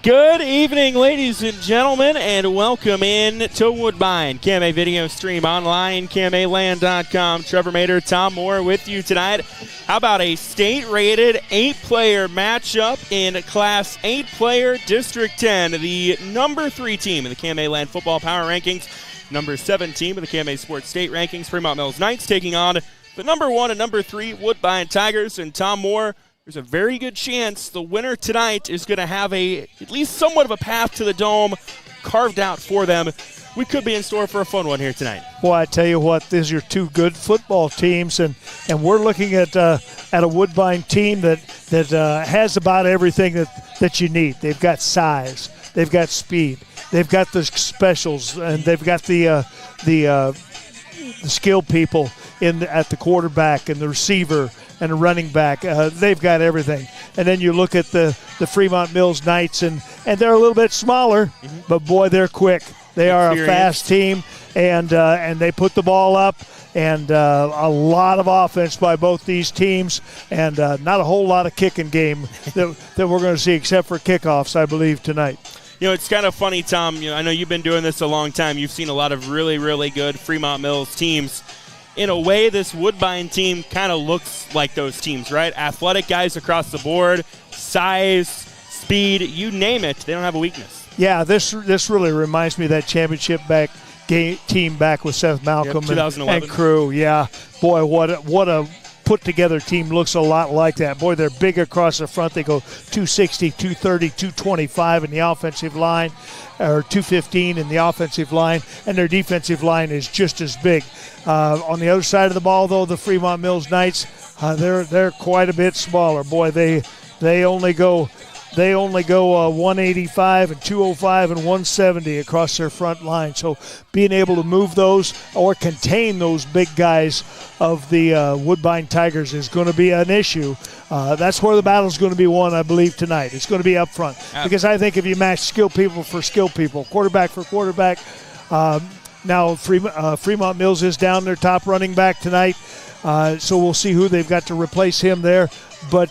Good evening, ladies and gentlemen, and welcome in to Woodbine. KMA video stream online, KMAland.com. Trevor Mater, Tom Moore with you tonight. How about a state-rated 8-player matchup in Class 8-player District 10, the number 3 team in the KMAland Football Power Rankings, number 7 team in the KMA Sports State Rankings, Fremont-Mills Knights, taking on the number 1 and number 3 Woodbine Tigers. And Tom Moore, there's a very good chance the winner tonight is going to have at least somewhat of a path to the Dome carved out for them. We could be in store for a fun one here tonight. Well, I tell you what, these are two good football teams, and we're looking at a Woodbine team that has about everything that you need. They've got size, they've got speed, they've got the specials, and they've got the skilled people at the quarterback and the receiver and a running back. They've got everything. And then you look at the Fremont-Mills Knights, and they're a little bit smaller, but boy, they're quick. They are a fast team, and they put the ball up, and a lot of offense by both these teams, and not a whole lot of kicking game that we're going to see except for kickoffs, I believe, tonight. You know, it's kind of funny, Tom. I know you've been doing this a long time. You've seen a lot of really, really good Fremont-Mills teams. In a way, this Woodbine team kind of looks like those teams, right? Athletic guys across the board, size, speed, you name it. They don't have a weakness. Yeah, this really reminds me of that championship team back with Seth Malcolm and crew. Yeah, boy, what a put-together team looks a lot like that. Boy, they're big across the front. They go 260, 230, 225 in the offensive line, or 215 in the offensive line, and their defensive line is just as big. On the other side of the ball, though, the Fremont-Mills Knights, they're quite a bit smaller. Boy, they only go 185 and 205 and 170 across their front line. So being able to move those or contain those big guys of the Woodbine Tigers is going to be an issue. That's where the battle's going to be won, I believe, tonight. It's going to be up front. Because I think if you match skilled people for skilled people, quarterback for quarterback, now Fremont-Mills is down their top running back tonight, so we'll see who they've got to replace him there. But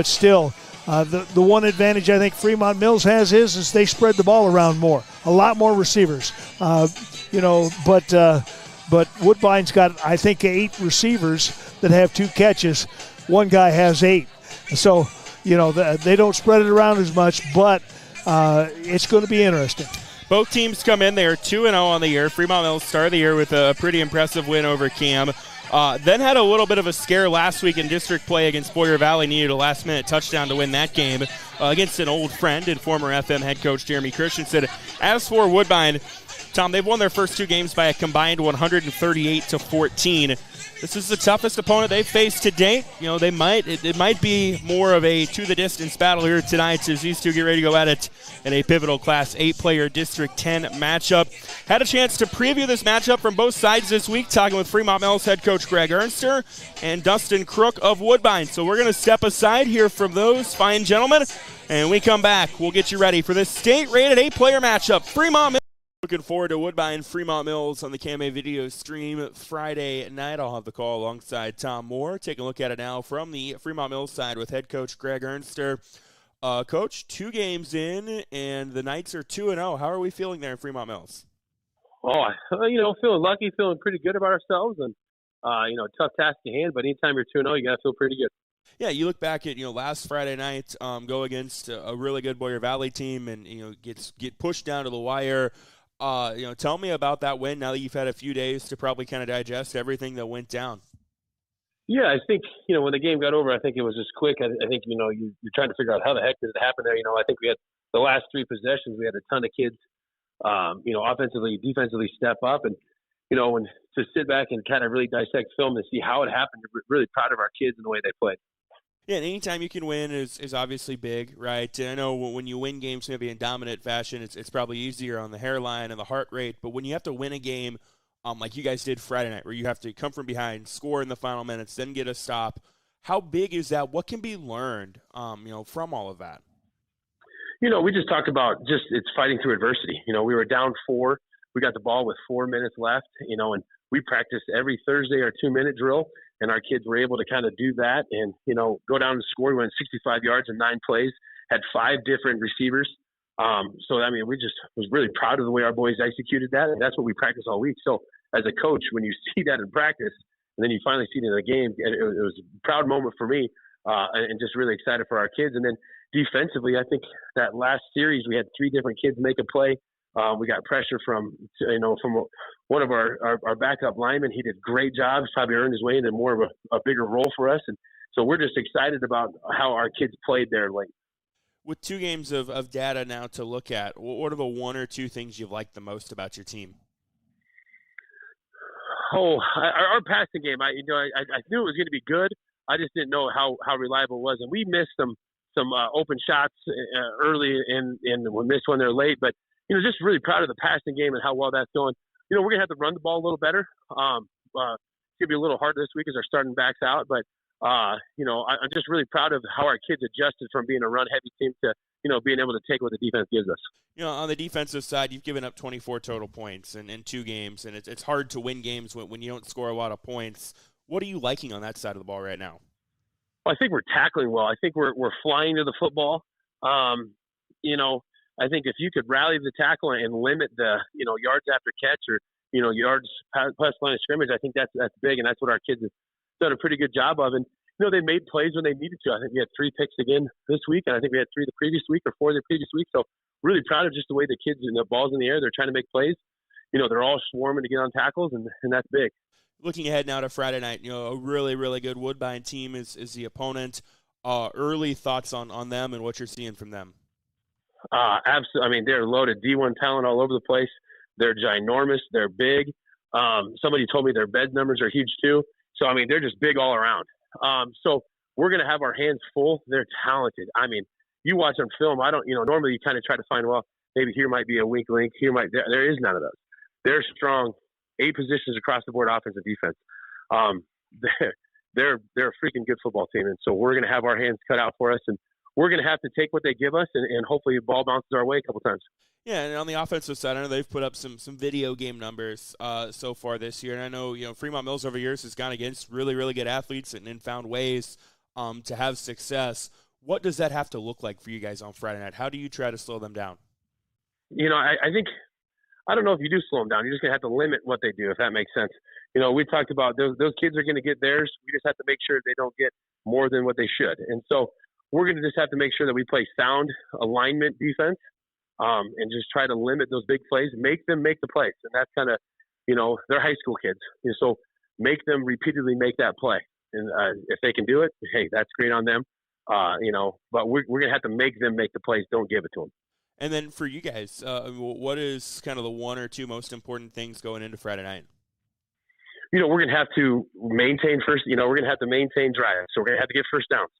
still, the one advantage I think Fremont-Mills has is they spread the ball around more, a lot more receivers. But Woodbine's got, I think, 8 receivers that have 2 catches. One guy has 8. So, they don't spread it around as much, but it's going to be interesting. Both teams come in. They are 2-0 on the year. Fremont-Mills started the year with a pretty impressive win over Cam. Then had a little bit of a scare last week in district play against Boyer Valley. Needed a last-minute touchdown to win that game against an old friend and former FM head coach Jeremy Christensen. As for Woodbine, Tom, they've won their first 2 games by a combined 138-14. This is the toughest opponent they've faced to date. It might be more of a to-the-distance battle here tonight as these two get ready to go at it in a pivotal Class 8-player District 10 matchup. Had a chance to preview this matchup from both sides this week, talking with Fremont-Mills head coach Greg Ernster and Dustin Crook of Woodbine. So we're going to step aside here from those fine gentlemen, and we come back. We'll get you ready for this state-rated 8-player matchup. Fremont-Mills. Looking forward to Woodbine Fremont-Mills on the KMA video stream Friday night. I'll have the call alongside Tom Moore. Take a look at it now from the Fremont-Mills side with head coach Greg Ernster. Coach, 2 games in, and the Knights are 2-0. How are we feeling there in Fremont-Mills? Feeling lucky, feeling pretty good about ourselves, and tough task to hand. But anytime you're 2-0, you got to feel pretty good. Yeah, you look back at last Friday night, go against a really good Boyer Valley team, and get pushed down to the wire. Tell me about that win now that you've had a few days to probably kind of digest everything that went down. Yeah, I think, when the game got over, I think it was just quick. I think, you're trying to figure out how the heck did it happen there. I think we had the last 3 possessions, we had a ton of kids, offensively, defensively step up. And, when to sit back and kind of really dissect film and see how it happened, we're really proud of our kids and the way they played. Yeah, and anytime you can win is obviously big, right? And I know when you win games maybe in dominant fashion, it's probably easier on the hairline and the heart rate. But when you have to win a game like you guys did Friday night, where you have to come from behind, score in the final minutes, then get a stop, how big is that? What can be learned, from all of that? We just talked about it's fighting through adversity. We were down 4. We got the ball with 4 minutes left, and we practiced every Thursday our 2-minute drill. And our kids were able to kind of do that and, go down and score. We went 65 yards in 9 plays, had 5 different receivers So, I mean, we just was really proud of the way our boys executed that. And that's what we practiced all week. So as a coach, when you see that in practice and then you finally see it in the game, it was a proud moment for me and just really excited for our kids. And then defensively, I think that last series we had 3 different kids make a play. We got pressure from one of our backup linemen. He did a great job. He's probably earned his way into more of a bigger role for us. And so we're just excited about how our kids played there late. With 2 games of data now to look at, what are the 1 or 2 things you've liked the most about your team? Our passing game. I knew it was going to be good. I just didn't know how reliable it was, and we missed some open shots early, and we missed one there late. But just really proud of the passing game and how well that's going. We're gonna have to run the ball a little better. It's gonna be a little harder this week as our starting backs out, but I'm just really proud of how our kids adjusted from being a run-heavy team to, being able to take what the defense gives us. On the defensive side, you've given up 24 total points in 2 games, and it's hard to win games when you don't score a lot of points. What are you liking on that side of the ball right now? Well, I think we're tackling well. I think we're flying to the football. I think if you could rally the tackle and limit the, yards after catch or, yards past line of scrimmage, I think that's big, and that's what our kids have done a pretty good job of. And, they made plays when they needed to. I think we had 3 picks again this week, and I think we had 3 the previous week or 4 the previous week. So really proud of just the way the kids, the ball's in the air, they're trying to make plays. They're all swarming to get on tackles, and that's big. Looking ahead now to Friday night, a really, really good Woodbine team is the opponent. Early thoughts on them and what you're seeing from them? Absolutely. I mean, they're loaded D1 talent all over the place. They're ginormous. They're big. Somebody told me their bed numbers are huge too. So, I mean, they're just big all around. So we're going to have our hands full. They're talented. I mean, you watch on film, normally you kind of try to find, well, maybe here might be a weak link. There is none of those. They're strong, 8 positions across the board, offense and defense. They're a freaking good football team. And so we're going to have our hands cut out for us, and we're going to have to take what they give us, and hopefully the ball bounces our way a couple times. Yeah, and on the offensive side, I know they've put up some video game numbers so far this year. And I know, Fremont-Mills over years has gone against really, really good athletes and found ways to have success. What does that have to look like for you guys on Friday night? How do you try to slow them down? I think I don't know if you do slow them down. You're just going to have to limit what they do, if that makes sense. We talked about those kids are going to get theirs. We just have to make sure they don't get more than what they should. And so we're going to just have to make sure that we play sound alignment defense and just try to limit those big plays, make them make the plays. And that's kind of, they're high school kids. So make them repeatedly make that play. And if they can do it, hey, that's great on them. But we're going to have to make them make the plays. Don't give it to them. And then for you guys, what is kind of the 1 or 2 most important things going into Friday night? We're going to have to maintain first. We're going to have to maintain drive. So we're going to have to get first downs.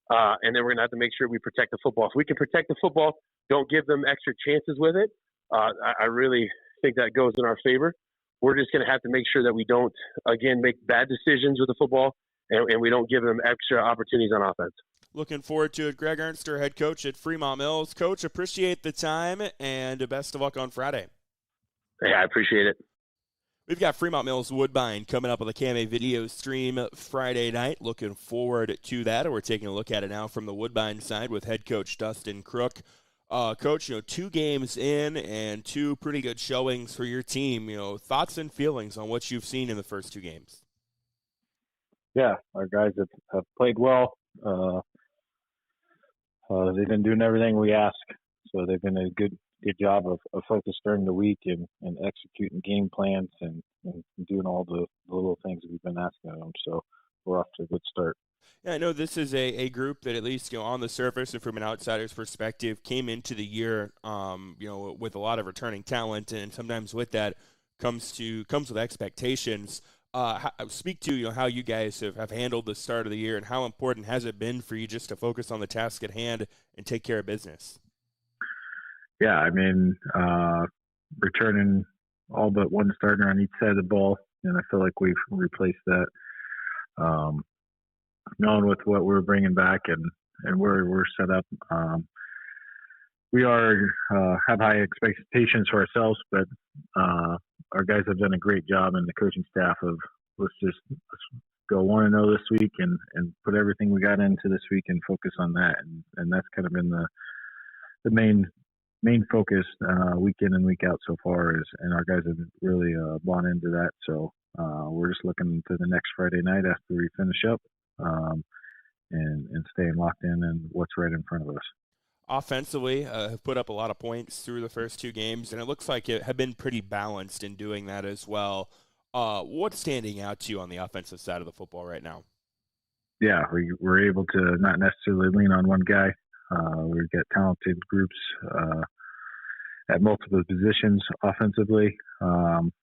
And then we're going to have to make sure we protect the football. If we can protect the football, don't give them extra chances with it. I really think that goes in our favor. We're just going to have to make sure that we don't, again, make bad decisions with the football, and we don't give them extra opportunities on offense. Looking forward to it. Greg Ernster, head coach at Fremont-Mills. Coach, appreciate the time, and best of luck on Friday. Hey, I appreciate it. We've got Fremont-Mills Woodbine coming up on the KMA video stream Friday night. Looking forward to that. We're taking a look at it now from the Woodbine side with head coach Dustin Crook. Coach, 2 games in and 2 pretty good showings for your team. Thoughts and feelings on what you've seen in the first 2 games? Yeah, our guys have played well. They've been doing everything we ask, so they've been a good job of focus during the week and executing game plans and doing all the little things that we've been asking of them. So we're off to a good start. Yeah, I know this is a group that at least on the surface and from an outsider's perspective came into the year with a lot of returning talent, and sometimes with that comes with expectations. Speak to how you guys have handled the start of the year, and how important has it been for you just to focus on the task at hand and take care of business? Yeah, I mean, returning all but one starter on each side of the ball, and I feel like we've replaced that. Knowing with what we're bringing back and where we're set up, we have high expectations for ourselves, but our guys have done a great job, and the coaching staff of let's go 1-0 this week and put everything we got into this week and focus on that, and that's kind of been the main focus week in and week out so far and our guys have really bought into that. So we're just looking to the next Friday night after we finish up and staying locked in and what's right in front of us. Offensively, have put up a lot of points through the first two games, and it looks like it have been pretty balanced in doing that as well. What's standing out to you on the offensive side of the football right now? Yeah, we're able to not necessarily lean on one guy. We've got talented groups at multiple positions offensively.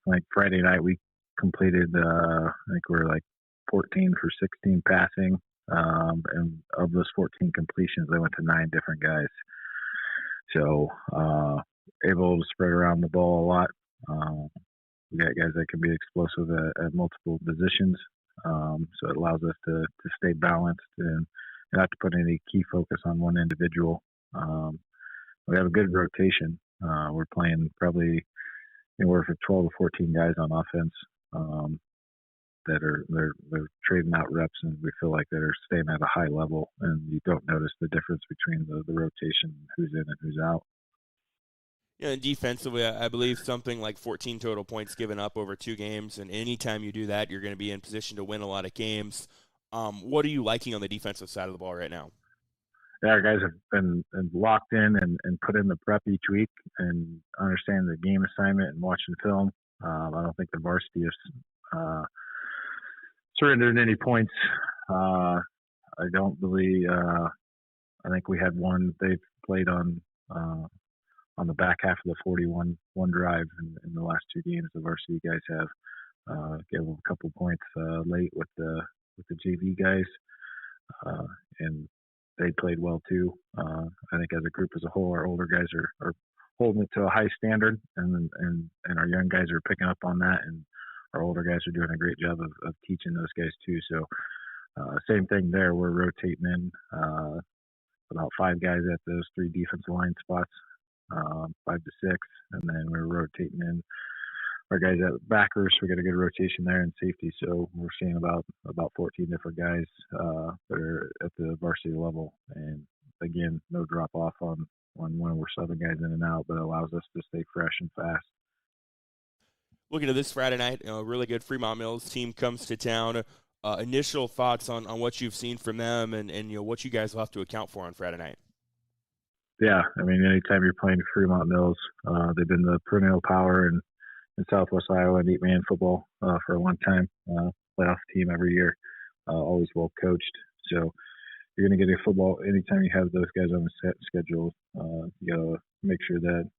Like Friday night, we completed, I think we're like 14 for 16 passing. And of those 14 completions, they went to 9 different guys. So able to spread around the ball a lot. We got guys that can be explosive at multiple positions. So it allows us to stay balanced and not to put any key focus on one individual. We have a good rotation. We're playing probably anywhere from 12 to 14 guys on offense that are they're trading out reps, and we feel like they're staying at a high level, and you don't notice the difference between the rotation, who's in and who's out. Yeah, and defensively, I believe something like 14 total points given up over 2 games, and anytime you do that, you're going to be in position to win a lot of games. What are you liking on the defensive side of the ball right now? Yeah, our guys have been locked in and put in the prep each week and understand the game assignment and watching film. I don't think the varsity has surrendered any points. I don't believe. I think we had one. They've played on the back half of the 41 drive in the last 2 games. The varsity guys have gave them a couple points late with the JV guys, and they played well too. I think as a group as a whole, our older guys are holding it to a high standard, and our young guys are picking up on that, and our older guys are doing a great job of teaching those guys too. So same thing there. We're rotating in about 5 guys at those 3 defensive line spots, 5 to 6, and then we're rotating in our guys at backers. We got a good rotation there in safety. So we're seeing about 14 different guys that are at the varsity level. And again, no drop off on when we're subbing guys in and out, but it allows us to stay fresh and fast. Looking at this Friday night, a really good Fremont-Mills team comes to town. Initial thoughts on what you've seen from them and what you guys will have to account for on Friday night. Yeah, I mean, anytime you're playing Fremont-Mills, they've been the perennial power in Southwest Iowa and 8-man football for a long time. Playoff team every year, always well coached. So you're going to get a football anytime you have those guys on the set schedule. You got to make sure that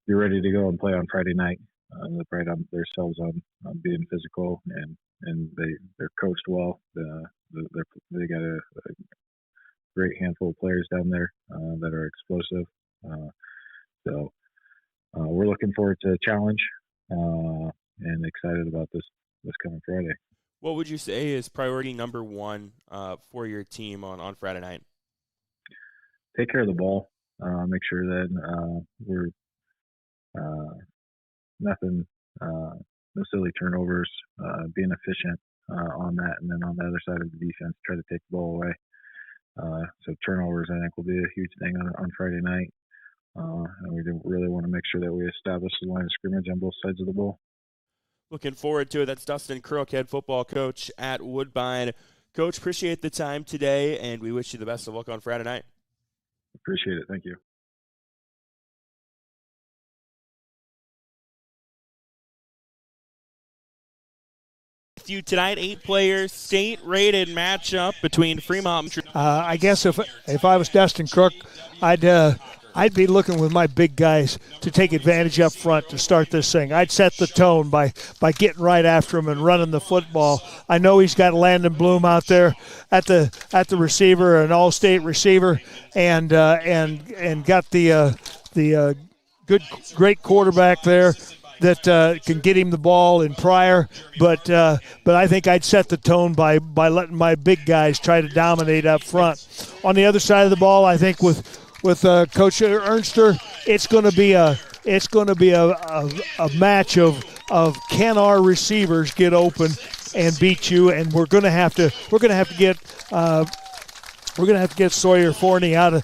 you're ready to go and play on Friday night. They pride on themselves on being physical, and they're coached well. They got a great handful of players down there that are explosive. So we're looking forward to a challenge and excited about this coming Friday. What would you say is priority number 1 for your team on Friday night? Take care of the ball. Make sure that we're nothing, no silly turnovers, being efficient on that, and then on the other side of the defense, try to take the ball away. So turnovers, I think, will be a huge thing on Friday night. And we really want to make sure that we establish the line of scrimmage on both sides of the ball. Looking forward to it. That's Dustin Crook, head football coach at Woodbine. Coach, appreciate the time today, and we wish you the best of luck on Friday night. Appreciate it. Thank you. You tonight, 8 players, state-rated matchup between Fremont. I guess if I was Dustin Crook, I'd be looking with my big guys to take advantage up front to start this thing. I'd set the tone by getting right after him and running the football. I know he's got Landon Bloom out there at the receiver, an all-state receiver, and got the great quarterback there that can get him the ball in Pryor, but I think I'd set the tone by letting my big guys try to dominate up front. On the other side of the ball, I think with Coach Ernster, it's going to be a match of can our receivers get open and beat you, and we're going to have to get we're going to have to get Sawyer Forney out of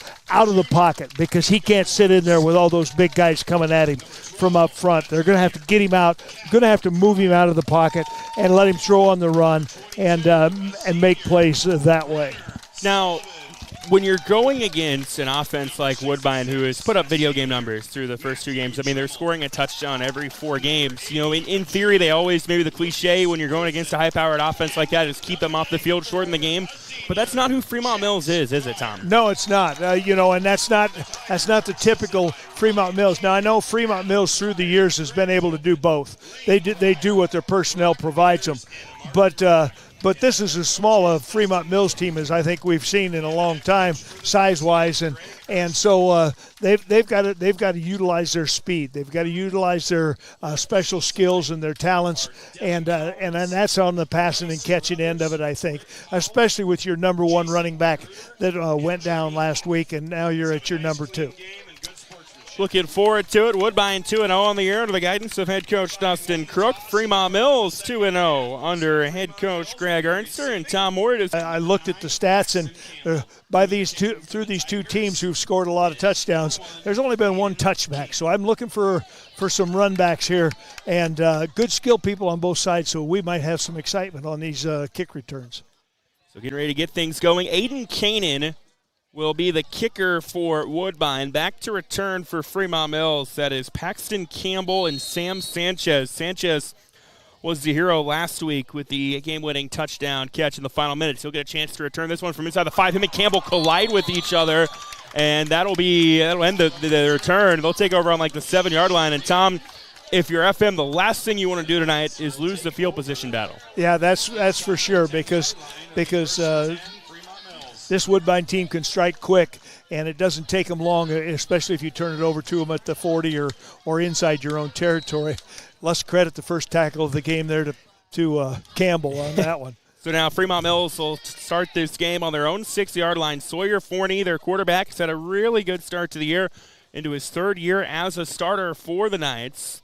the pocket because he can't sit in there with all those big guys coming at him from up front. They're going to have to get him out, going to have to move him out of the pocket and let him throw on the run and make plays that way. Now, when you're going against an offense like Woodbine, who has put up video game numbers through the first 2 games, I mean, they're scoring a touchdown every 4 games. You know, in theory, they always, maybe the cliche when you're going against a high-powered offense like that is keep them off the field, shorten the game. But that's not who Fremont-Mills is it, Tom? No, it's not. And that's not the typical Fremont-Mills. Now, I know Fremont-Mills through the years has been able to do both. They do what their personnel provides them. But this is as small a Fremont-Mills team as I think we've seen in a long time, size-wise, and so they've got to utilize their speed. They've got to utilize their special skills and their talents, and that's on the passing and catching end of it, I think, especially with your number 1 running back that went down last week, and now you're at your number 2. Looking forward to it. Woodbine 2-0 on the year under the guidance of head coach Dustin Crook. Fremont-Mills 2-0 under head coach Greg Ernster and Tom Ward. I looked at the stats, and through these 2 teams who've scored a lot of touchdowns, there's only been 1 touchback. So I'm looking for some run backs here and good skilled people on both sides. So we might have some excitement on these kick returns. So getting ready to get things going. Aiden Kanan will be the kicker for Woodbine. Back to return for Fremont-Mills. That is Paxton Campbell and Sam Sanchez. Sanchez was the hero last week with the game-winning touchdown catch in the final minutes. He'll get a chance to return this one from inside the 5. Him and Campbell collide with each other, and that'll end the return. They'll take over on like the 7-yard line. And Tom, if you're FM, the last thing you want to do tonight is lose the field position battle. Yeah, that's for sure because this Woodbine team can strike quick, and it doesn't take them long, especially if you turn it over to them at the 40 or inside your own territory. Let's credit the first tackle of the game there to Campbell on that one. So now Fremont-Mills will start this game on their own 6-yard line. Sawyer Forney, their quarterback, has had a really good start to the year into his 3rd year as a starter for the Knights.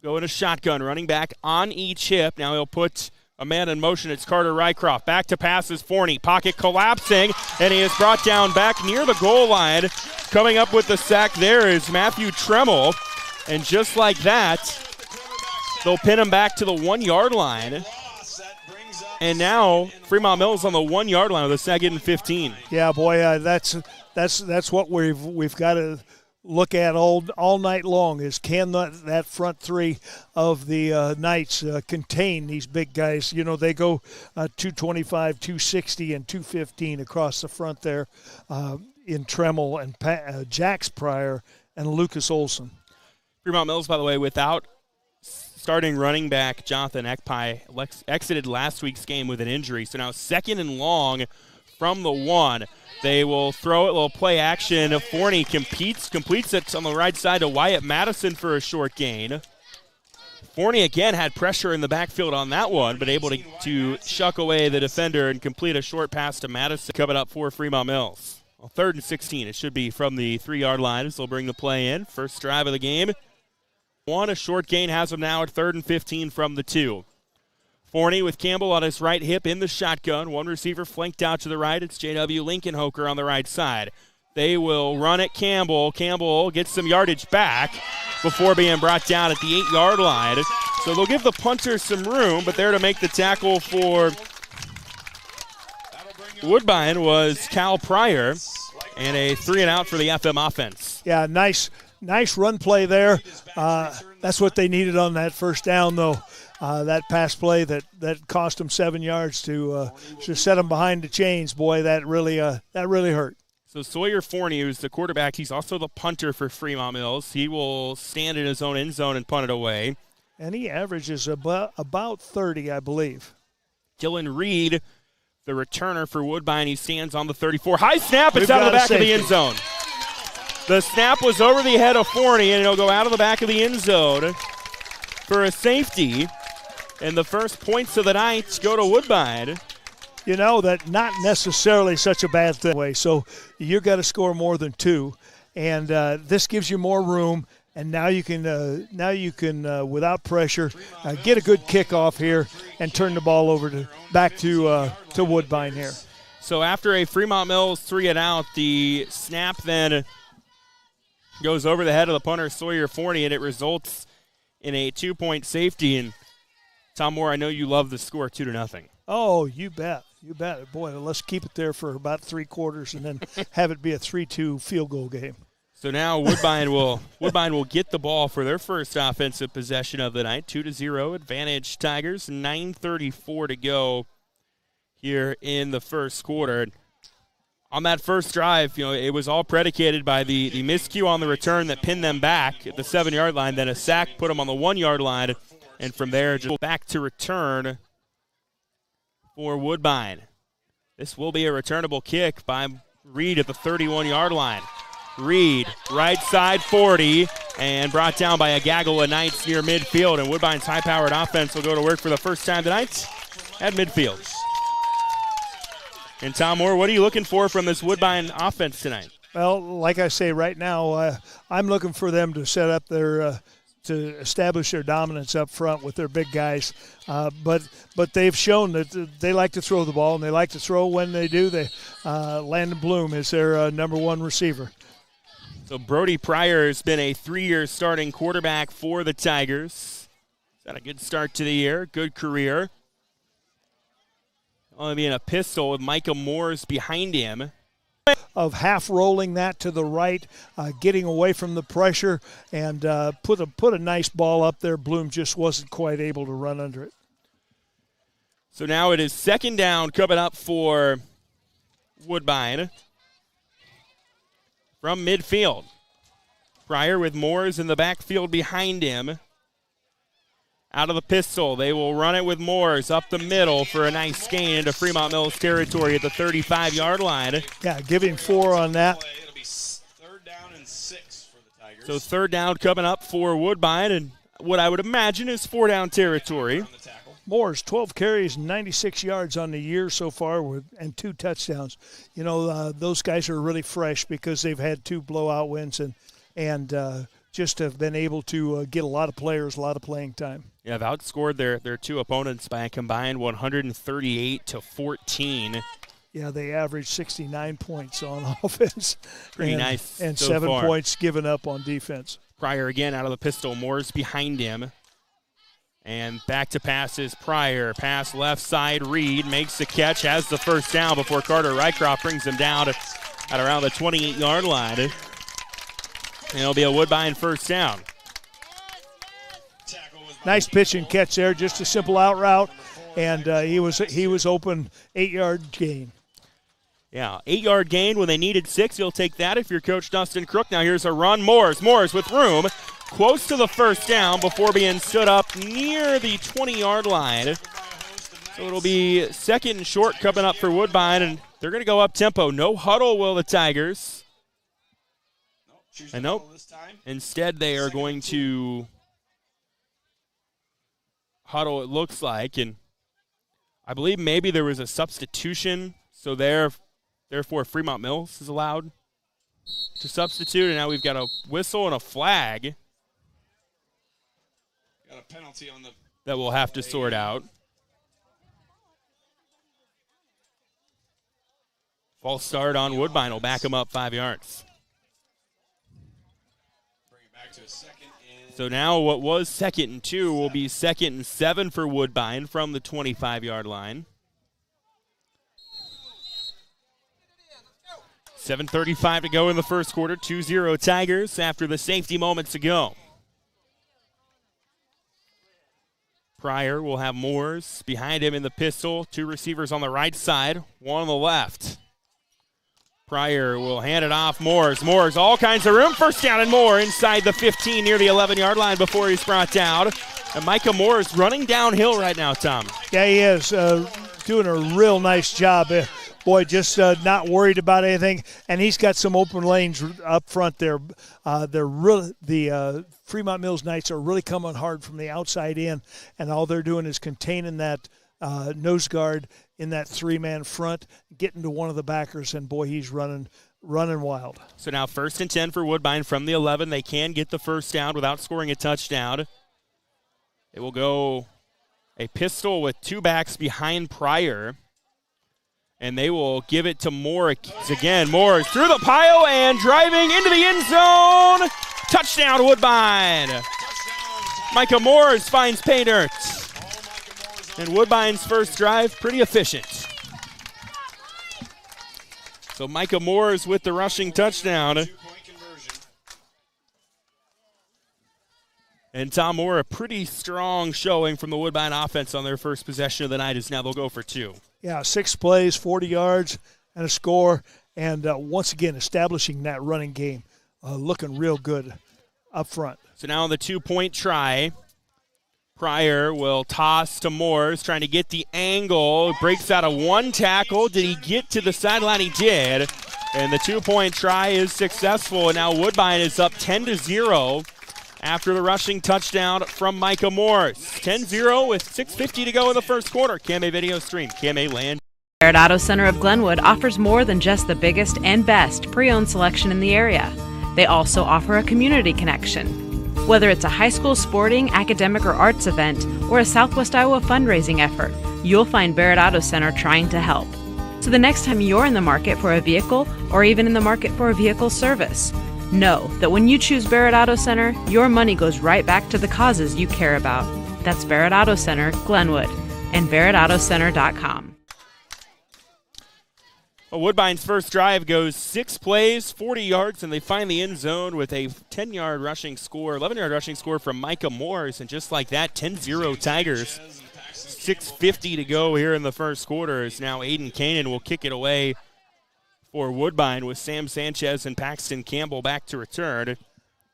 Going to shotgun, running back on each hip. Now he'll put a man in motion. It's Carter Rycroft. Back to passes Forney. Pocket collapsing, and he is brought down back near the goal line. Coming up with the sack there is Matthew Tremmel. And just like that, they'll pin him back to the 1-yard line. And now Fremont-Mills on the 1-yard line with a second and 15. Yeah, boy, that's what we've got to look at all night long is can that front 3 of the Knights contain these big guys. You know, they go 225, 260, and 215 across the front there in Tremmel and Jax Pryor and Lucas Olson. Fremont-Mills, by the way, without starting running back Jonathan Ekpai, exited last week's game with an injury. So now 2nd and long from the 1. They will throw it, little play action. Forney completes it on the right side to Wyatt Madison for a short gain. Forney again had pressure in the backfield on that one, but able to shuck away the defender and complete a short pass to Madison. Coming up for Fremont-Mills. Well, 3rd and 16. It should be from the 3-yard line, so they'll bring the play in. First drive of the game. A short gain has them now at 3rd and 15 from the 2. Forney with Campbell on his right hip in the shotgun. One receiver flanked out to the right. It's J.W. Lincolnhoker on the right side. They will run at Campbell. Campbell gets some yardage back before being brought down at the 8-yard line. So they'll give the punter some room, but there to make the tackle for Woodbine was Cal Pryor, and a 3-and-out for the FM offense. Yeah, nice run play there. That's what they needed on that first down, though. That pass play that cost them 7 yards to set them behind the chains. Boy, that really hurt. So Sawyer Forney, who's the quarterback, he's also the punter for Fremont-Mills. He will stand in his own end zone and punt it away. And he averages about 30, I believe. Dylan Reed, the returner for Woodbine, he stands on the 34. High snap, it's out of the back of the end zone. The snap was over the head of Forney, and it'll go out of the back of the end zone for a safety. And the first points of the Knights go to Woodbine. You know, that not necessarily such a bad thing. So you've got to score more than 2. And this gives you more room. And now you can without pressure, get a good kickoff here and turn the ball over back to Woodbine here. So after a Fremont-Mills 3-and-out, the snap then goes over the head of the punter, Sawyer Forney, and it results in a 2-point safety. And Tom Moore, I know you love the score 2-0. Oh, you bet. You bet. Boy, let's keep it there for about 3 quarters and then have it be a 3-2 field goal game. So now Woodbine will get the ball for their first offensive possession of the night. 2-0 advantage Tigers. 9:34 to go here in the first quarter. On that first drive, it was all predicated by the miscue on the return that pinned them back at the 7-yard line. Then a sack put them on the 1-yard line, and from there just back to return for Woodbine. This will be a returnable kick by Reed at the 31-yard line. Reed, right side 40, and brought down by a gaggle of Knights near midfield, and Woodbine's high-powered offense will go to work for the first time tonight at midfield. And Tom Moore, what are you looking for from this Woodbine offense tonight? Well, like I say right now, I'm looking for them to set up their to establish their dominance up front with their big guys. But they've shown that they like to throw the ball, and they like to throw when they do. Landon Bloom is their number 1 receiver. So Brody Pryor has been a 3-year starting quarterback for the Tigers. He's had a good start to the year, good career. Only being a pistol with Micah Moores behind him. Of half rolling that to the right, getting away from the pressure, and put a nice ball up there. Bloom just wasn't quite able to run under it. So now it is second down coming up for Woodbine from midfield. Pryor with Moores in the backfield behind him. Out of the pistol, they will run it with Moores up the middle for a nice gain into Fremont-Mills territory at the 35-yard line. Yeah, give him 4 on that. It'll be 3rd down and 6 for the Tigers. So 3rd down coming up for Woodbine, and what I would imagine is 4-down territory. Moores, 12 carries, 96 yards on the year so far, and 2 touchdowns. Those guys are really fresh because they've had 2 blowout wins and just have been able to get a lot of players, a lot of playing time. Yeah, they've outscored their 2 opponents by a combined 138-14. Yeah, they averaged 69 points on offense. Pretty nice. And so 7 far. points given up on defense. Pryor again out of the pistol. Moore's behind him. And back to passes. Pryor, pass left side. Reed makes the catch, has the first down before Carter Rycroft brings him down at around the 28-yard line. And it'll be a Woodbine first down. Nice pitch and catch there, just a simple out route, and he was open, 8-yard gain. Yeah, 8-yard gain when they needed 6. You'll take that if you're Coach Dustin Crook. Now here's a run. Moores with room, close to the first down before being stood up near the 20-yard line. So it'll be 2nd and short coming up for Woodbine, and they're going to go up tempo. No huddle will the Tigers. And nope. Instead, they are going to huddle, it looks like, and I believe maybe there was a substitution, so therefore Fremont-Mills is allowed to substitute, and now we've got a whistle and a flag. Got a penalty on the that we'll have to sort out. False start on Woodbine will back them up 5 yards. bring it back to a 2nd and So now what was 2nd and 2 will be 2nd and 7 for Woodbine from the 25-yard line. 7:35 to go in the first quarter. 2-0 Tigers after the safety moments ago. Pryor will have Moores behind him in the pistol. 2 receivers on the right side, 1 on the left. Pryor will hand it off. Moores, all kinds of room. First down and more inside the 15 near the 11-yard line before he's brought down. And Micah Moores running downhill right now, Tom. Yeah, he is doing a real nice job. Boy, just not worried about anything. And he's got some open lanes up front there. The Fremont-Mills Knights are really coming hard from the outside in, and all they're doing is containing that nose guard in that 3-man front, getting to one of the backers, and boy, he's running wild. So now 1st and 10 for Woodbine from the 11. They can get the first down without scoring a touchdown. It will go a pistol with 2 backs behind Pryor. And they will give it to Moore again. Moore through the pile and driving into the end zone. Touchdown, Woodbine. Micah Moores finds pay dirt. And Woodbine's first drive, pretty efficient. So Micah Moores with the rushing touchdown. And Tom Moore, a pretty strong showing from the Woodbine offense on their first possession of the night, as now they'll go for 2. Yeah, 6 plays, 40 yards, and a score. And once again, establishing that running game, looking real good up front. So now on the 2-point try, Pryor will toss to Moores, trying to get the angle. Breaks out of 1 tackle. Did he get to the sideline? He did. And the 2-point try is successful. And now Woodbine is up 10-0 after the rushing touchdown from Micah Moores. 10-0 with 6:50 to go in the first quarter. KMA Video Stream, KMA Land. Barrett Auto Center of Glenwood offers more than just the biggest and best pre-owned selection in the area. They also offer a community connection. Whether it's a high school sporting, academic, or arts event, or a Southwest Iowa fundraising effort, you'll find Barrett Auto Center trying to help. So the next time you're in the market for a vehicle, or even in the market for a vehicle service, know that when you choose Barrett Auto Center, your money goes right back to the causes you care about. That's Barrett Auto Center, Glenwood, and barrettautocenter.com. Well, Woodbine's first drive goes 6 plays, 40 yards, and they find the end zone with a 10-yard rushing score, 11-yard rushing score from Micah Moores. And just like that, 10-0 Tigers. 6:50 to go here in the first quarter. As now Aiden Kanan will kick it away for Woodbine with Sam Sanchez and Paxton Campbell back to return.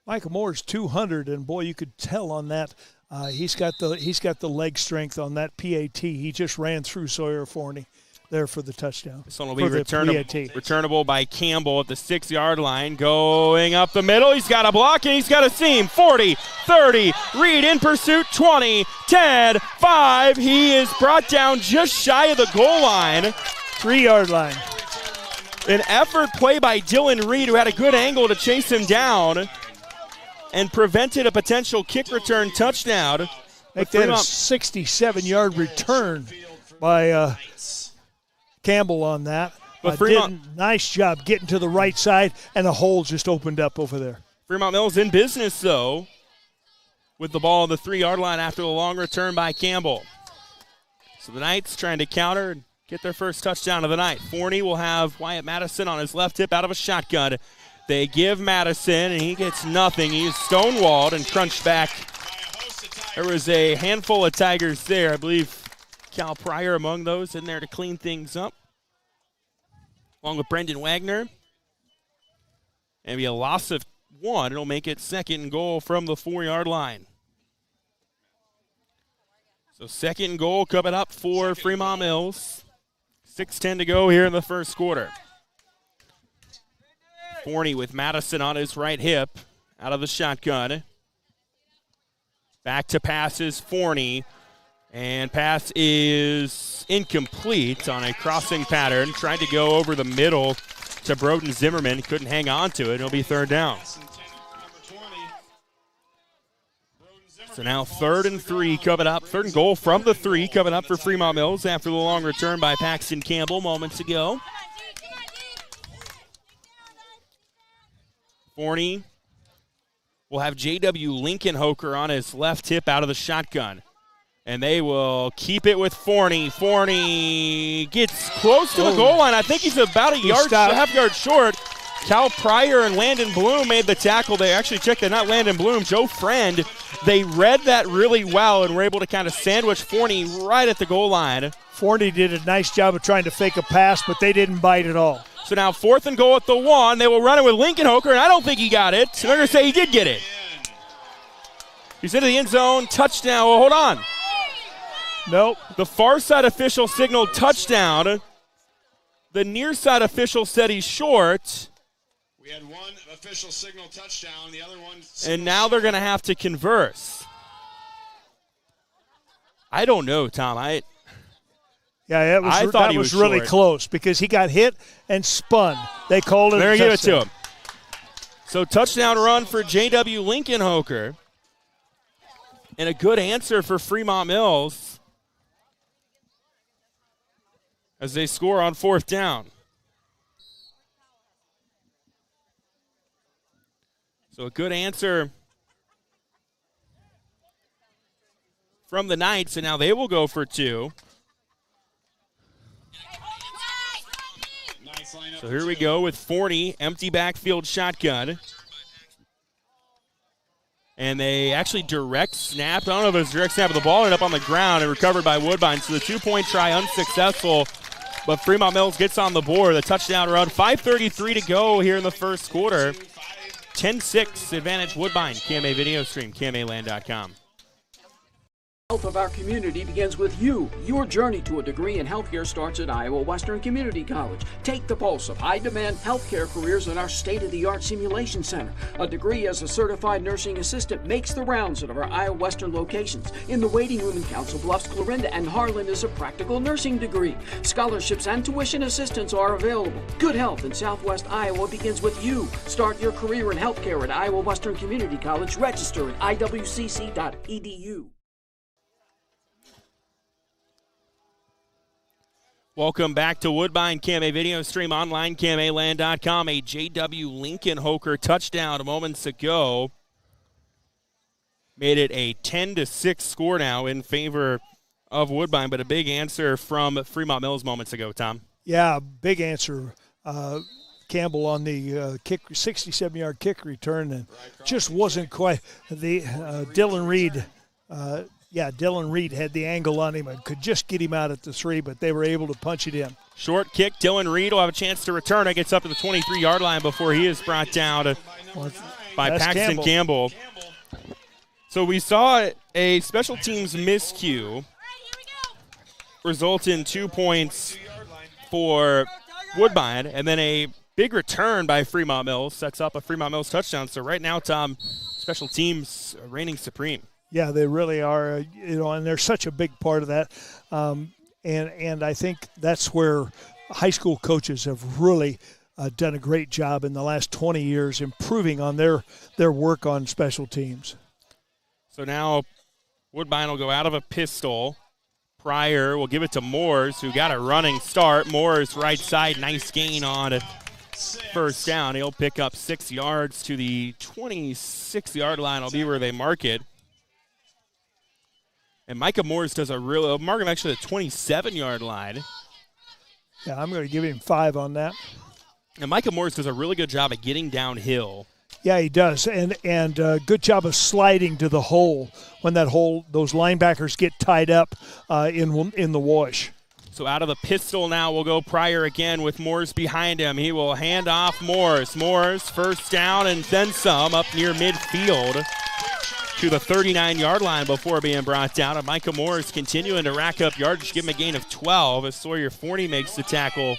Micah Moore's 200, and boy, you could tell on that. He's got the leg strength on that PAT. He just ran through Sawyer Forney there for the touchdown. This one will be returnable by Campbell at the 6-yard line. Going up the middle. He's got a block and he's got a seam. 40, 30, Reed in pursuit. 20, 10, 5. He is brought down just shy of the goal line. 3-yard line. An effort play by Dylan Reed, who had a good angle to chase him down and prevented a potential kick return touchdown. Make that a 67-yard return by Campbell on that. But Fremont, nice job getting to the right side, and the hole just opened up over there. Fremont-Mills in business, though, with the ball on the 3-yard line after the long return by Campbell. So the Knights trying to counter and get their first touchdown of the night. Forney will have Wyatt Madison on his left hip out of a shotgun. They give Madison, and he gets nothing. He is stonewalled and crunched back. There was a handful of Tigers there. I believe Cal Pryor among those in there to clean things up, along with Brendan Wagner. Maybe a loss of 1. It'll make it 2nd and goal from the 4-yard line. So 2nd and goal coming up for Fremont-Mills. 6:10 to go here in the first quarter. Forney with Madison on his right hip out of the shotgun. Back to passes, Forney. And pass is incomplete on a crossing pattern. Tried to go over the middle to Broden Zimmerman. Couldn't hang on to it. It'll be 3rd down. So now 3rd and 3 coming up. 3rd and goal from the 3 coming up for Fremont-Mills after the long return by Paxton Campbell moments ago. Forney will have J.W. Lincoln Hoker on his left hip out of the shotgun. And they will keep it with Forney. Forney gets close to the goal line. I think he's about a half yard short. Cal Pryor and Landon Bloom made the tackle. They actually checked that, not Landon Bloom, Joe Friend. They read that really well and were able to kind of sandwich Forney right at the goal line. Forney did a nice job of trying to fake a pass, but they didn't bite at all. So now 4th and goal at the 1. They will run it with Lincoln Hoker, and I don't think he got it. They're going to say he did get it. He's into the end zone. Touchdown. Well, hold on. Nope. The far side official signaled touchdown. The near side official said he's short. We had one official signal touchdown, the other one. And now they're going to have to converse. I don't know, Tom. That was really close because he got hit and spun. They called it. They're going to give it to him. So touchdown run for J.W. Lincoln Hoker. And a good answer for Fremont-Mills. as they score on 4th down. So a good answer from the Knights, and now they will go for 2. So here we go with Forney, empty backfield shotgun. And they actually direct snap. I don't know if it was direct snap of the ball, ended up on the ground and recovered by Woodbine. So the 2-point try unsuccessful, but Fremont-Mills gets on the board. The touchdown run, 5:33 to go here in the first quarter. 10-6 advantage Woodbine. KMA video stream, KMAland.com. Health of our community begins with you. Your journey to a degree in healthcare starts at Iowa Western Community College. Take the pulse of high-demand healthcare careers in our state-of-the-art simulation center. A degree as a certified nursing assistant makes the rounds at our Iowa Western locations. In the waiting room in Council Bluffs, Clarinda, and Harlan is a practical nursing degree. Scholarships and tuition assistance are available. Good health in Southwest Iowa begins with you. Start your career in healthcare at Iowa Western Community College. Register at iwcc.edu. Welcome back to Woodbine. KMA video stream online, KMAland.com. A J.W. Lincoln Hoker touchdown moments ago. Made it a 10-6 score now in favor of Woodbine, but a big answer from Fremont-Mills moments ago, Tom. Yeah, big answer. Campbell on the 67-yard kick return, and just wasn't quite the Dylan Reed. Dylan Reed had the angle on him and could just get him out at the 3, but they were able to punch it in. Short kick. Dylan Reed will have a chance to return. It gets up to the 23-yard line before he is brought down by Paxton Campbell. So we saw a special teams miscue result in 2 points for Woodbine, and then a big return by Fremont-Mills sets up a Fremont-Mills touchdown. So right now, Tom, special teams reigning supreme. Yeah, they really are, and they're such a big part of that. And I think that's where high school coaches have really done a great job in the last 20 years improving on their work on special teams. So now Woodbine will go out of a pistol. Pryor will give it to Moores, who got a running start. Moores right side, nice gain on first down. He'll pick up 6 yards to the 26-yard line. Will be where they mark it. And Micah Moores does a real mark him actually at the 27-yard line. Yeah, I'm going to give him 5 on that. And Micah Moores does a really good job at getting downhill. Yeah, he does, and good job of sliding to the hole when those linebackers get tied up in the wash. So out of the pistol now will go Pryor again with Moores behind him. He will hand off Moores. Moores first down and then some up near midfield to the 39-yard line before being brought down. And Micah Moores continuing to rack up yards, give him a gain of 12 as Sawyer Forney makes the tackle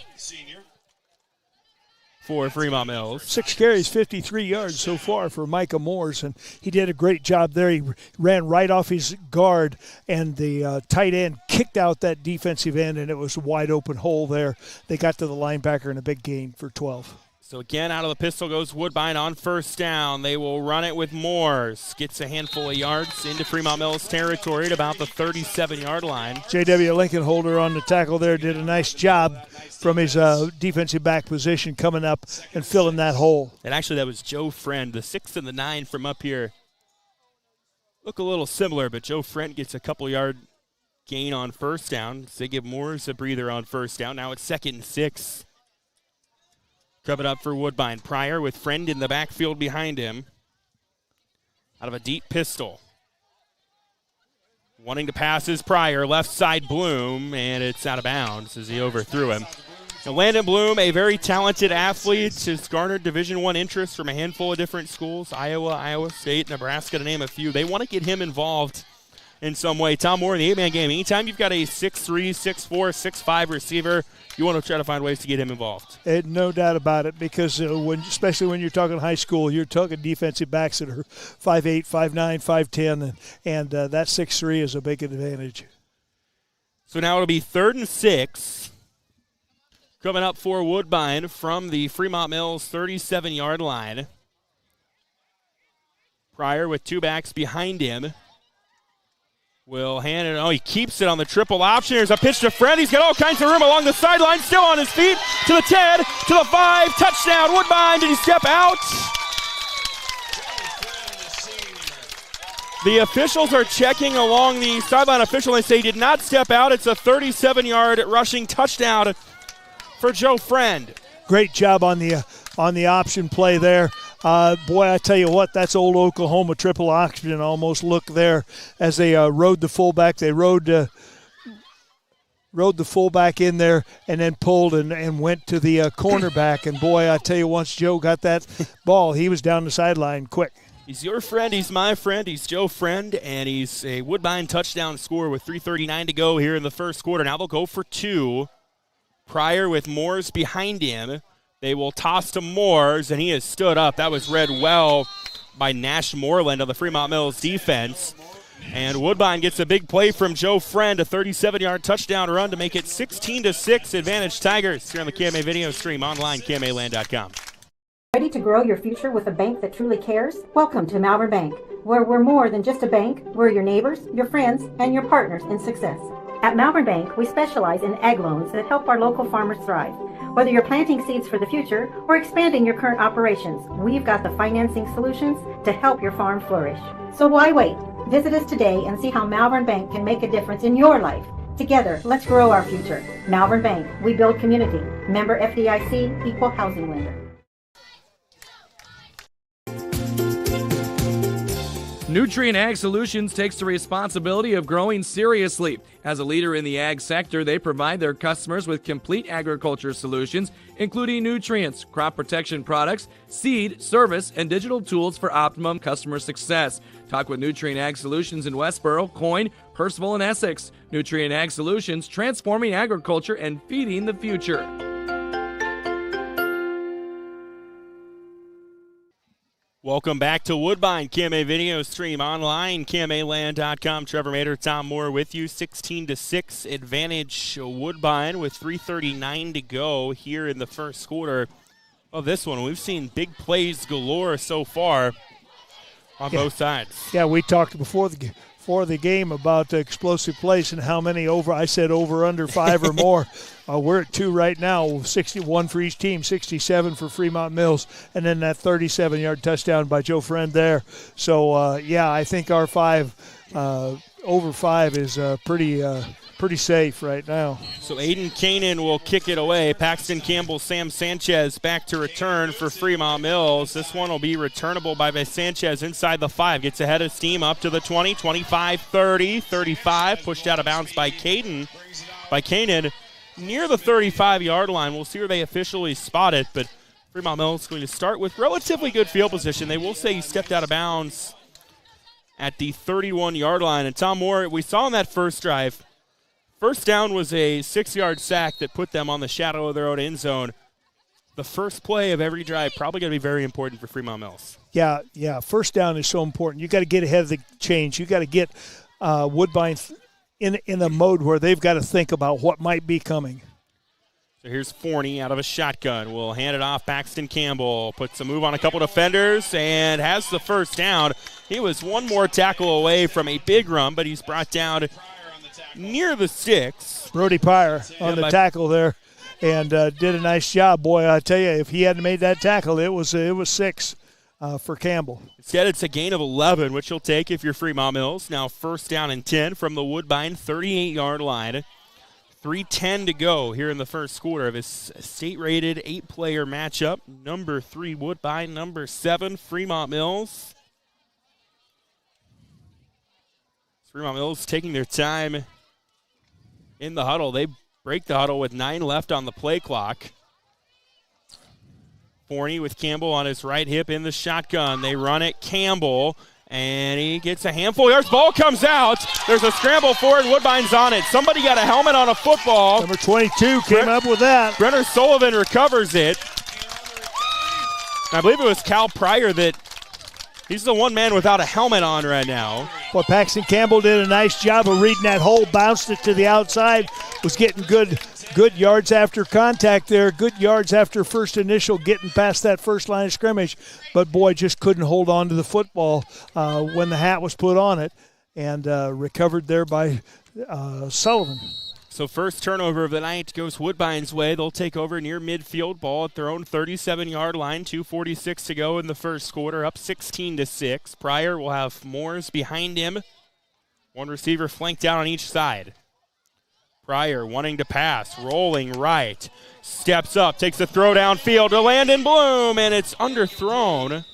for Fremont-Mills. 6 carries, 53 yards so far for Micah Moores, and he did a great job there. He ran right off his guard, and the tight end kicked out that defensive end, and it was a wide open hole there. They got to the linebacker and a big gain for 12. So again, out of the pistol goes Woodbine on first down. They will run it with Moores. Gets a handful of yards into Fremont-Mills territory at about the 37-yard line. J.W. Lincoln Holder on the tackle there did a nice job from his defensive back position coming up and filling that hole. And actually that was Joe Friend, the 6 and the 9 from up here. Look a little similar, but Joe Friend gets a couple-yard gain on first down. So they give Moores a breather on first down. Now it's 2nd and 6. Coming up for Woodbine. Pryor with Friend in the backfield behind him. Out of a deep pistol. Wanting to pass is Pryor. Left side Bloom, and it's out of bounds as he overthrew him. Now Landon Bloom, a very talented athlete, has garnered Division I interest from a handful of different schools. Iowa, Iowa State, Nebraska, to name a few. They want to get him involved in some way. Tom Moore in the 8-man game. Anytime you've got a 6'3", 6'4", 6'5" receiver, you want to try to find ways to get him involved. No doubt about it, because especially when you're talking high school, you're talking defensive backs that are 5'8", 5'9", 5'10", and that 6'3" is a big advantage. So now it'll be 3rd and 6. Coming up for Woodbine from the Fremont-Mills 37-yard line. Pryor with 2 backs behind him. will hand it. Oh, he keeps it on the triple option. There's a pitch to Friend. He's got all kinds of room along the sideline. Still on his feet. To the 10, to the 5. Touchdown, Woodbine. Did he step out? The officials are checking along the sideline official. They say he did not step out. It's a 37-yard rushing touchdown for Joe Friend. Great job on the option play there. Boy, I tell you what, that's old Oklahoma triple option almost look there as they rode the fullback. They rode the fullback in there and then pulled and went to the cornerback. And, boy, I tell you, once Joe got that ball, he was down the sideline quick. He's your friend. He's my friend. He's Joe Friend, and he's a Woodbine touchdown scorer with 3:39 to go here in the first quarter. Now they'll go for 2. Pryor with Moores behind him. They will toss to Moores, and he has stood up. That was read well by Nash Moreland of the Fremont-Mills defense. And Woodbine gets a big play from Joe Friend, a 37-yard touchdown run to make it 16-6 advantage Tigers here on the KMA video stream online, KMAland.com. Ready to grow your future with a bank that truly cares? Welcome to Malvern Bank, where we're more than just a bank. We're your neighbors, your friends, and your partners in success. At Malvern Bank, we specialize in ag loans that help our local farmers thrive. Whether you're planting seeds for the future or expanding your current operations, we've got the financing solutions to help your farm flourish. So why wait? Visit us today and see how Malvern Bank can make a difference in your life. Together, let's grow our future. Malvern Bank, we build community. Member FDIC, equal housing lender. Nutrient Ag Solutions takes the responsibility of growing seriously. As a leader in the ag sector, they provide their customers with complete agriculture solutions, including nutrients, crop protection products, seed, service, and digital tools for optimum customer success. Talk with Nutrient Ag Solutions in Westboro, Coyne, Percival, and Essex. Nutrient Ag Solutions, transforming agriculture and feeding the future. Welcome back to Woodbine, KMA video stream online, KMAland.com. Trevor Mater, Tom Moore with you. 16-6 advantage Woodbine with 3:39 to go here in the first quarter of this one. We've seen big plays galore so far on both sides. Yeah, we talked before the game about explosive plays and how many over. I said over under 5 or more. We're at 2 right now, 61 for each team, 67 for Fremont-Mills, and then that 37-yard touchdown by Joe Friend there. So, I think our 5, over 5 is pretty safe right now. So Aiden Kanan will kick it away. Paxton Campbell, Sam Sanchez back to return for Fremont-Mills. This one will be returnable by Sanchez inside the 5. Gets ahead of steam up to the 20, 25, 30, 35. Pushed out of bounds by Kanan. Near the 35-yard line. We'll see where they officially spot it, but Fremont-Mills is going to start with relatively good field position. They will say he stepped out of bounds at the 31-yard line. And Tom Moore, we saw in that first drive, first down was a 6-yard sack that put them on the shadow of their own end zone. The first play of every drive probably going to be very important for Fremont-Mills. Yeah. First down is so important. You got to get ahead of the change. You got to get Woodbine in a mode where they've got to think about what might be coming. So here's Forney out of a shotgun. We'll hand it off. Paxton Campbell puts a move on a couple defenders and has the first down. He was one more tackle away from a big run, but he's brought down near the 6. Brody Pryor on the tackle there and did a nice job. Boy, I tell you, if he hadn't made that tackle, it was 6 for Campbell. Instead, it's a gain of 11, which you'll take if you're Fremont-Mills. Now first down and 10 from the Woodbine 38-yard line. 3:10 to go here in the first quarter of his state-rated 8-player matchup. Number 3 Woodbine, number 7 Fremont-Mills. Fremont-Mills taking their time in the huddle. They break the huddle with 9 left on the play clock. Forney with Campbell on his right hip in the shotgun. They run it. Campbell, and he gets a handful of yards. Ball comes out. There's a scramble for it. Woodbine's on it. Somebody got a helmet on a football. Number 22 came up with that. Brenner Sullivan recovers it. I believe it was Cal Pryor that he's the one man without a helmet on right now. Well, Paxton Campbell did a nice job of reading that hole, bounced it to the outside, was getting good yards after contact there, good yards after first initial, getting past that first line of scrimmage. But, boy, just couldn't hold on to the football when the hat was put on it. and recovered there by Sullivan. So first turnover of the night goes Woodbine's way. They'll take over near midfield, ball at their own 37-yard line. 2:46 to go in the first quarter, up 16-6. Pryor will have Moores behind him. One receiver flanked out on each side. Pryor wanting to pass, rolling right, steps up, takes a throw downfield to Landon Bloom, and it's underthrown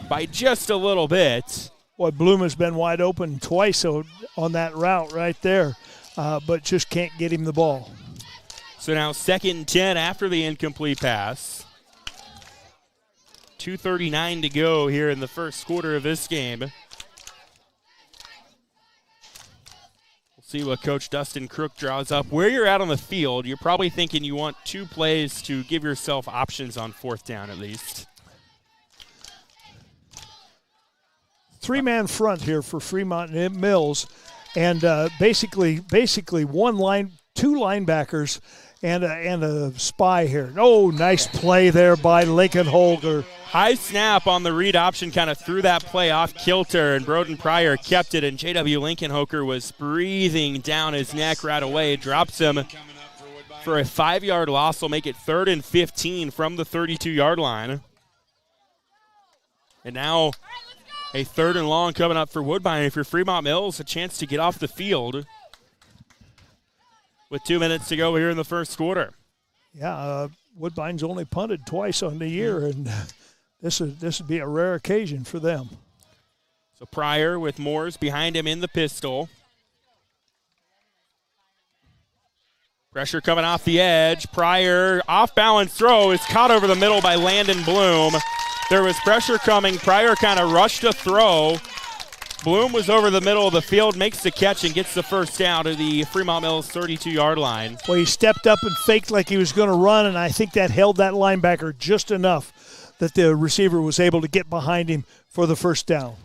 by just a little bit. Boy, Bloom has been wide open twice on that route right there. But just can't get him the ball. So now 2nd and 10 after the incomplete pass. 2:39 to go here in the first quarter of this game. We'll see what Coach Dustin Crook draws up. Where you're at on the field, you're probably thinking you want 2 plays to give yourself options on 4th down at least. 3-man front here for Fremont-Mills. And basically 2 linebackers and a spy here. Oh, nice play there by Lincoln Holger. High snap on the read option kind of threw that play off kilter, and Broden Pryor kept it, and J.W. Lincoln Holger was breathing down his neck right away. Drops him for a 5-yard loss. Will make it 3rd and 15 from the 32-yard line. And now a 3rd and long coming up for Woodbine. If you're Fremont-Mills, a chance to get off the field with 2 minutes to go here in the first quarter. Yeah, Woodbine's only punted twice on the year, and this would be a rare occasion for them. So Pryor with Moores behind him in the pistol. Pressure coming off the edge. Pryor, off-balance throw, is caught over the middle by Landon Bloom. There was pressure coming. Pryor kind of rushed a throw. Bloom was over the middle of the field, makes the catch, and gets the first down to the Fremont-Mills 32-yard line. Well, he stepped up and faked like he was going to run, and I think that held that linebacker just enough that the receiver was able to get behind him for the first down.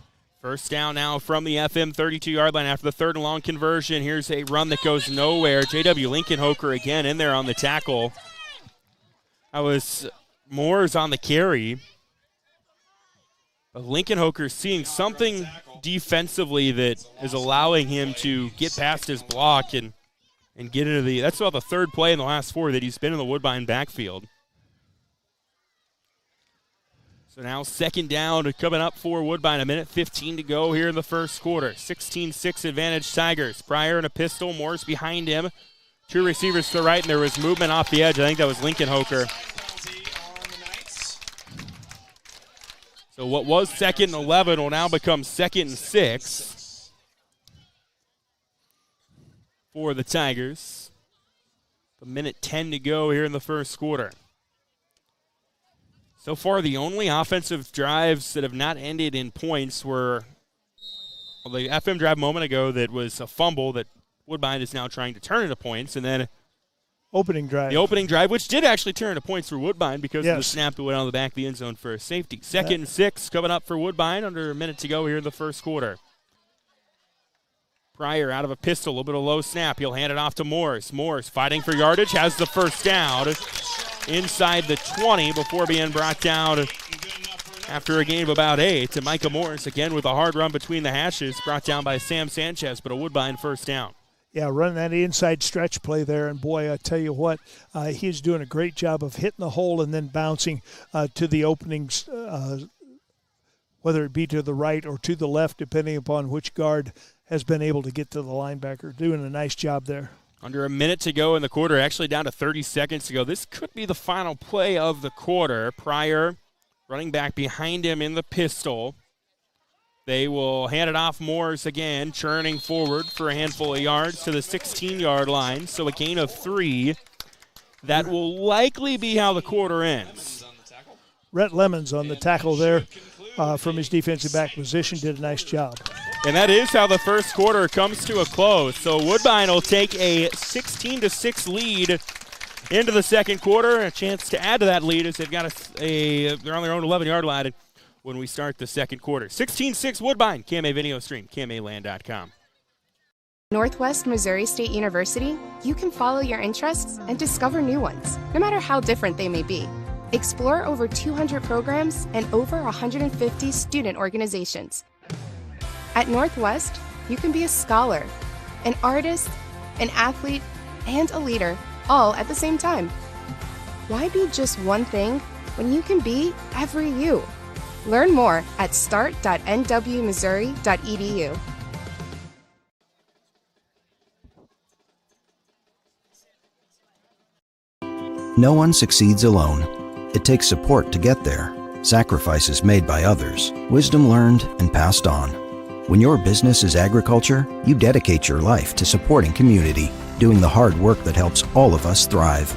First down now from the FM 32-yard line after the 3rd and long conversion. Here's a run that goes nowhere. J.W. Lincoln Holger again in there on the tackle. That was Moores on the carry. But Lincoln Holger seeing something defensively that is allowing him to get past his block and get into the – that's about the 3rd play in the last 4 that he's been in the Woodbine backfield. So now 2nd down coming up for Woodbine. 1:15 to go here in the first quarter. 16-6 advantage Tigers. Pryor in a pistol. Morris behind him. 2 receivers to the right, and there was movement off the edge. I think that was Lincoln Holger. So what was 2nd and 11 will now become 2nd and 6 for the Tigers. 1:10 to go here in the first quarter. So far, the only offensive drives that have not ended in points were the FM drive a moment ago that was a fumble that Woodbine is now trying to turn into points, and then the opening drive, which did actually turn into points for Woodbine because of the snap that went on the back of the end zone for a safety. 2nd and 6 coming up for Woodbine under a minute to go here in the first quarter. Pryor out of a pistol, a little bit of low snap. He'll hand it off to Morris. Morris fighting for yardage, has the first down inside the 20 before being brought down after a gain of about 8 to Micah Morris, again with a hard run between the hashes, brought down by Sam Sanchez, but a Woodbine first down. Yeah, running that inside stretch play there, and boy, I tell you what, he's doing a great job of hitting the hole and then bouncing to the openings, whether it be to the right or to the left, depending upon which guard has been able to get to the linebacker. Doing a nice job there. Under a minute to go in the quarter, actually down to 30 seconds to go. This could be the final play of the quarter. Pryor running back behind him in the pistol. They will hand it off. Moores again, churning forward for a handful of yards to the 16-yard line. So a gain of 3. That will likely be how the quarter ends. Rhett Lemons on the tackle there from his defensive back position did a nice job. And that is how the first quarter comes to a close. So Woodbine will take a 16-6 lead into the second quarter. A chance to add to that lead as they've got they're on their own 11-yard line when we start the second quarter. 16-6 Woodbine. KMA video stream, KMAland.com. Northwest Missouri State University, you can follow your interests and discover new ones, no matter how different they may be. Explore over 200 programs and over 150 student organizations. At Northwest, you can be a scholar, an artist, an athlete, and a leader, all at the same time. Why be just one thing when you can be every you? Learn more at start.nwmissouri.edu. No one succeeds alone. It takes support to get there, sacrifices made by others, wisdom learned and passed on. When your business is agriculture, you dedicate your life to supporting community, doing the hard work that helps all of us thrive.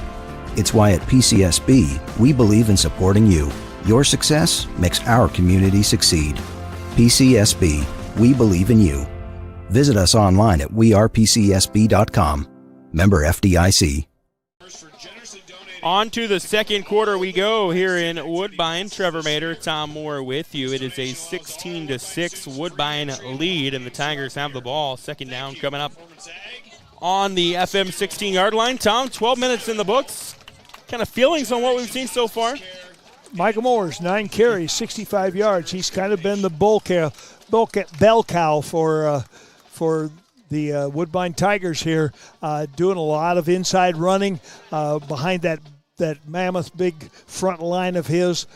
It's why at PCSB, we believe in supporting you. Your success makes our community succeed. PCSB, we believe in you. Visit us online at wearepcsb.com. Member FDIC. On to the second quarter we go here in Woodbine. Trevor Mater, Tom Moore with you. It is a 16-6 Woodbine lead, and the Tigers have the ball. Second down coming up on the FM 16-yard line. Tom, 12 minutes in the books. Kind of feelings on what we've seen so far? Michael Moores, 9 carries, 65 yards. He's kind of been the bell cow for the Woodbine Tigers here, doing a lot of inside running behind that mammoth big front line of his.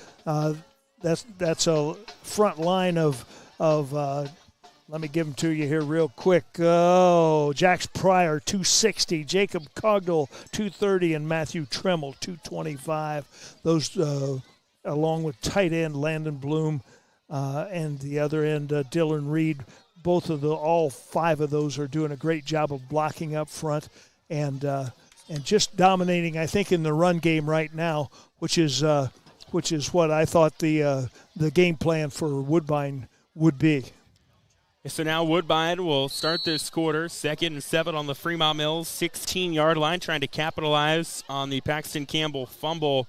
That's a front line of let me give them to you here real quick. Oh, Jax Pryor, 260. Jacob Cogdell, 230. And Matthew Tremmel, 225. Those, along with tight end Landon Bloom and the other end, Dylan Reed. All 5 of those are doing a great job of blocking up front and just dominating, I think, in the run game right now, which is what I thought the game plan for Woodbine would be. So now Woodbine will start this quarter, 2nd and 7 on the Fremont-Mills 16-yard line, trying to capitalize on the Paxton Campbell fumble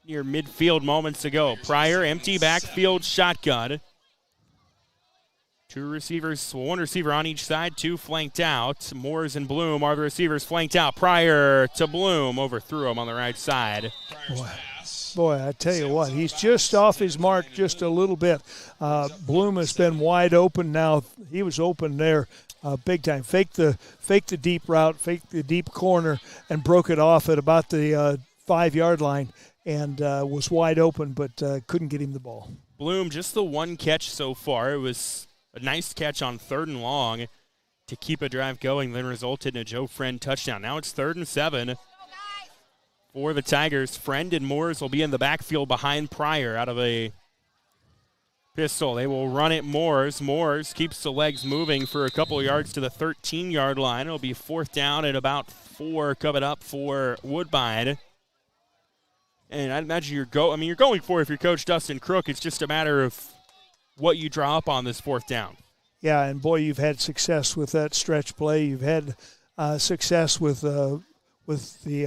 near midfield moments ago. Pryor, empty backfield shotgun. 2 receivers, 1 receiver on each side, 2 flanked out. Moores and Bloom are the receivers flanked out. Pryor to Bloom, overthrew him on the right side. Boy, I tell you what, he's just off his mark just a little bit. Bloom has been wide open now. He was open there big time. Faked the deep route, faked the deep corner, and broke it off at about the 5-yard line and was wide open, but couldn't get him the ball. Bloom, just the 1 catch so far. It was a nice catch on 3rd and long to keep a drive going, then resulted in a Joe Friend touchdown. Now it's 3rd and 7 for the Tigers. Friend and Moores will be in the backfield behind Pryor out of a pistol. They will run it Moores. Moores keeps the legs moving for a couple yards to the 13-yard line. It'll be 4th down and about 4 coming up for Woodbine. And I'd imagine you're going for it if you're Coach Dustin Crook. It's just a matter of what you draw up on this 4th down. Yeah, and boy, you've had success with that stretch play. You've had success with the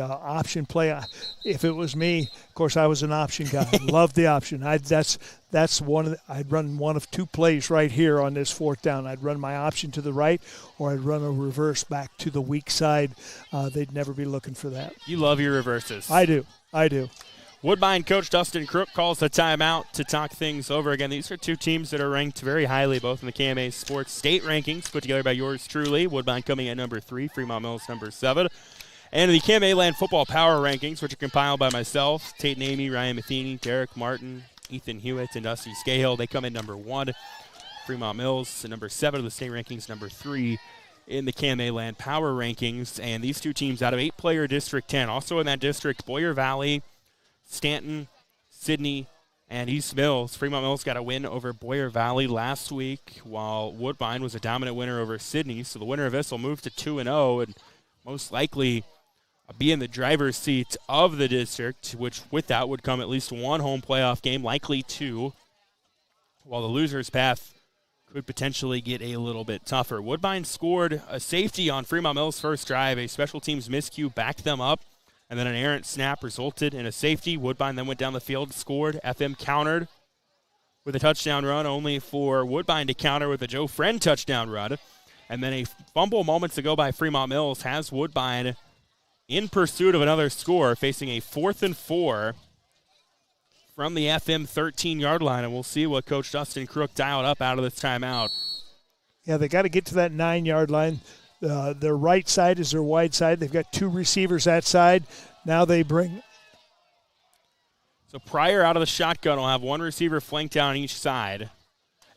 option play. If it was me, of course, I was an option guy. Loved the option. That's I'd run one of 2 plays right here on this 4th down. I'd run my option to the right, or I'd run a reverse back to the weak side. They'd never be looking for that. You love your reverses. I do. Woodbine coach Dustin Crook calls a timeout to talk things over again. These are 2 teams that are ranked very highly, both in the KMA Sports State rankings, put together by yours truly. Woodbine coming at number 3, Fremont-Mills number 7. And the KMA Land Football Power Rankings, which are compiled by myself, Tate Namey, Ryan Matheny, Derek Martin, Ethan Hewitt, and Dusty Scahill. They come in number 1. Fremont-Mills, number 7 of the state rankings, number 3 in the KMA Land Power Rankings. And these 2 teams out of 8-player District 10. Also in that district, Boyer Valley, Stanton, Sidney, and East Mills. Fremont-Mills got a win over Boyer Valley last week, while Woodbine was a dominant winner over Sidney. So the winner of this will move to 2-0 and most likely be in the driver's seat of the district, which with that would come at least 1 home playoff game, likely 2, while the loser's path could potentially get a little bit tougher. Woodbine scored a safety on Fremont-Mills' first drive. A special teams miscue backed them up, and then an errant snap resulted in a safety. Woodbine then went down the field, scored. FM countered with a touchdown run, only for Woodbine to counter with a Joe Friend touchdown run. And then a fumble moments ago by Fremont-Mills has Woodbine in pursuit of another score, facing a 4th and 4 from the FM 13-yard line. And we'll see what Coach Dustin Crook dialed up out of this timeout. Yeah, they got to get to that 9-yard line. Their right side is their wide side. They've got 2 receivers that side. Now they bring. So Pryor out of the shotgun will have 1 receiver flanked down each side.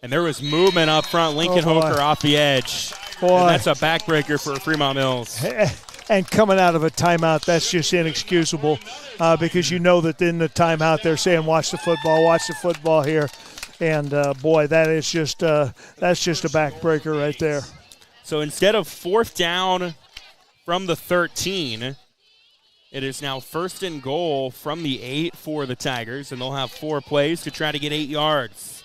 And there was movement up front. Lincoln Hoker off the edge. Boy. And that's a backbreaker for Fremont-Mills. And coming out of a timeout, that's just inexcusable because you know that in the timeout they're saying, watch the football here. And, boy, that's just a backbreaker right there. So instead of 4th down from the 13, it is now 1st and goal from the 8 for the Tigers, and they'll have 4 plays to try to get 8 yards.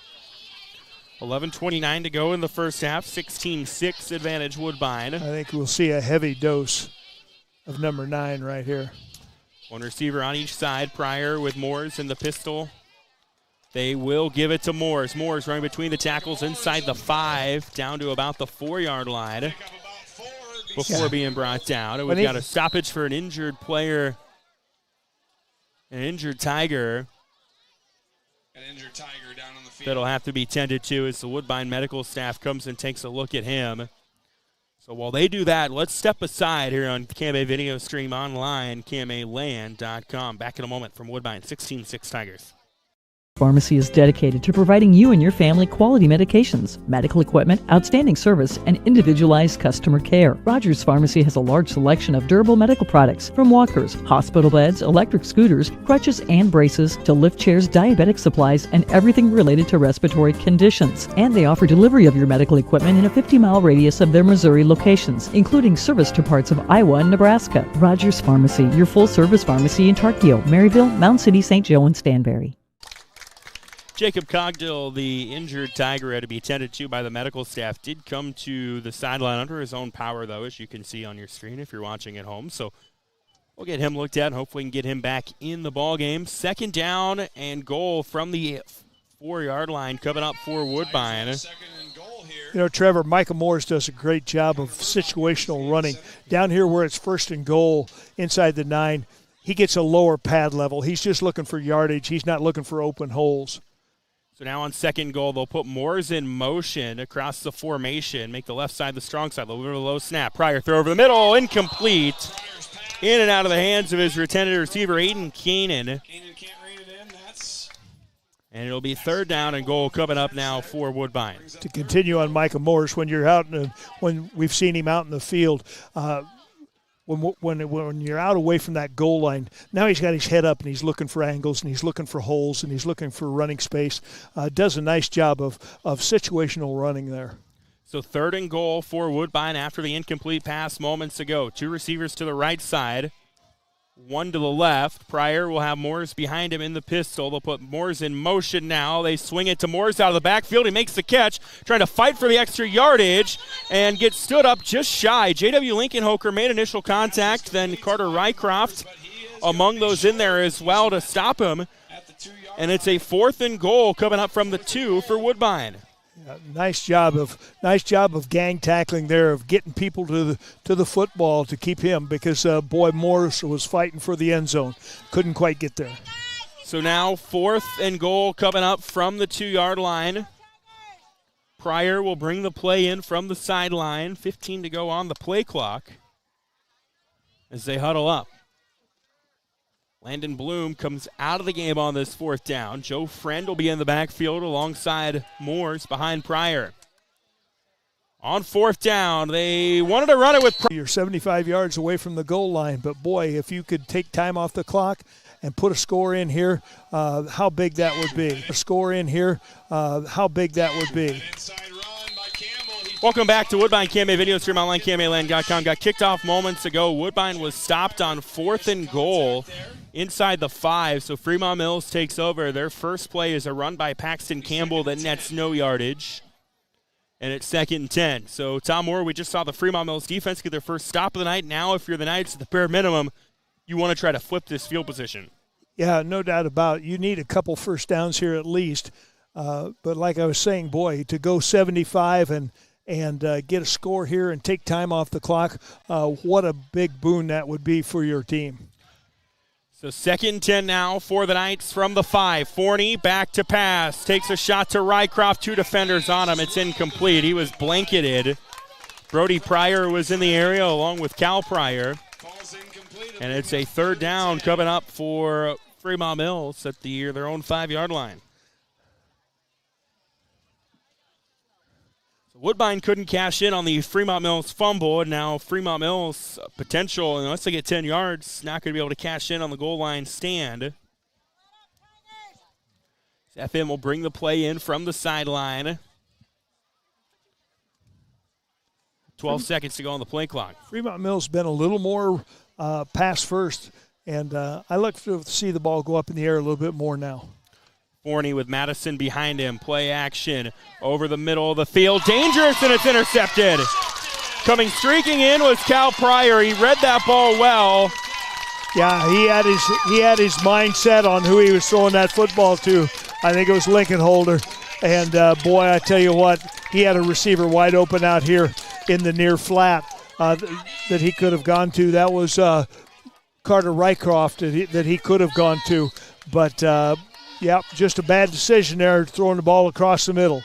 11:29 to go in the first half, 16-6 advantage Woodbine. I think we'll see a heavy dose of number 9 right here. 1 receiver on each side, Pryor with Moores in the pistol. They will give it to Moores. Moores running between the tackles inside the 5, down to about the 4-yard line before being brought down. And we've got a stoppage for an injured player, an injured Tiger. An injured Tiger down on the field. That'll have to be tended to as the Woodbine medical staff comes and takes a look at him. So while they do that, let's step aside here on KMA Video Stream online, KMAland.com. Back in a moment from Woodbine, 16-6 Tigers. Pharmacy is dedicated to providing you and your family quality medications, medical equipment, outstanding service, and individualized customer care. Rogers Pharmacy has a large selection of durable medical products, from walkers, hospital beds, electric scooters, crutches and braces, to lift chairs, diabetic supplies, and everything related to respiratory conditions. And they offer delivery of your medical equipment in a 50-mile radius of their Missouri locations, including service to parts of Iowa and Nebraska. Rogers Pharmacy, your full-service pharmacy in Tarkio, Maryville, Mound City, St. Joe, and Stanberry. Jacob Cogdill, the injured Tiger, had to be tended to by the medical staff, did come to the sideline under his own power, though, as you can see on your screen if you're watching at home. So we'll get him looked at and hopefully can get him back in the ball game. 2nd down and goal from the 4-yard line coming up for Woodbine. You know, Trevor, Micah Morris does a great job of situational running. Down here where it's 1st and goal inside the 9, he gets a lower pad level. He's just looking for yardage. He's not looking for open holes. So now on 2nd goal, they'll put Moores in motion across the formation, make the left side the strong side, a little bit of a low snap. Pryor throw over the middle, incomplete. In and out of the hands of his intended receiver, Aiden Keenan. And it'll be 3rd down and goal coming up now for Woodbine. To continue on Micah Morris, when you're out, when we've seen him out in the field, when you're out away from that goal line, now he's got his head up and he's looking for angles and he's looking for holes and he's looking for running space. Does a nice job of situational running there. So 3rd and goal for Woodbine after the incomplete pass moments ago. 2 receivers to the right side, 1 to the left. Pryor will have Moores behind him in the pistol. They'll put Moores in motion now. They swing it to Moores out of the backfield. He makes the catch, trying to fight for the extra yardage and gets stood up just shy. J.W. Lincoln Hoker made initial contact, then Carter Rycroft among those in there as well to stop him. And it's a 4th and goal coming up from the 2 for Woodbine. Nice job of gang tackling there, of getting people to the football to keep him, because boy, Morris was fighting for the end zone, couldn't quite get there. So now 4th and goal coming up from the 2-yard line. Pryor will bring the play in from the sideline. 15 to go on the play clock as they huddle up. Landon Bloom comes out of the game on this 4th down. Joe Friend will be in the backfield alongside Moores behind Pryor. On 4th down, they wanted to run it with Pryor. You're 75 yards away from the goal line, but boy, if you could take time off the clock and put a score in here, how big that would be. A score in here, how big that would be. Welcome back to Woodbine KMA Video Stream online, KMAland.com. Got kicked off moments ago. Woodbine was stopped on 4th and goal inside the 5, so Fremont-Mills takes over. Their first play is a run by Paxton Campbell that nets no yardage, and it's 2nd and 10. So, Tom Moore, we just saw the Fremont-Mills defense get their first stop of the night. Now, if you're the Knights, at the bare minimum, you want to try to flip this field position. Yeah, no doubt about it. You need a couple first downs here at least. But like I was saying, boy, to go 75 and get a score here and take time off the clock, what a big boon that would be for your team. So 2nd and 10 now for the Knights from the 5. Forney back to pass. Takes a shot to Rycroft. 2 defenders on him. It's incomplete. He was blanketed. Brody Pryor was in the area along with Cal Pryor. And it's a 3rd down coming up for Fremont-Mills at their own 5-yard line. So Woodbine couldn't cash in on the Fremont-Mills fumble, and now Fremont-Mills potential, unless they get 10 yards, not going to be able to cash in on the goal line stand. FM will bring the play in from the sideline. 12 seconds to go on the play clock. Fremont-Mills been a little more pass first, and I look to see the ball go up in the air a little bit more now. Forney with Madison behind him. Play action over the middle of the field. Dangerous, and it's intercepted. Coming streaking in was Cal Pryor. He read that ball well. Yeah, he had his mindset on who he was throwing that football to. I think it was Lincoln Holder. And, boy, I tell you what, he had a receiver wide open out here in the near flat that he could have gone to. That was Carter Rycroft that he could have gone to. But, yeah, just a bad decision there, throwing the ball across the middle.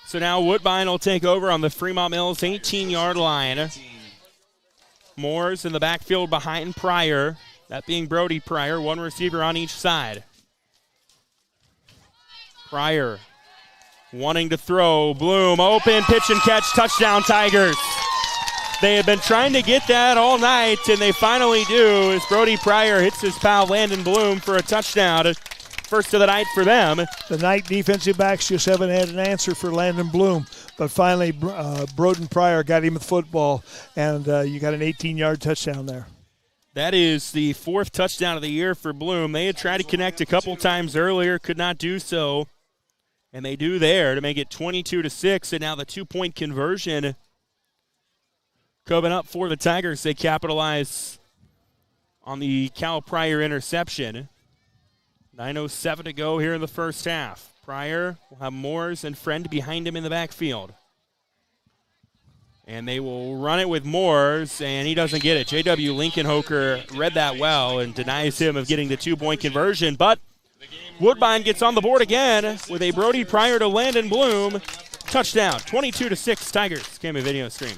So now Woodbine will take over on the Fremont-Mills 18-yard line. Moore's in the backfield behind Pryor, that being Brody Pryor, 1 receiver on each side. Pryor wanting to throw. Bloom, open, pitch and catch, touchdown Tigers. They have been trying to get that all night, and they finally do as Brody Pryor hits his pal Landon Bloom for a touchdown. First of the night for them. The Knight defensive backs just haven't had an answer for Landon Bloom, but finally Broden Pryor got him the football, and you got an 18-yard touchdown there. That is the 4th touchdown of the year for Bloom. They had tried to connect a couple times earlier, could not do so, and they do there to make it 22-6, and now the 2-point conversion coming up for the Tigers. They capitalize on the Cal Pryor interception. 9:07 to go here in the first half. Pryor will have Moores and Friend behind him in the backfield. And they will run it with Moores, and he doesn't get it. J.W. Lincoln-Hoker read that well and denies him of getting the 2-point conversion. But Woodbine gets on the board again with a Brody Pryor to Landon Bloom. Touchdown, 22-6 Tigers. Game of video stream.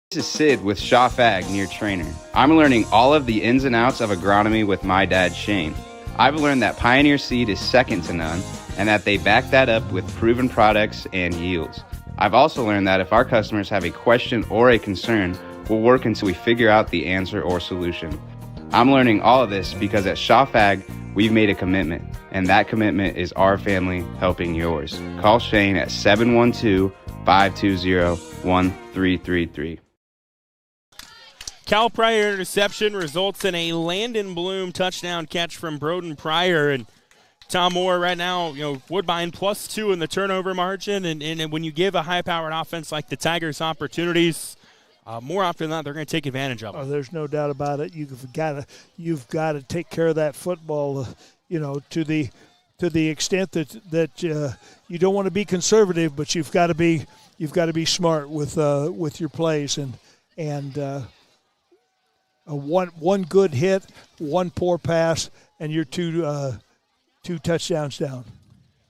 This is Sid with Shaw Ag near Trainer. I'm learning all of the ins and outs of agronomy with my dad, Shane. I've learned that Pioneer seed is second to none and that they back that up with proven products and yields. I've also learned that if our customers have a question or a concern, we'll work until we figure out the answer or solution. I'm learning all of this because at Shaw Ag, we've made a commitment, and that commitment is our family helping yours. Call Shane at 712-520-1333. Cal Pryor interception results in a Landon Bloom touchdown catch from Broden Pryor. And Tom Moore right now, Woodbine +2 in the turnover margin. And when you give a high-powered offense like the Tigers opportunities, more often than not, they're going to take advantage of them. Oh, there's no doubt about it. You've got to take care of that football, to the extent that you don't want to be conservative, but you've got to be smart with your plays and one good hit, one poor pass, and you're two touchdowns down.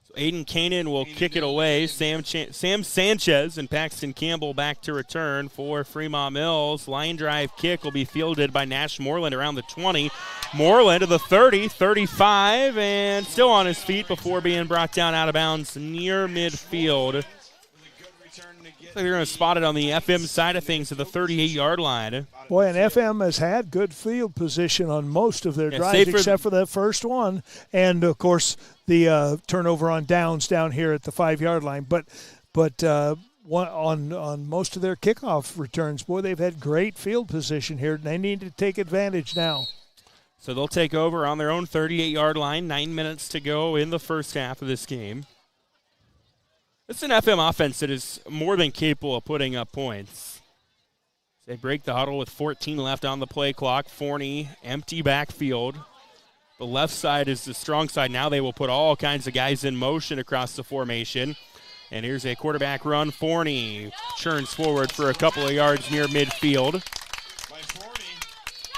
So Aiden Kanan will kick it away. Sam Sanchez and Paxton Campbell back to return for Fremont-Mills. Line drive kick will be fielded by Nash Moreland around the 20. Moreland to the 30, 35, and still on his feet before being brought down out of bounds near midfield. They're going to spot it on the FM side of things at the 38-yard line. Boy, and FM has had good field position on most of their drives except for that first one. And, of course, the turnover on downs down here at the 5-yard line. But on most of their kickoff returns, boy, they've had great field position here. They need to take advantage now. So they'll take over on their own 38-yard line. 9 minutes to go in the first half of this game. It's an FM offense that is more than capable of putting up points. They break the huddle with 14 left on the play clock. Forney, empty backfield. The left side is the strong side. Now they will put all kinds of guys in motion across the formation. And here's a quarterback run. Forney churns forward for a couple of yards near midfield.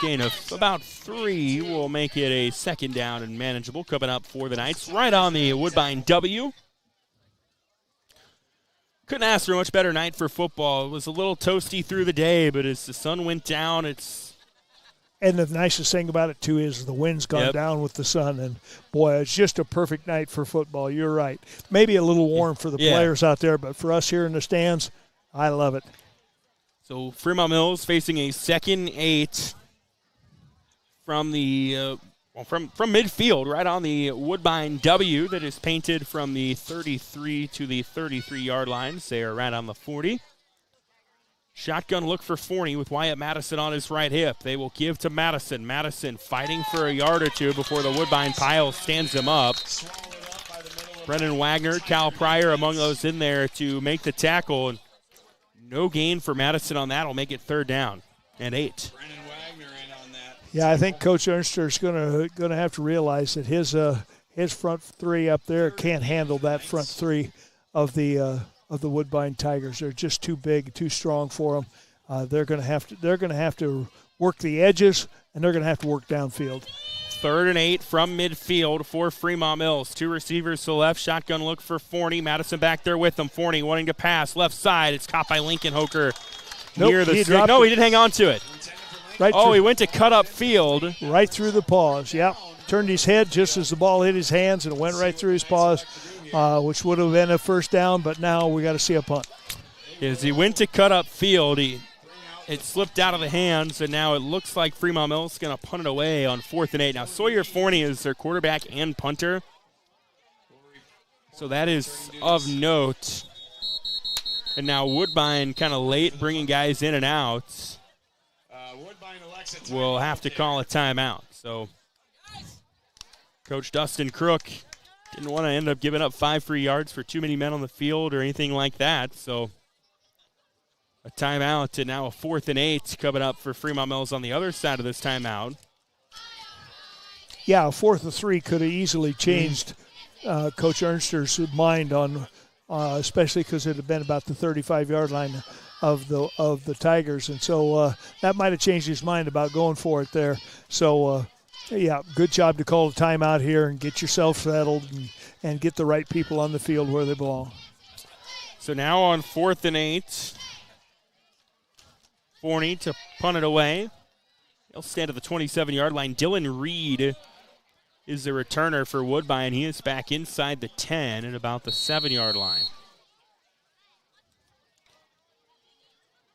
Gain of about 3 will make it a second down and manageable. Coming up for the Knights, right on the Woodbine W. Couldn't ask for a much better night for football. It was a little toasty through the day, but as the sun went down, And the nicest thing about it, too, is the wind's gone down with the sun. And, boy, it's just a perfect night for football. You're right. Maybe a little warm for the players out there, but for us here in the stands, I love it. So Fremont-Mills facing a 2nd 8 from the from midfield, right on the Woodbine W that is painted from the 33 to the 33-yard lines. They are right on the 40. Shotgun look for Forney with Wyatt Madison on his right hip. They will give to Madison. Madison fighting for a yard or two before the Woodbine pile stands him up. Brendan Wagner, Cal Pryor among those in there to make the tackle. And no gain for Madison on that. Will make it 3rd down and 8. Yeah, I think Coach Ernster is going to have to realize that his front 3 up there can't handle that front 3 of the Woodbine Tigers. They're just too big, too strong for them. They're going to have to work the edges, and they're going to have to work downfield. 3rd and 8 from midfield for Fremont-Mills. 2 receivers to the left. Shotgun look for Forney. Madison back there with them. Forney wanting to pass left side. It's caught by Lincoln Hoker near the stick. No, he didn't hang on to it. He went to cut up field. Right through the paws, yep. Turned his head just as the ball hit his hands, and it went right through his paws, which would have been a first down, but now we got to see a punt. As he went to cut up field, it slipped out of the hands, and now it looks like Fremont-Mills is going to punt it away on 4th and 8. Now, Sawyer Forney is their quarterback and punter, so that is of note. And now Woodbine kind of late bringing guys in and out. Will have to call a timeout. So Coach Dustin Crook didn't want to end up giving up 5 free yards for too many men on the field or anything like that. So a timeout, and now a 4th and 8 coming up for Fremont-Mills on the other side of this timeout. Yeah, a 4th and 3 could have easily changed Coach Ernster's mind on, especially because it had been about the 35-yard line of the Tigers, and so that might have changed his mind about going for it there. So, good job to call a timeout here and get yourself settled and get the right people on the field where they belong. So now on 4th and 8, Forney to punt it away. He'll stand at the 27-yard line. Dylan Reed is the returner for Woodbine. He is back inside the 10 at about the 7-yard line.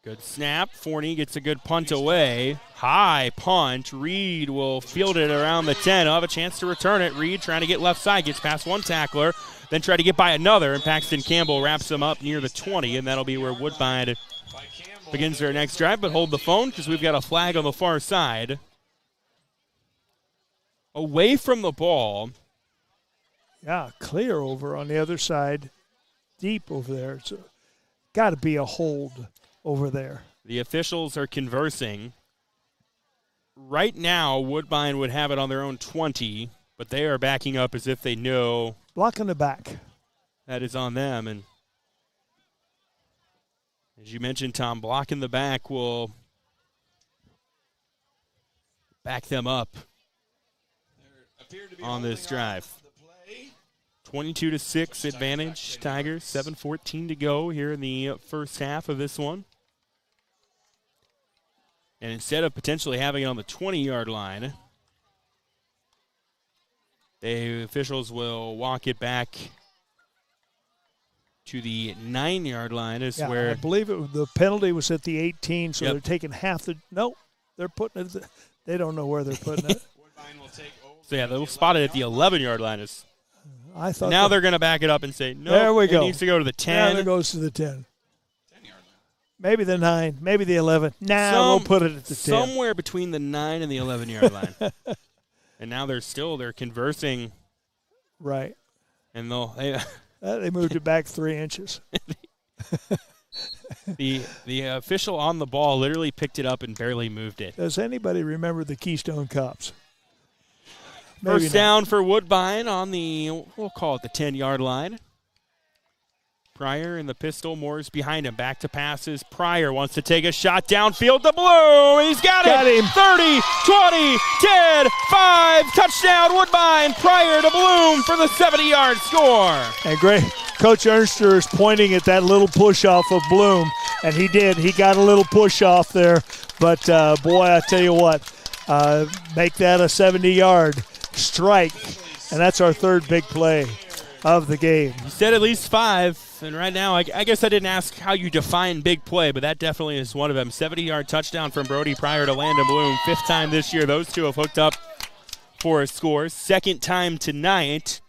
Good snap. Forney gets a good punt away. High punt. Reed will field it around the 10. He'll have a chance to return it. Reed trying to get left side. Gets past one tackler. Then try to get by another. And Paxton Campbell wraps him up near the 20. And that'll be where Woodbine begins their next drive. But hold the phone because we've got a flag on the far side. Away from the ball. Yeah, clear over on the other side. Deep over there. It's got to be a hold over there. The officials are conversing. Right now, Woodbine would have it on their own 20, but they are backing up as if they know. Blocking the back. That is on them. And as you mentioned, Tom, blocking the back will back them up on this drive. 22-6 advantage, Tigers. 7:14 to go here in the first half of this one. And instead of potentially having it on the 20-yard line, the officials will walk it back to the 9-yard line. Where I believe the penalty was at the 18, so they're taking half the. No, they're putting it. They don't know where they're putting it. So they'll spot it at the 11-yard line. I thought now they're going to back it up and say, no, there we go. It needs to go to the 10. Now it goes to the 10. Maybe the 9, maybe the 11. We'll put it at the 10. Somewhere between the 9 and the 11-yard line. And now they're conversing. Right. And they moved it back 3 inches. The official on the ball literally picked it up and barely moved it. Does anybody remember the Keystone Cops? First down for Woodbine on we'll call it the 10-yard line. Pryor in the pistol, Moore's behind him. Back to passes. Pryor wants to take a shot downfield to Bloom. He's got it. Him. 30, 20, 10, 5. Touchdown, Woodbine. Pryor to Bloom for the 70-yard score. And great. Coach Ernster is pointing at that little push-off of Bloom, and he did. He got a little push-off there. But, boy, I tell you what, make that a 70-yard strike, and that's our third big play of the game. You said at least 5, and right now I guess I didn't ask how you define big play, but that definitely is one of them. 70-yard touchdown from Brody Pryor to Landon Bloom. 5th time this year those two have hooked up for a score. 2nd time tonight,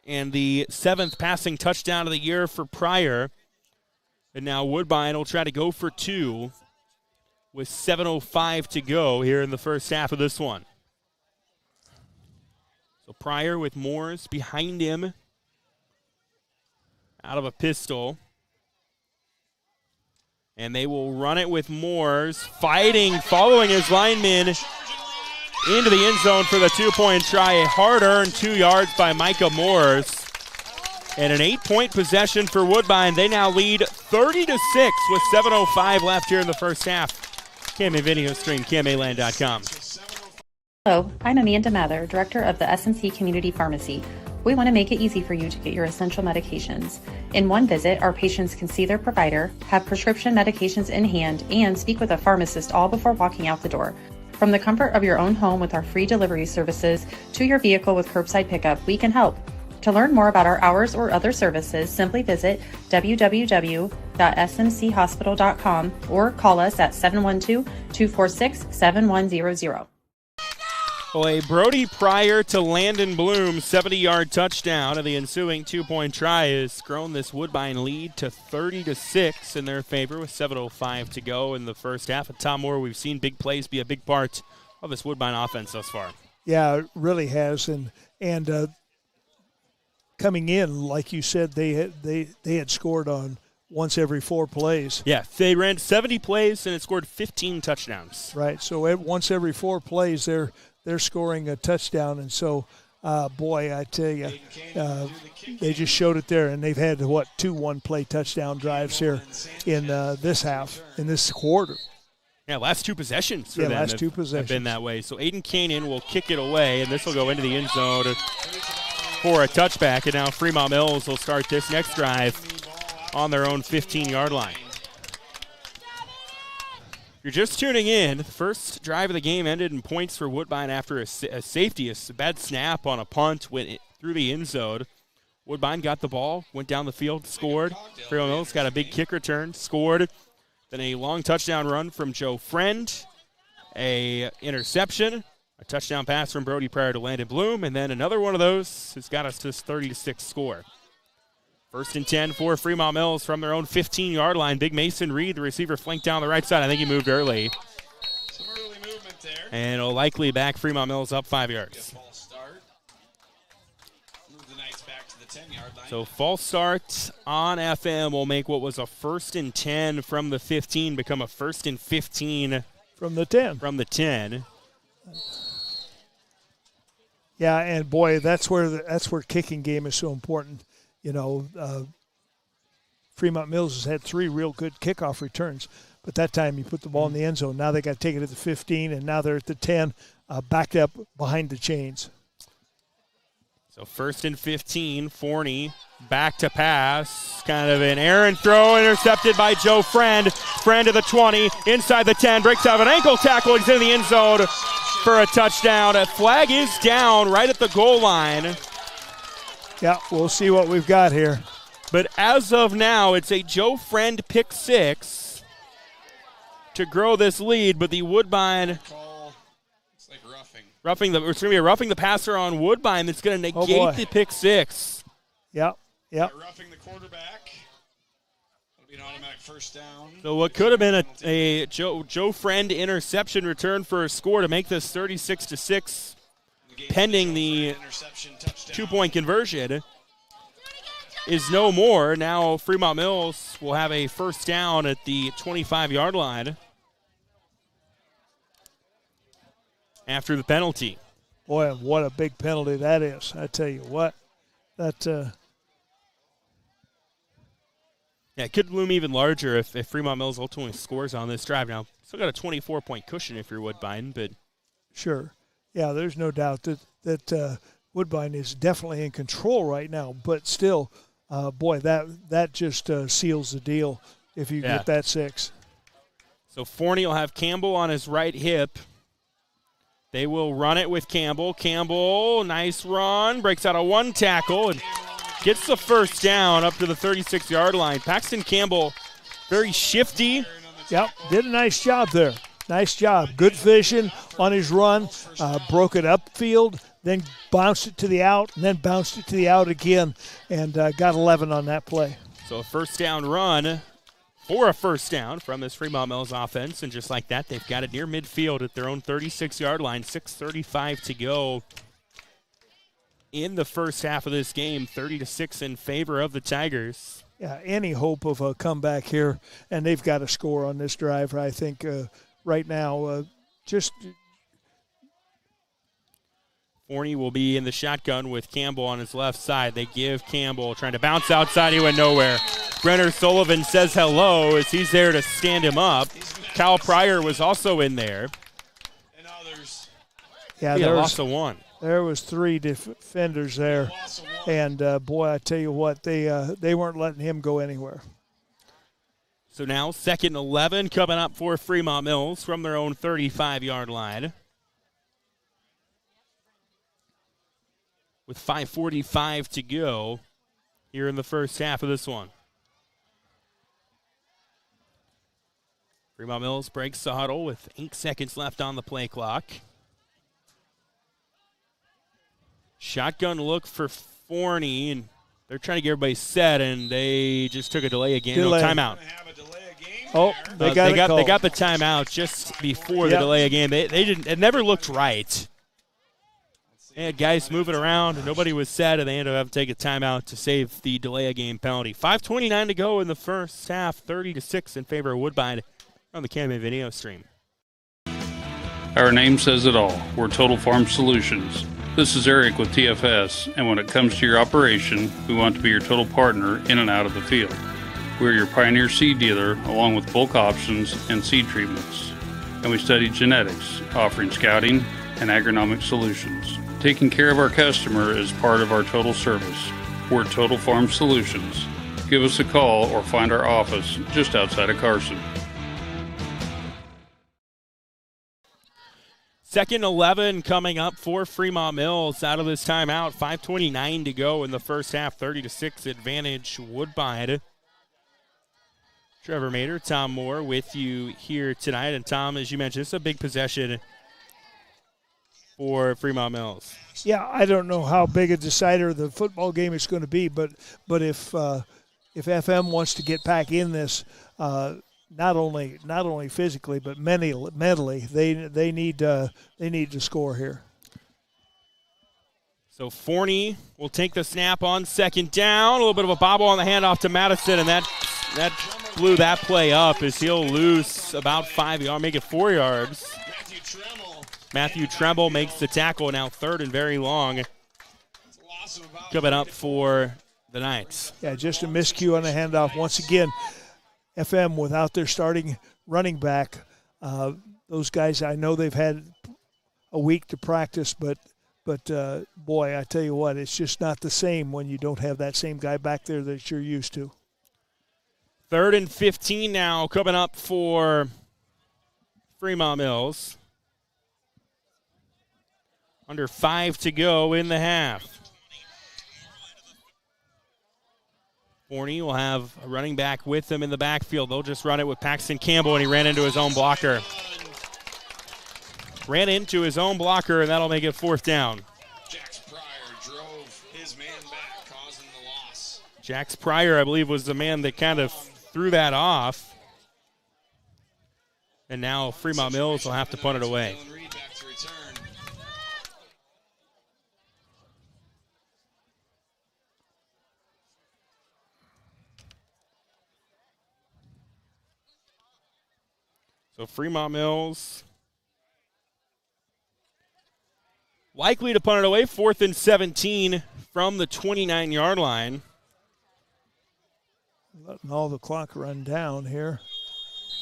and the 7th passing touchdown of the year for Pryor. And now Woodbine will try to go for 2 with 7:05 to go here in the first half of this one. So Pryor with Moores behind him out of a pistol. And they will run it with Moores fighting, following his lineman into the end zone for the 2-point try. A hard-earned 2 yards by Micah Moores. And an 8-point possession for Woodbine. They now lead 30-6 with 7:05 left here in the first half. KMA Video Stream, KMAland.com. Hello, I'm Amanda Mather, Director of the SMC Community Pharmacy. We want to make it easy for you to get your essential medications. In one visit, our patients can see their provider, have prescription medications in hand, and speak with a pharmacist all before walking out the door. From the comfort of your own home with our free delivery services to your vehicle with curbside pickup, we can help. To learn more about our hours or other services, simply visit www.smchospital.com or call us at 712-246-7100. Well, a Brody Pryor to Landon Bloom 70-yard touchdown, and the ensuing 2-point try has grown this Woodbine lead to 30-6 in their favor with 7:05 to go in the first half. And Tom Moore, we've seen big plays be a big part of this Woodbine offense thus far. Yeah, it really has, and coming in, like you said, they had scored on once every 4 plays. Yeah, they ran 70 plays and it scored 15 touchdowns. Right, so once every 4 plays, they're scoring a touchdown, and so, boy, I tell you, they just showed it there, and they've had, 2 one-play touchdown drives here in this half, in this quarter. Yeah, last 2 possessions for them last 2 possessions have been that way. So Aiden Kanan will kick it away, and this will go into the end zone for a touchback, and now Fremont-Mills will start this next drive on their own 15-yard line. If you're just tuning in, the first drive of the game ended in points for Woodbine after a safety, a bad snap on a punt, went through the end zone. Woodbine got the ball, went down the field, scored. Fremont-Mills got a big kick return, scored. Then a long touchdown run from Joe Friend, a interception, a touchdown pass from Brody Pryor to Landon Bloom, and then another one of those has got us to this 30-6 score. 1st and 10 for Fremont-Mills from their own 15-yard line. Big Mason Reed, the receiver, flanked down the right side. I think he moved early. Some early movement there. And it'll likely back Fremont-Mills up 5 yards. False start. Move the Knights back to the 10-yard line. So false start on FM will make what was a 1st and 10 from the 15 become a 1st and 15 from the 10. From the 10. Yeah, and boy, that's where kicking game is so important. You know, Fremont-Mills has had 3 real good kickoff returns, but that time you put the ball in the end zone. Now they got to take it at the 15, and now they're at the 10, backed up behind the chains. So 1st and 15, Forney back to pass. Kind of an errant throw, intercepted by Joe Friend. Friend to the 20, inside the 10, breaks out of an ankle tackle. He's in the end zone for a touchdown. A flag is down right at the goal line. Yeah, we'll see what we've got here. But as of now, it's a Joe Friend pick 6 to grow this lead, but the Woodbine It's like roughing. It's going to be a roughing the passer on Woodbine that's going to negate the pick 6. Yep. Roughing the quarterback. That'll be an automatic first down. So what could have been a Joe Friend interception return for a score to make this 36-6. Pending the 2-point conversion is no more. Now Fremont-Mills will have a first down at the 25-yard line after the penalty. Boy, what a big penalty that is. I tell you what, that Yeah, it could loom even larger if Fremont-Mills ultimately scores on this drive. Now, still got a 24-point cushion if you're Woodbine, but sure. Yeah, there's no doubt that Woodbine is definitely in control right now, but still, boy, that just seals the deal if you get that 6. So Forney will have Campbell on his right hip. They will run it with Campbell. Campbell, nice run, breaks out a 1 tackle and gets the first down up to the 36-yard line. Paxton Campbell, very shifty. Yep, did a nice job there. Nice job. Good vision on his run. Broke it upfield, then bounced it to the out, and then bounced it to the out again, and got 11 on that play. So a first down run for a first down from this Fremont-Mills offense, and just like that, they've got it near midfield at their own 36-yard line. 6:35 to go in the first half of this game. 30-6 in favor of the Tigers. Yeah, any hope of a comeback here, and they've got to score on this drive, I think, right now. Forney will be in the shotgun with Campbell on his left side. They give Campbell, trying to bounce outside. He went nowhere. Brenner Sullivan says hello as he's there to stand him up. Kyle Pryor was also in there. And others. Yeah, there was loss of 1. There was 3 defenders there, and boy, I tell you what, they weren't letting him go anywhere. So now 2nd and 11 coming up for Fremont-Mills from their own 35-yard line. With 5:45 to go here in the first half of this one. Fremont-Mills breaks the huddle with 8 seconds left on the play clock. Shotgun look for Forney, and they're trying to get everybody set, and they just took a delay again. Delay. No, timeout. Oh, they got the timeout just before the delay again. They didn't. It never looked right. They had guys moving around, and nobody was set, and they ended up having to take a timeout to save the delay of game penalty. 5:29 to go in the first half, 30-6 in favor of Woodbine on the Campbell video stream. Our name says it all. We're Total Farm Solutions. This is Eric with TFS, and when it comes to your operation, we want to be your total partner in and out of the field. We're your Pioneer seed dealer, along with bulk options and seed treatments. And we study genetics, offering scouting and agronomic solutions. Taking care of our customer is part of our total service. We're Total Farm Solutions. Give us a call or find our office just outside of Carson. 2nd 11 coming up for Fremont-Mills out of this timeout. 5:29 to go in the first half. 30-6 advantage Woodbine. Trevor Mater, Tom Moore with you here tonight. And Tom, as you mentioned, it's a big possession for Fremont-Mills. Yeah, I don't know how big a decider the football game is going to be, but if FM wants to get back in this, not only physically but mentally, they need to score here. So Forney will take the snap on 2nd down. A little bit of a bobble on the handoff to Madison, and that blew that play up as he'll lose about 5 yards, make it 4 yards. Matthew Tremble makes the tackle, now 3rd and very long. Coming up for the Knights. Yeah, just a miscue on the handoff. Once again, FM without their starting running back. Those guys, I know they've had a week to practice, but boy, I tell you what, it's just not the same when you don't have that same guy back there that you're used to. 3rd and 15 now coming up for Fremont-Mills. Under 5 to go in the half. Forney will have a running back with them in the backfield. They'll just run it with Paxton Campbell, and he ran into his own blocker. Ran into his own blocker, and that'll make it 4th down. Jax Pryor drove his man back, causing the loss. Jax Pryor, I believe, was the man that kind of threw that off. And now Fremont-Mills will have to punt it away. So Fremont-Mills likely to punt it away. 4th and 17 from the 29-yard line. Letting all the clock run down here.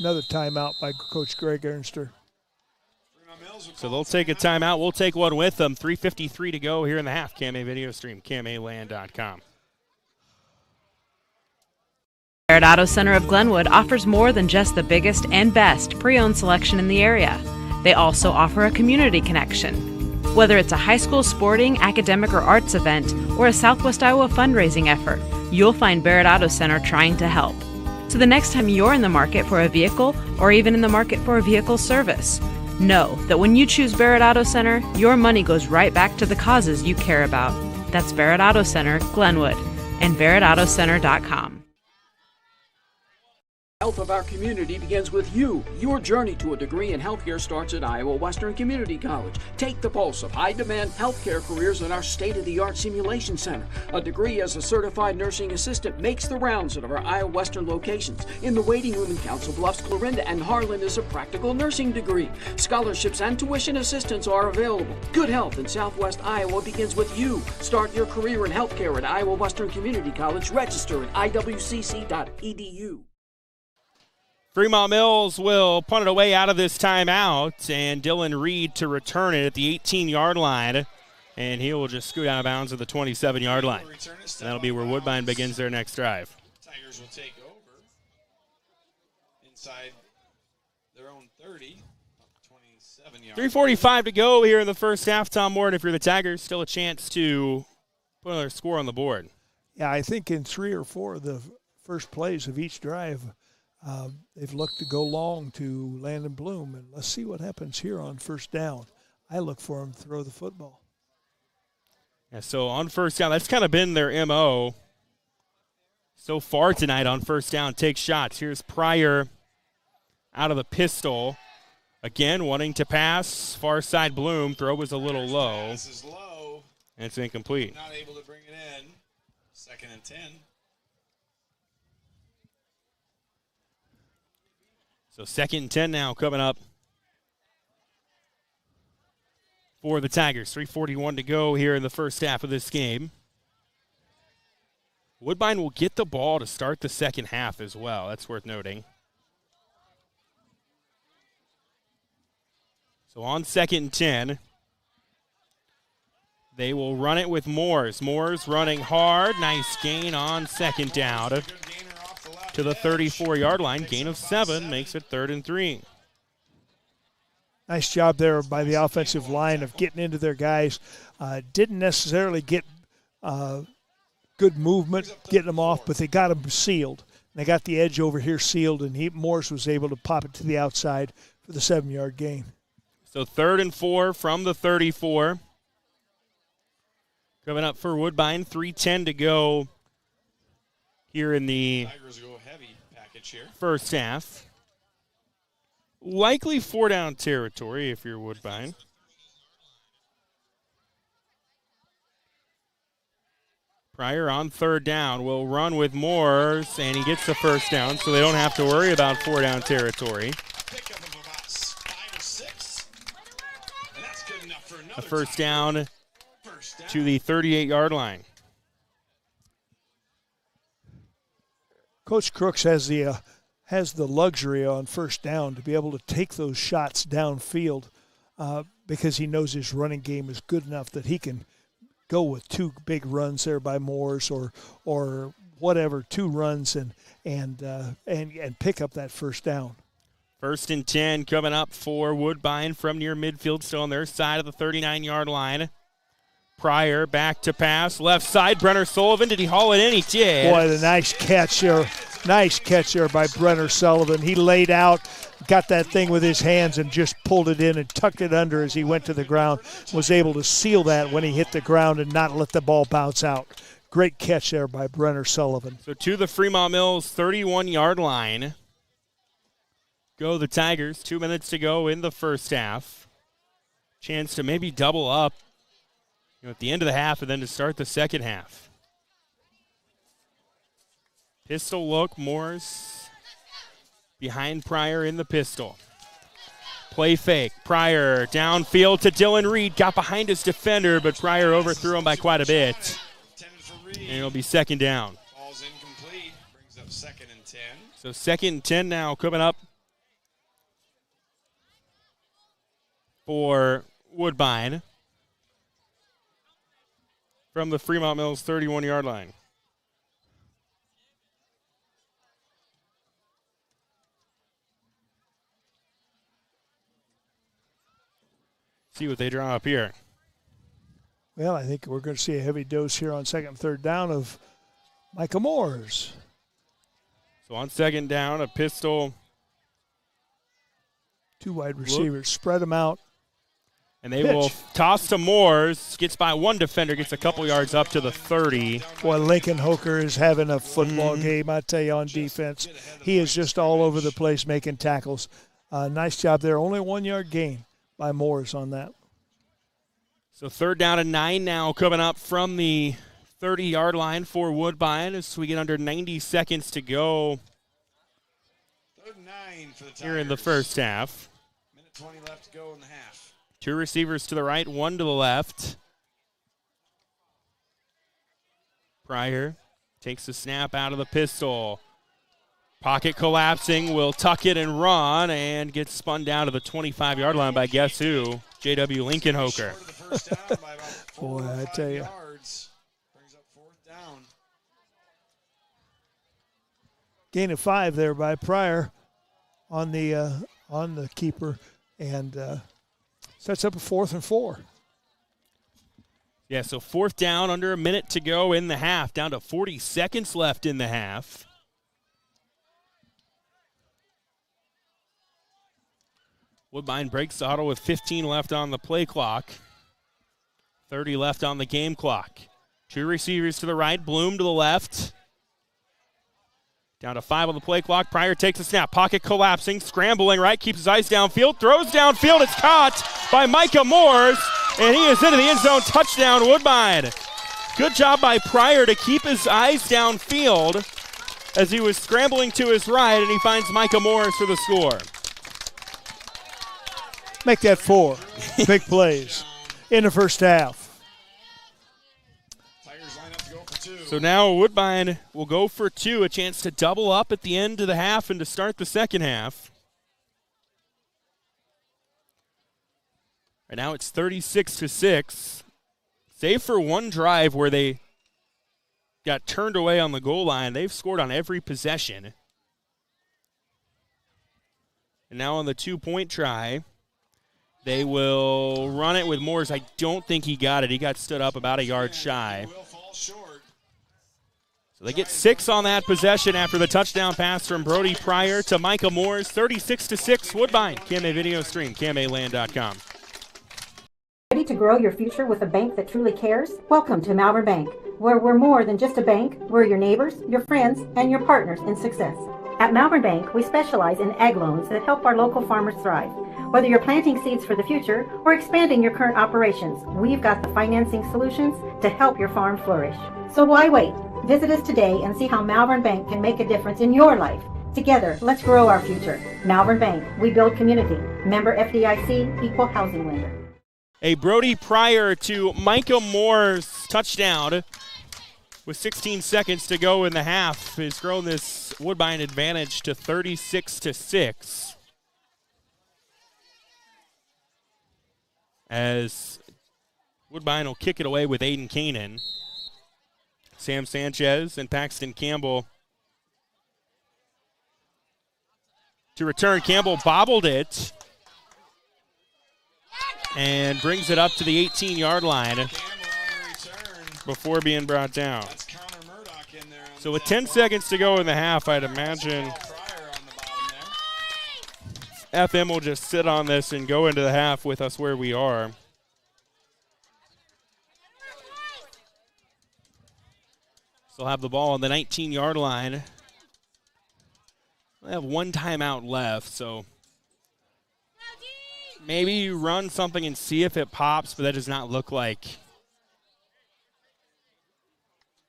Another timeout by Coach Greg Ernster. So they'll take a timeout. We'll take one with them. 3:53 to go here in the half. KMA video stream, KMAland.com. Barrett Auto Center of Glenwood offers more than just the biggest and best pre-owned selection in the area. They also offer a community connection. Whether it's a high school sporting, academic, or arts event, or a Southwest Iowa fundraising effort, you'll find Barrett Auto Center trying to help. So the next time you're in the market for a vehicle, or even in the market for a vehicle service, know that when you choose Barrett Auto Center, your money goes right back to the causes you care about. That's Barrett Auto Center, Glenwood, and BarrettAutoCenter.com. Health of our community begins with you. Your journey to a degree in healthcare starts at Iowa Western Community College. Take the pulse of high-demand healthcare careers in our state-of-the-art simulation center. A degree as a certified nursing assistant makes the rounds at our Iowa Western locations. In the waiting room in Council Bluffs, Clarinda, and Harlan is a practical nursing degree. Scholarships and tuition assistance are available. Good health in Southwest Iowa begins with you. Start your career in healthcare at Iowa Western Community College. Register at iwcc.edu. Fremont-Mills will punt it away out of this timeout, and Dylan Reed to return it at the 18-yard line, and he will just scoot out of bounds at the 27-yard line. And that'll be where Woodbine begins their next drive. Tigers will take over inside their own 30, 27 yards. 3:45 to go here in the first half. Tom Ward, if you're the Tigers, still a chance to put another score on the board. Yeah, I think in 3 or 4 of the first plays of each drive, they've looked to go long to Landon Bloom, and let's see what happens here on first down. I look for him to throw the football. Yeah, so on first down, that's kind of been their MO so far tonight on first down. Take shots. Here's Pryor out of the pistol. Again, wanting to pass. Far side Bloom. Throw was a little low. This is low. And it's incomplete. Not able to bring it in. 2nd and 10. So 2nd and 10 now coming up for the Tigers. 3:41 to go here in the first half of this game. Woodbine will get the ball to start the second half as well. That's worth noting. So on 2nd and 10, they will run it with Moores. Moores running hard. Nice gain on 2nd down to the 34-yard line. Gain of 7 makes it 3rd and 3. Nice job there by the offensive line of getting into their guys. Didn't necessarily get good movement, getting them off, but they got them sealed. They got the edge over here sealed, and Morris was able to pop it to the outside for the 7-yard gain. So 3rd and 4 from the 34. Coming up for Woodbine, 3:10 to go here in the first half. Likely 4-down territory if you're Woodbine. Pryor on 3rd down will run with Moores, and he gets the first down, so they don't have to worry about 4-down territory. A first down to the 38-yard line. Coach Crooks has the luxury on first down to be able to take those shots downfield because he knows his running game is good enough that he can go with 2 big runs there by Moores or whatever, 2 runs and pick up that first down. 1st and 10 coming up for Woodbine from near midfield, still on their side of the 39-yard line. Pryor back to pass, left side, Brenner Sullivan. Did he haul it in? He did. Boy, the nice catch there. Nice catch there by Brenner Sullivan. He laid out, got that thing with his hands and just pulled it in and tucked it under as he went to the ground. Was able to seal that when he hit the ground and not let the ball bounce out. Great catch there by Brenner Sullivan. So to the Fremont-Mills 31-yard line go the Tigers. 2 minutes to go in the first half. Chance to maybe double up at the end of the half and then to start the second half. Pistol look, Moores behind Pryor in the pistol. Play fake, Pryor downfield to Dylan Reed. Got behind his defender, but Pryor overthrew him by quite a bit. And it'll be 2nd down. Ball's incomplete. Brings of 2nd and 10. So 2nd and 10 now coming up for Woodbine from the Fremont-Mills 31-yard line. See what they draw up here. Well, I think we're going to see a heavy dose here on 2nd and 3rd down of Micah Moores. So on 2nd down, a pistol. 2 wide receivers, spread them out. And they will toss to Moores. Gets by 1 defender, gets a couple yards up to the 30. Boy, Lincoln Hoker is having a football game, I tell you, on defense. He is just all over the place making tackles. Nice job there. Only 1 yard gain by Moores on that. So 3rd down and 9 now coming up from the 30-yard line for Woodbine as we get under 90 seconds to go 3rd and 9 for the Tigers. Here in the first half. Minute 20 left to go in the half. 2 receivers to the right, 1 to the left. Pryor takes the snap out of the pistol. Pocket collapsing, will tuck it and run, and gets spun down to the 25-yard line by guess who? J.W. Lincoln Hoker. Boy, I tell you. Brings up 4th down. Gain of 5 there by Pryor on the keeper, and sets up a 4th and 4. Yeah, so 4th down, under a minute to go in the half, down to 40 seconds left in the half. Woodbine breaks the huddle with 15 left on the play clock. 30 left on the game clock. 2 receivers to the right, Bloom to the left. Down to 5 on the play clock. Pryor takes a snap. Pocket collapsing, scrambling right, keeps his eyes downfield, throws downfield. It's caught by Micah Moores, and he is into the end zone. Touchdown, Woodbine. Good job by Pryor to keep his eyes downfield as he was scrambling to his right, and he finds Micah Moores for the score. Make that 4 big plays in the first half. Tigers line up to go for 2. So now Woodbine will go for 2, a chance to double up at the end of the half and to start the second half. Right now it's 36-6. Save for one drive where they got turned away on the goal line, they've scored on every possession. And now on the 2-point try, they will run it with Moores. I don't think he got it. He got stood up about a yard shy. So they get 6 on that possession after the touchdown pass from Brody Pryor to Micah Moores. 36-6, Woodbine. KMA Video Stream, KMAland.com. Ready to grow your future with a bank that truly cares? Welcome to Malvern Bank, where we're more than just a bank. We're your neighbors, your friends, and your partners in success. At Malvern Bank, we specialize in ag loans that help our local farmers thrive. Whether you're planting seeds for the future or expanding your current operations, we've got the financing solutions to help your farm flourish. So why wait? Visit us today and see how Malvern Bank can make a difference in your life. Together, let's grow our future. Malvern Bank, we build community. Member FDIC, equal housing lender. A Brody Pryor to Micah Moore's touchdown with 16 seconds to go in the half has grown this Woodbine advantage to 36-6. As Woodbine will kick it away with Aiden Kanan. Sam Sanchez and Paxton Campbell to return. Campbell bobbled it and brings it up to the 18-yard line before being brought down. So with 10 seconds to go in the half, I'd imagine FM will just sit on this and go into the half with us where we are. Still have the ball on the 19-yard line. They have one timeout left, so maybe run something and see if it pops, but that does not look like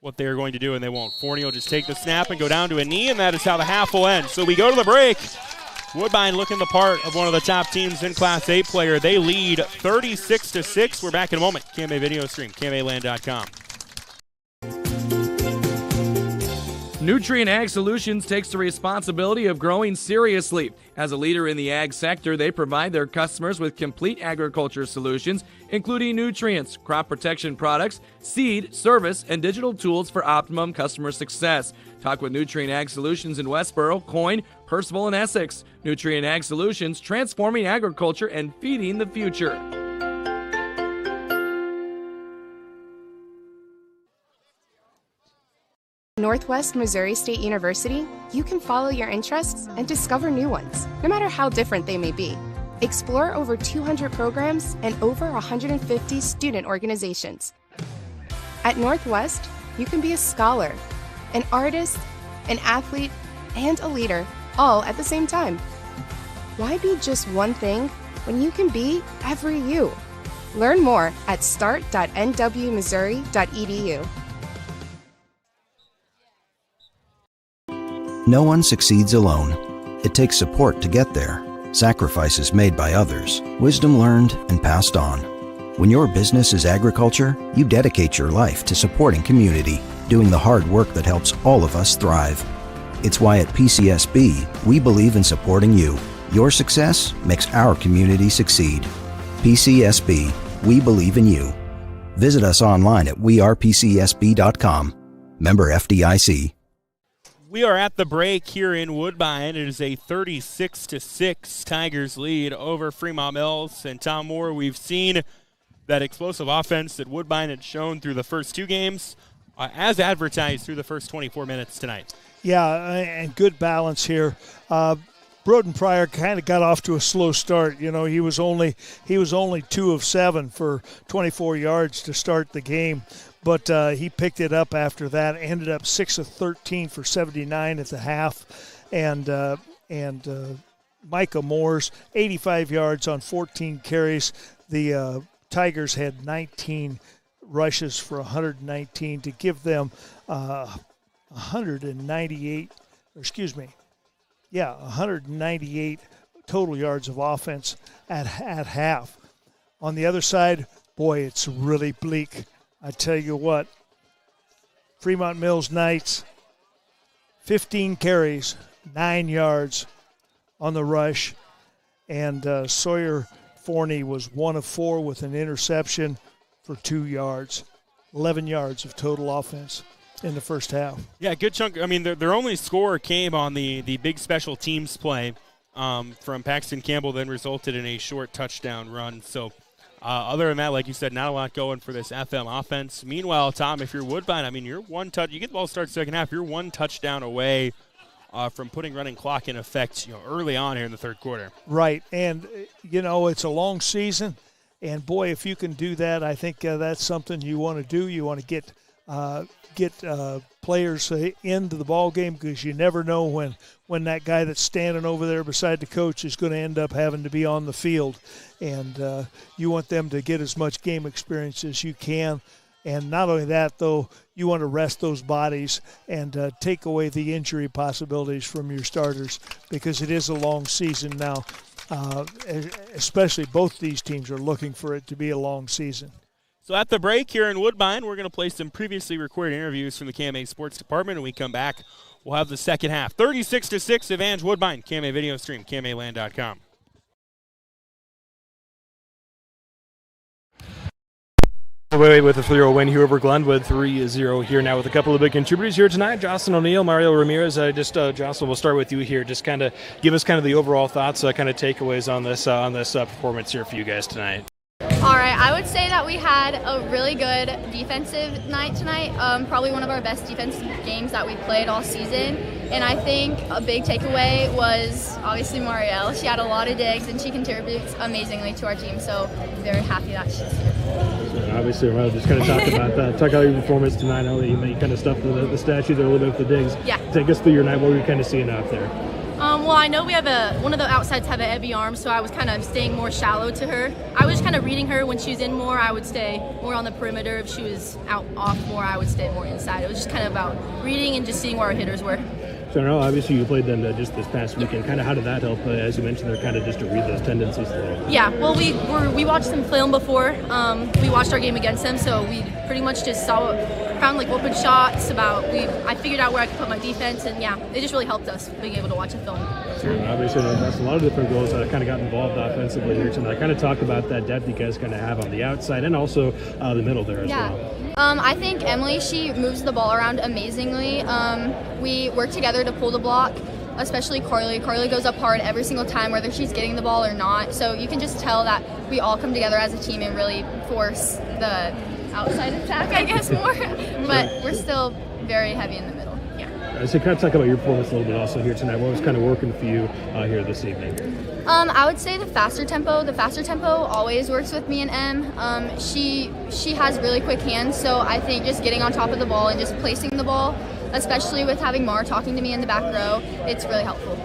what they're going to do, and they won't. Forney will just take the snap and go down to a knee, and that is how the half will end. So we go to the break. Woodbine looking the part of one of the top teams in Class A player. They lead 36-6. We're back in a moment. KMA Video Stream, KMAland.com. Nutrient Ag Solutions takes the responsibility of growing seriously. As a leader in the ag sector, they provide their customers with complete agriculture solutions, including nutrients, crop protection products, seed, service, and digital tools for optimum customer success. Talk with Nutrient Ag Solutions in Westboro, Coyne, Percival, and Essex. Nutrient Ag Solutions, transforming agriculture and feeding the future. Northwest Missouri State University, you can follow your interests and discover new ones, no matter how different they may be. Explore over 200 programs and over 150 student organizations. At Northwest, you can be a scholar, an artist, an athlete, and a leader, all at the same time. Why be just one thing when you can be every you? Learn more at start.nwmissouri.edu. No one succeeds alone. It takes support to get there, sacrifices made by others, wisdom learned and passed on. When your business is agriculture, you dedicate your life to supporting community, doing the hard work that helps all of us thrive. It's why at PCSB, we believe in supporting you. Your success makes our community succeed. PCSB, we believe in you. Visit us online at wearepcsb.com. Member FDIC. We are at the break here in Woodbine. It is a 36-6 Tigers lead over Fremont-Mills. And Tom Moore, we've seen that explosive offense that Woodbine had shown through the first two games as advertised through the first 24 minutes tonight. Yeah, and good balance here. Broden Pryor kind of got off to a slow start. You know, he was only 2 of 7 for 24 yards to start the game. But he picked it up after that, ended up 6 of 13 for 79 at the half. And Micah Moore's 85 yards on 14 carries. The Tigers had 19 rushes for 119 to give them 198 total yards of offense at half. On the other side, boy, it's really bleak. I tell you what, Fremont-Mills Knights, 15 carries, 9 yards on the rush, and Sawyer Forney was 1 of 4 with an interception for 2 yards, 11 yards of total offense in the first half. Yeah, good chunk. I mean, their only score came on the big special teams play from Paxton Campbell, then resulted in a short touchdown run. So other than that, like you said, not a lot going for this FM offense. Meanwhile, Tom, if you're Woodbine, I mean, you're you get the ball start second half, you're 1 touchdown away from putting running clock in effect, early on here in the third quarter. Right, and it's a long season, and boy, if you can do that, I think that's something you want to do. You want to get players into the ball game, because you never know when that guy that's standing over there beside the coach is going to end up having to be on the field, and you want them to get as much game experience as you can. And not only that, though, you want to rest those bodies and take away the injury possibilities from your starters, because it is a long season now. Especially both these teams are looking for it to be a long season. So at the break here in Woodbine, we're going to play some previously recorded interviews from the KMA Sports Department. When we come back, we'll have the second half. 36-6 advantage Woodbine. KMA video stream, KMAland.com. Away with a 3-0 win here over Glenwood, 3-0 here now with a couple of big contributors here tonight. Jocelyn O'Neill, Mario Ramirez. Jocelyn, we'll start with you here. Just kind of give us kind of the overall thoughts, kind of takeaways on this performance here for you guys tonight. All right, I would say that we had a really good defensive night tonight, probably one of our best defensive games that we played all season. And I think a big takeaway was obviously Marielle. She had a lot of digs and she contributes amazingly to our team, so I'm very happy that she's here. Obviously, Mario, just kind of talk about that. Talk about your performance tonight. I know that you kind of stuffed the statue there a little bit with the digs. Yeah. Take us through your night. What were you kind of seeing out there? Well, I know we have one of the outsides have a heavy arm, so I was kind of staying more shallow to her. I was kind of reading her when she was in more. I would stay more on the perimeter. If she was off more, I would stay more inside. It was just kind of about reading and just seeing where our hitters were. So now, obviously, you played them just this past weekend. Kind of how did that help? As you mentioned, they're kind of just to read those tendencies a little. Yeah, well, we watched them film before. We watched our game against them, so we pretty much just found like open shots. I figured out where I could put my defense, and yeah, it just really helped us being able to watch a film. Sure, and obviously, that's a lot of different goals that kind of got involved offensively here tonight. Kind of talk about that depth you guys kind of have on the outside and also the middle there as well. I think Emily, she moves the ball around amazingly. We work together to pull the block, especially Carly. Carly goes up hard every single time, whether she's getting the ball or not. So you can just tell that we all come together as a team and really force the outside attack, I guess, more. But we're still very heavy in the middle. Yeah. So kind of talk about your performance a little bit also here tonight. What was kind of working for you here this evening? I would say the faster tempo. The faster tempo always works with me and Em. She has really quick hands, so I think just getting on top of the ball and just placing the ball, especially with having Mar talking to me in the back row, it's really helpful.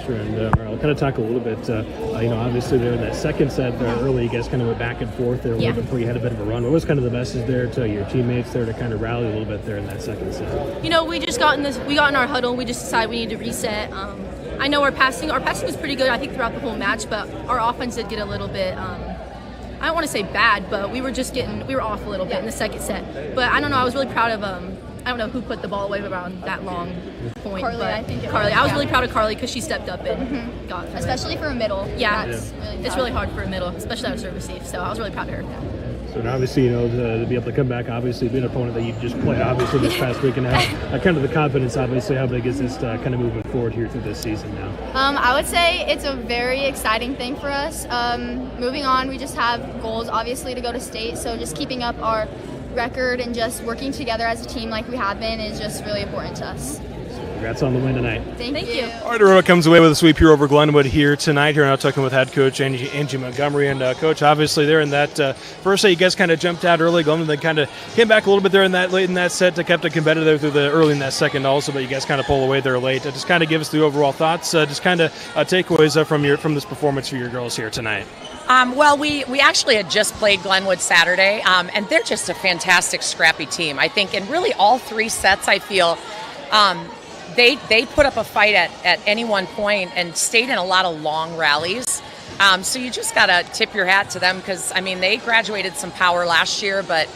Sure, and I'll kind of talk a little bit, obviously there in that second set there early, you guys kind of went back and forth there a little bit before you had a bit of a run. What was kind of the message there to your teammates there to kind of rally a little bit there in that second set? We just got in our huddle. We just decided we need to reset. I know our passing was pretty good, I think, throughout the whole match, but our offense did get a little bit, I don't want to say bad, but we were off a little bit in the second set. But I don't know, I was really proud of I don't know who put the ball away around that long point. Carly, I think. Carly. I was really proud of Carly because she stepped up and got it. Especially for a middle. Yeah, Really it's really hard for a middle, especially out of serve receive. So I was really proud of her. So obviously, to be able to come back, obviously, be an opponent that you just played, obviously, this past week and have kind of the confidence, obviously, how big is this kind of moving forward here through this season now? I would say it's a very exciting thing for us. Moving on, we just have goals, obviously, to go to state. So just keeping up our record and just working together as a team like we have been is just really important to us. Congrats on the win tonight. Thank you. All right, Aurora comes away with a sweep here over Glenwood here tonight. Here now talking with head coach Angie Montgomery. And Coach, obviously there in that first set, you guys kind of jumped out early. Glenwood then kind of came back a little bit there in that late in that set to kept it competitive through the early in that second also, but you guys kind of pull away there late. Just kind of give us the overall thoughts, just kind of takeaways from this performance for your girls here tonight. Well, we actually had just played Glenwood Saturday, and they're just a fantastic, scrappy team. I think in really all three sets, I feel they put up a fight at any one point and stayed in a lot of long rallies. So you just got to tip your hat to them because, they graduated some power last year, but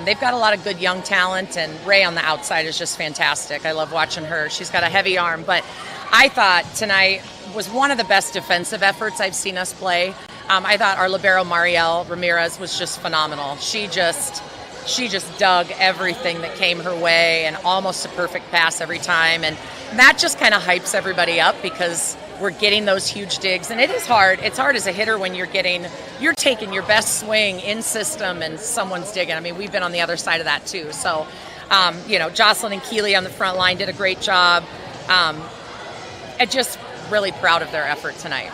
they've got a lot of good young talent, and Ray on the outside is just fantastic. I love watching her. She's got a heavy arm, but I thought tonight was one of the best defensive efforts I've seen us play. I thought our libero Marielle Ramirez was just phenomenal. She just dug everything that came her way and almost a perfect pass every time. And that just kind of hypes everybody up because we're getting those huge digs. And it is hard. It's hard as a hitter when you're taking your best swing in system and someone's digging. We've been on the other side of that too. So, Jocelyn and Keeley on the front line did a great job. I'm just really proud of their effort tonight.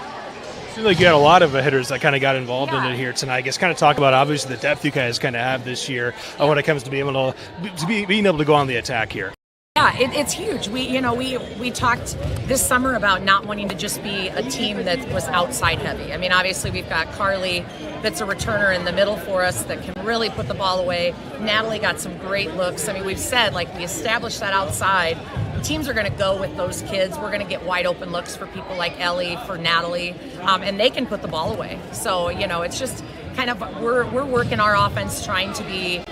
It seems like you had a lot of hitters that kind of got involved in it here tonight. I guess kind of talk about obviously the depth you guys kind of have this year when it comes to being able to go on the attack here. Yeah, it's huge. We talked this summer about not wanting to just be a team that was outside heavy. Obviously we've got Carly that's a returner in the middle for us that can really put the ball away. Natalie got some great looks. We've said we established that outside. Teams are going to go with those kids. We're going to get wide open looks for people like Ellie, for Natalie, and they can put the ball away. So, it's just kind of we're working our offense trying to be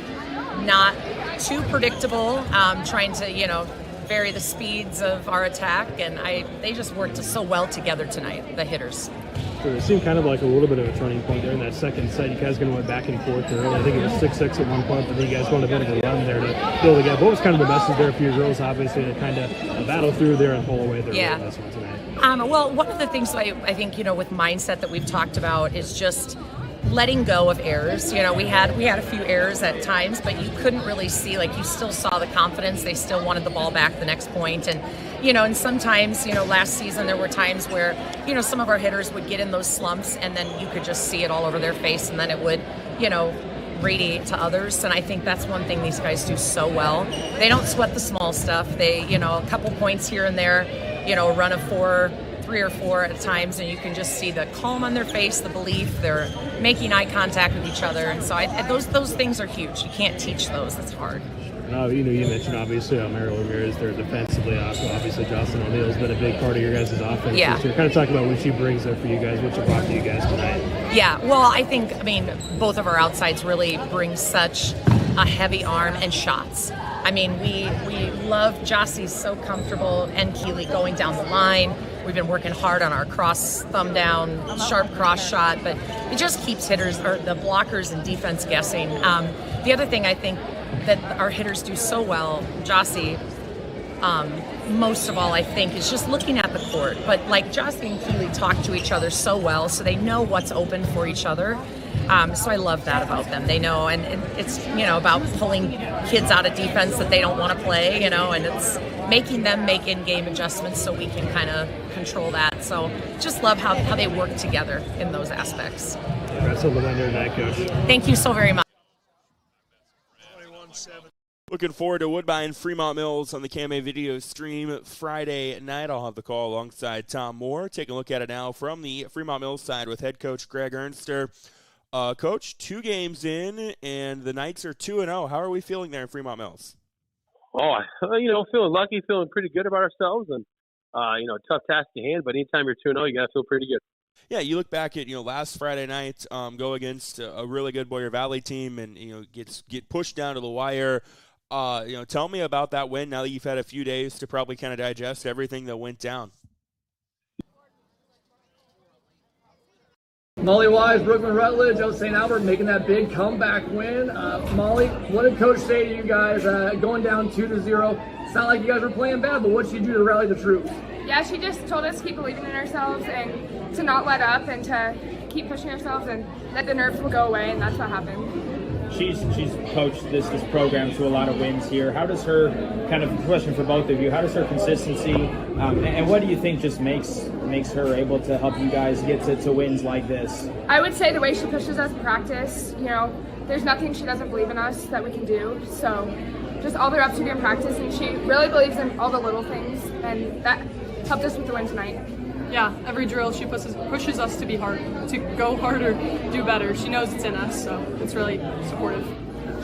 not too predictable, trying to, vary the speeds of our attack, and they just worked so well together tonight, the hitters. So it seemed kind of like a little bit of a turning point there in that second set. You guys kind of went back and forth there. I think it was 6-6 at one point, but then you guys went a bit of a run there to build again. What was kind of the message there for your girls, obviously, to kind of battle through there and pull away there in this one tonight? Well, one of the things I think, with mindset that we've talked about is just letting go of errors. We had a few errors at times, but you couldn't really see, you still saw the confidence. They still wanted the ball back the next point. And, and sometimes, last season there were times where, some of our hitters would get in those slumps and then you could just see it all over their face and then it would, radiate to others. And I think that's one thing these guys do so well. They don't sweat the small stuff. They, a couple points here and there, a run of 4 3 or 4 at times, and you can just see the calm on their face, the belief. They're making eye contact with each other, and so those things are huge. You can't teach those. That's hard. You mentioned obviously Mario Ramirez there defensively. Obviously, Jocelyn O'Neill's been a big part of your guys' offense. Yeah. So you're kind of talking about what she brings there for you guys, what she brought to you guys tonight. Yeah, well, I mean, both of our outsides really bring such a heavy arm and shots. I mean, we love Jossie's so comfortable, and Keely going down the line. We've been working hard on our cross thumb down, sharp cross shot, but it just keeps hitters or the blockers and defense guessing. The other thing I think that our hitters do so well, Jossie, most of all, I think, is just looking at the court. But like Jossie and Keely talk to each other so well, so they know what's open for each other. So I love that about them. They know, and it's, about pulling kids out of defense that they don't want to play, and it's making them make in-game adjustments so we can kind of control that. So just love how they work together in those aspects. Congrats on the win tonight, Coach. Thank you so very much. Looking forward to Woodbine Fremont-Mills on the KMA video stream Friday night. I'll have the call alongside Tom Moore. Taking a look at it now from the Fremont-Mills side with head coach Greg Ernster. Coach, 2 games in, and the Knights are 2-0. How are we feeling there in Fremont-Mills? Feeling lucky, feeling pretty good about ourselves, and tough task at hand. But anytime you're 2-0, you got to feel pretty good. Yeah, you look back at last Friday night, go against a really good Boyer Valley team, and get pushed down to the wire. Tell me about that win now that you've had a few days to probably kind of digest everything that went down. Molly Wise, Brooklyn Rutledge, out of St. Albert, making that big comeback win. Molly, what did Coach say to you guys going down 2-0? It's not like you guys were playing bad, but what did she do to rally the troops? Yeah, she just told us to keep believing in ourselves and to not let up and to keep pushing ourselves, and that the nerves will go away, and that's what happened. She's coached this program to a lot of wins here. How does her, kind of question for both of you, how does her consistency and what do you think just makes her able to help you guys get to wins like this? I would say the way she pushes us in practice, there's nothing she doesn't believe in us that we can do. So just all the reps we do in practice, and she really believes in all the little things, and that helped us with the win tonight. Yeah, every drill she pushes us to be hard, to go harder, do better. She knows it's in us, so it's really supportive.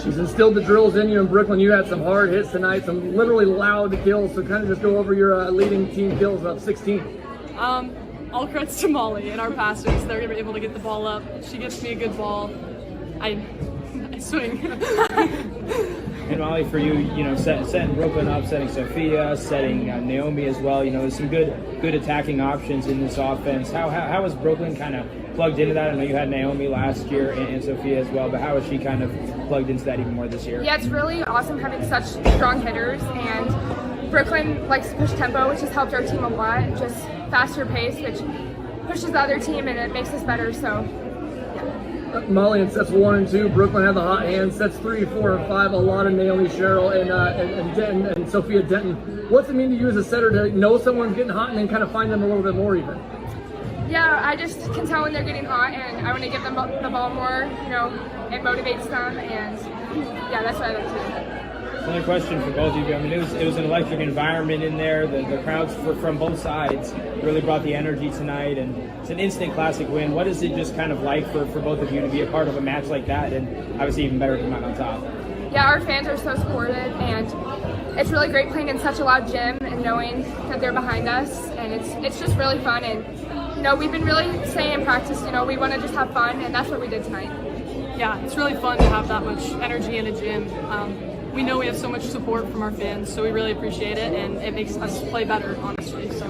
She's instilled the drills in you in Brooklyn. You had some hard hits tonight, some literally loud kills, so kind of just go over your leading team kills of 16. All credits to Molly and our passers. They're able to get the ball up. She gets me a good ball. I swing. And Molly, for you, setting Brooklyn up, setting Sophia, setting Naomi as well. There's some good attacking options in this offense. How has Brooklyn kind of plugged into that? I know you had Naomi last year and Sophia as well, but how has she kind of plugged into that even more this year? Yeah, it's really awesome having such strong hitters, and Brooklyn likes to push tempo, which has helped our team a lot. Just faster pace, which pushes the other team, and it makes us better. So. Molly, in sets 1 and 2, Brooklyn had the hot hand. Sets 3, 4, and 5, a lot of Naomi Sherrill and Denton and Sophia Denton. What's it mean to you as a setter to know someone's getting hot and then kind of find them a little bit more even? Yeah, I just can tell when they're getting hot, and I want to give them the ball more. It motivates them, and yeah, that's what I like to do. Another question for both of you. I mean, it was an electric environment in there. The crowds from both sides really brought the energy tonight, and it's an instant classic win. What is it just kind of like for both of you to be a part of a match like that, and obviously even better to come out on top? Yeah, our fans are so supportive, and it's really great playing in such a loud gym and knowing that they're behind us, and it's just really fun. And we've been really saying in practice, we want to just have fun, and that's what we did tonight. Yeah, it's really fun to have that much energy in a gym. We know we have so much support from our fans, so we really appreciate it, and it makes us play better, honestly. So,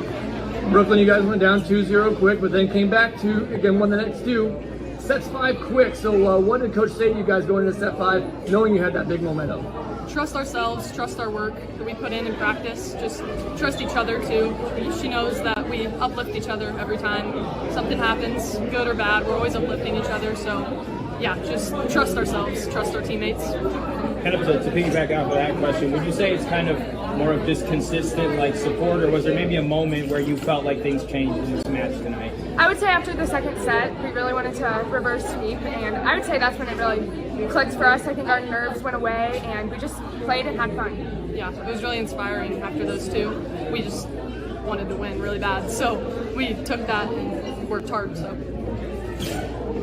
Brooklyn, you guys went down 2-0 quick, but then came back to, again, won the next 2. Sets 5 quick, so what did Coach say to you guys going into set 5, knowing you had that big momentum? Trust ourselves, trust our work that we put in practice, just trust each other too. She knows that we uplift each other every time something happens, good or bad, we're always uplifting each other, so yeah, just trust ourselves, trust our teammates. Kind of to piggyback off of that question, would you say it's kind of more of this consistent support, or was there maybe a moment where you felt like things changed in this match tonight? I would say after the second set, we really wanted to reverse sweep, and I would say that's when it really clicked for us. I think our nerves went away, and we just played and had fun. Yeah, it was really inspiring after those 2. We just wanted to win really bad. So we took that and worked hard. So.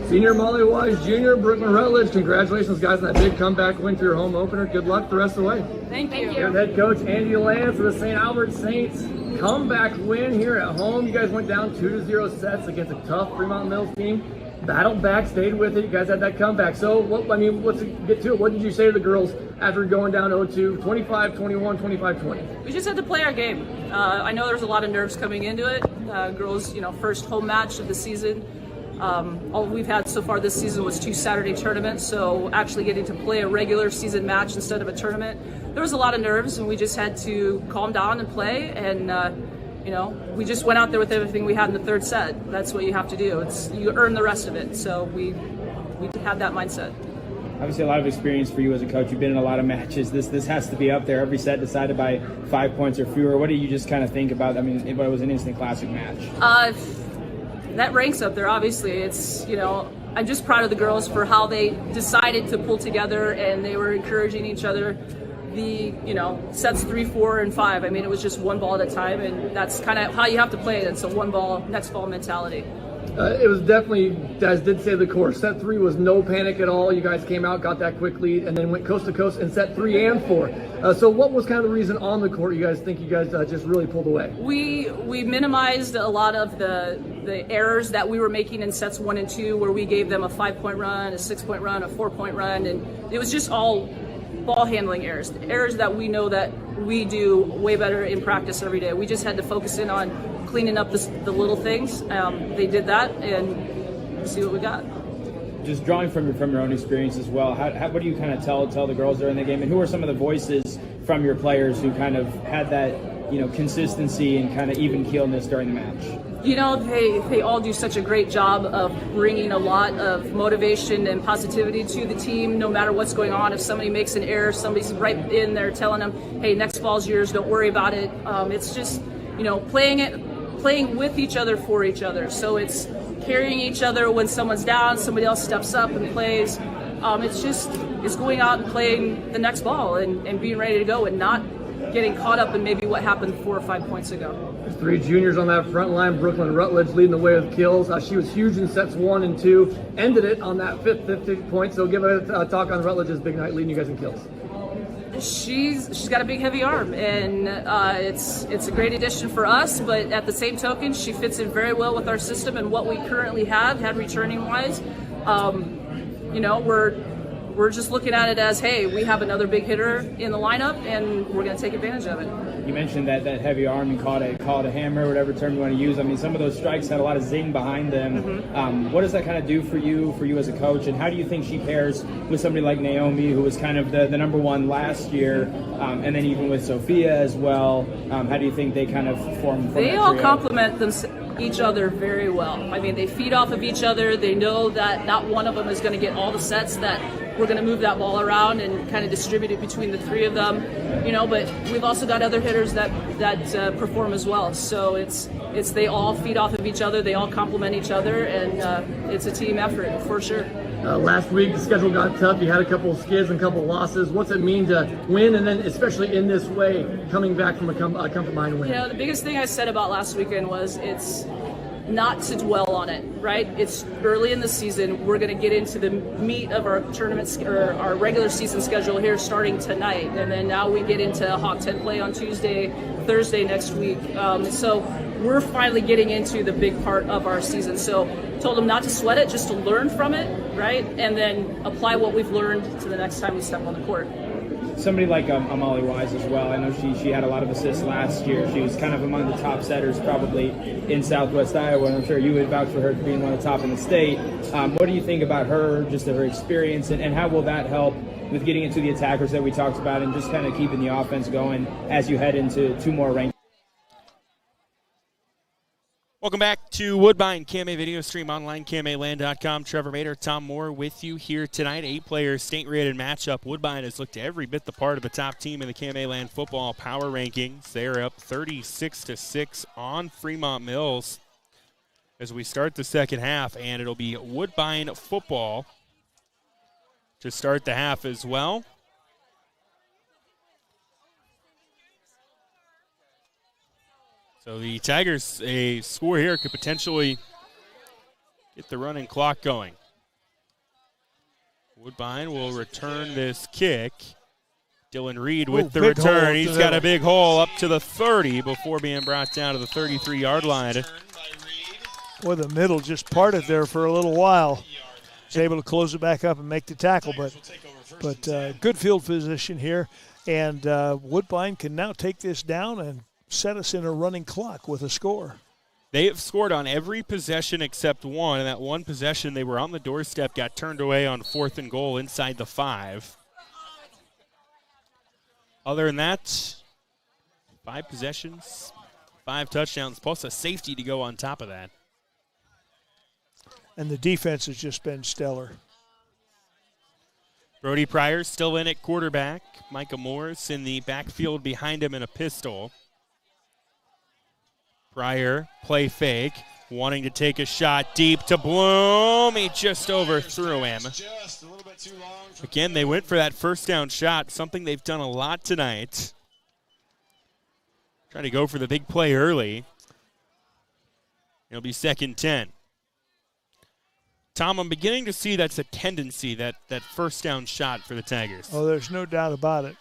Senior Molly Wise, Junior Brooklyn Rutledge, congratulations, guys, on that big comeback win for your home opener. Good luck the rest of the way. Thank you. Here's head coach Andy Lance of the St. Albert Saints. Comeback win here at home. You guys went down 2-0 sets against a tough Fremont-Mills team. Battled back, stayed with it. You guys had that comeback. So, let's get to it. What did you say to the girls after going down 0-2, 25-21, 25-20? We just had to play our game. I know there's a lot of nerves coming into it. Girls, first home match of the season. All we've had so far this season was 2 Saturday tournaments, so actually getting to play a regular season match instead of a tournament, there was a lot of nerves, and we just had to calm down and play. And we just went out there with everything we had in the third set. That's what you have to do. You earn the rest of it. So we had that mindset. Obviously, a lot of experience for you as a coach. You've been in a lot of matches. This has to be up there. Every set decided by 5 points or fewer. What do you just kind of think about? I mean, it was an instant classic match. That ranks up there, obviously. It's, I'm just proud of the girls for how they decided to pull together, and they were encouraging each other. The, sets 3, 4, and 5. I mean, it was just one ball at a time, and that's kind of how you have to play it. It's a one ball, next ball mentality. It was definitely, guys did say the core. Set 3 was no panic at all. You guys came out, got that quick lead, and then went coast to coast in set 3 and 4. So what was kind of the reason on the court you guys think you guys just really pulled away? We minimized a lot of the errors that we were making in sets 1 and 2, where we gave them a 5-point run, a 6-point run, a 4-point run, and it was just all ball handling errors that we know that we do way better in practice every day. We just had to focus in on cleaning up the little things. They did that, and we'll see what we got. Just drawing from your own experience as well, what do you kind of tell the girls during the game, and who are some of the voices from your players who kind of had that consistency and kind of even keelness during the match? They all do such a great job of bringing a lot of motivation and positivity to the team, no matter what's going on. If somebody makes an error, somebody's right in there telling them, hey, next ball's yours, don't worry about it. It's just, playing with each other for each other. So it's carrying each other when someone's down, somebody else steps up and plays. It's going out and playing the next ball and being ready to go and not getting caught up in maybe what happened 4 or 5 points ago. 3 juniors on that front line. Brooklyn Rutledge leading the way with kills. She was huge in sets 1 and 2. Ended it on that 5th point. So give a talk on Rutledge's big night leading you guys in kills. She's got a big, heavy arm, and it's a great addition for us. But at the same token, she fits in very well with our system and what we currently had returning wise. We're just looking at it as, hey, we have another big hitter in the lineup, and we're going to take advantage of it. You mentioned that heavy arm, and call it a hammer, whatever term you want to use. I mean, some of those strikes had a lot of zing behind them. Mm-hmm. What does that kind of do for you as a coach, and how do you think she pairs with somebody like Naomi, who was kind of the number one last year, and then even with Sophia as well? How do you think they kind of form They all complement each other very well. I mean, they feed off of each other. They know that not one of them is going to get all the sets, that we're going to move that ball around and kind of distribute it between the 3 of them, but we've also got other hitters that perform as well. So it's they all feed off of each other, they all complement each other, and it's a team effort for sure. Last week the schedule got tough. You had a couple of skids and a couple of losses. What's it mean to win, and then especially in this way, coming back from a come from behind win? The biggest thing I said about last weekend was it's not to dwell on it, right? It's early in the season. We're going to get into the meat of our tournaments or our regular season schedule here starting tonight, and then now we get into Hawk 10 play on Tuesday, Thursday next week. So we're finally getting into the big part of our season. So told them not to sweat it, just to learn from it, right? And then apply what we've learned to the next time we step on the court. Somebody like Molly Wise as well. I know she had a lot of assists last year. She was kind of among the top setters probably in Southwest Iowa, and I'm sure you would vouch for her being one of the top in the state. What do you think about her, just her experience, and how will that help with getting into the attackers that we talked about and just kind of keeping the offense going as you head into 2 more ranked? Welcome back to Woodbine KMA Video Stream online, KMAland.com. Trevor Mater, Tom Moore with you here tonight. 8-player state-rated matchup. Woodbine has looked every bit the part of the top team in the KMAland football power rankings. They're up 36-6 on Fremont-Mills as we start the second half, and it'll be Woodbine football to start the half as well. So the Tigers, a score here could potentially get the running clock going. Woodbine will return this kick. Dylan Reed with the return. He's got a big hole up to the 30 before being brought down to the 33-yard line. Boy, the middle just parted there for a little while. Was able to close it back up and make the tackle, but good field position here. And Woodbine can now take this down and set us in a running clock with a score. They have scored on every possession except one, and that one possession they were on the doorstep, got turned away on 4th and goal inside the 5. Other than that, 5 possessions, 5 touchdowns, plus a safety to go on top of that. And the defense has just been stellar. Brody Pryor still in at quarterback. Micah Morris in the backfield behind him in a pistol. Pryor, play fake, wanting to take a shot deep to Bloom. He just overthrew him. Again, they went for that first down shot, something they've done a lot tonight. Trying to go for the big play early. It'll be 2nd and 10. Tom, I'm beginning to see that's a tendency, that first down shot for the Tigers. Oh, there's no doubt about it.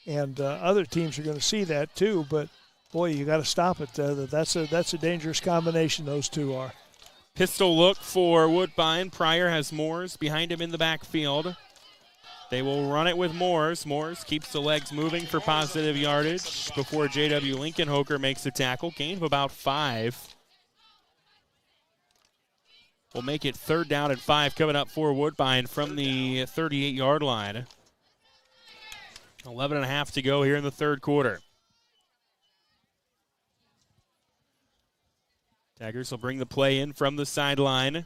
And other teams are going to see that too, but boy, you got to stop it. That's a dangerous combination, those two are. Pistol look for Woodbine. Pryor has Moores behind him in the backfield. They will run it with Moores. Moores keeps the legs moving for positive yardage before J.W. Lincoln-Hoker makes the tackle. Gain of about 5. We'll make it 3rd down and 5 coming up for Woodbine from the 38-yard line. 11.5 to go here in the 3rd quarter. Tigers will bring the play in from the sideline.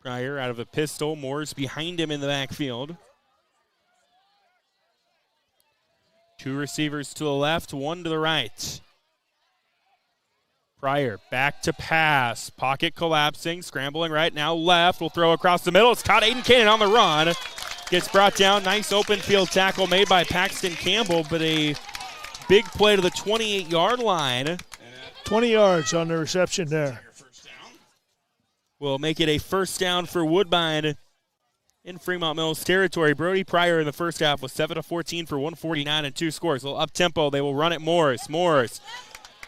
Pryor out of a pistol. Moore's behind him in the backfield. 2 receivers to the left, 1 to the right. Pryor back to pass. Pocket collapsing, scrambling right now left. Will throw across the middle. It's caught Aiden Cannon on the run. Gets brought down. Nice open field tackle made by Paxton Campbell, but a big play to the 28-yard line. 20 yards on the reception there. Will make it a 1st down for Woodbine in Fremont-Mills territory. Brody Pryor in the first half was 7 of 14 for 149 and 2 scores. A little up-tempo. They will run it Morris. Morris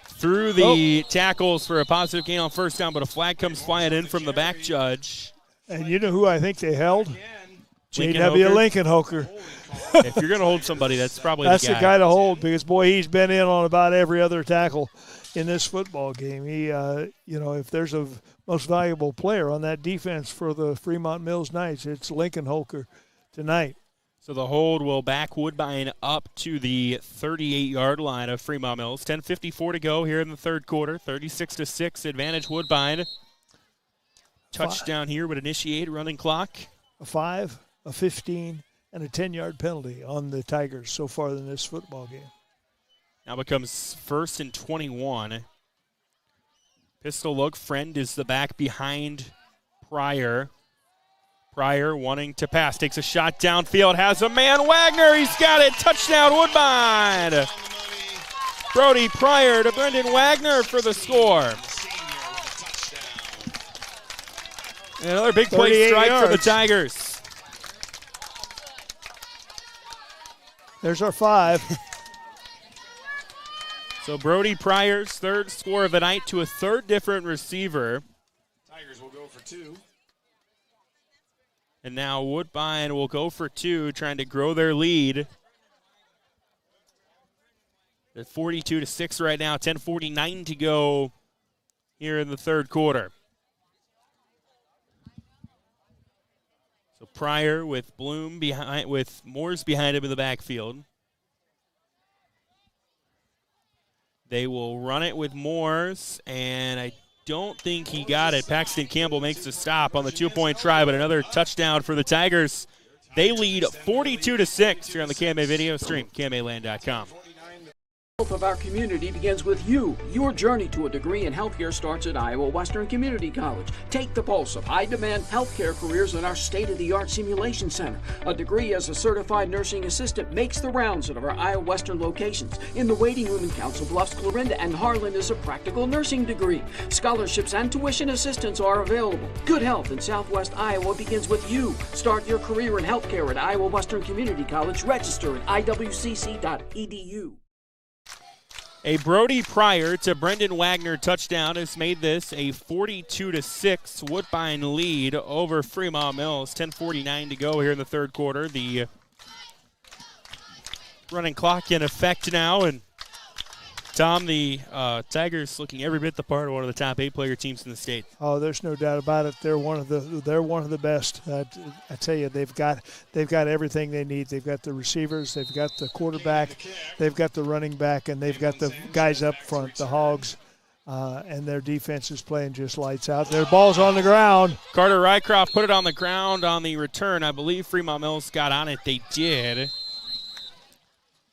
through the tackles for a positive gain on 1st down, but a flag comes flying in from the back judge. And you know who I think they held? J.W. Lincoln-Hoker. If you're going to hold somebody, that's probably that's the guy. the guy to hold because, boy, he's been in on about every other tackle in this football game. He, if there's a most valuable player on that defense for the Fremont-Mills Knights, it's Lincoln-Hoker tonight. So the hold will back Woodbine up to the 38-yard line of Fremont-Mills. 10:54 to go here in the 3rd quarter. 36-6 advantage Woodbine. Touchdown here would initiate running clock. A 5, a 15, and a 10-yard penalty on the Tigers so far in this football game. Now becomes 1st and 21. Pistol look. Friend is the back behind Pryor. Pryor wanting to pass. Takes a shot downfield. Has a man. Wagner. He's got it. Touchdown Woodbine. Brody Pryor to Brendan Wagner for the score. And another big play strike yards for the Tigers. There's our 5. So Brody Pryor's 3rd score of the night to a 3rd different receiver. Tigers will go for 2. And now Woodbine will go for 2, trying to grow their lead. They're 42-6 right now, 10:49 to go here in the 3rd quarter. So Pryor with Bloom behind, with Moores behind him in the backfield. They will run it with Moores, and I don't think he got it. Paxton Campbell makes the stop on the 2-point try, but another touchdown for the Tigers. They lead 42-6 here on the KMA video stream, KMAland.com. Health of our community begins with you. Your journey to a degree in healthcare starts at Iowa Western Community College. Take the pulse of high-demand healthcare careers at our state-of-the-art simulation center. A degree as a certified nursing assistant makes the rounds at our Iowa Western locations. In the waiting room in Council Bluffs, Clarinda, and Harlan is a practical nursing degree. Scholarships and tuition assistance are available. Good health in Southwest Iowa begins with you. Start your career in healthcare at Iowa Western Community College. Register at iwcc.edu. A Brody Pryor to Brendan Wagner touchdown has made this a 42-6 Woodbine lead over Fremont-Mills. 10:49 to go here in the third quarter. The running clock in effect now, and Tom, the Tigers looking every bit the part of one of the top 8-player teams in the state. Oh, there's no doubt about it. They're one of the best. I tell you, they've got everything they need. They've got the receivers, they've got the quarterback, they've got the running back, and they've got the guys up front, the Hogs. And their defense is playing just lights out. Their ball's on the ground. Carter Rycroft put it on the ground on the return. I believe Fremont-Mills got on it. They did.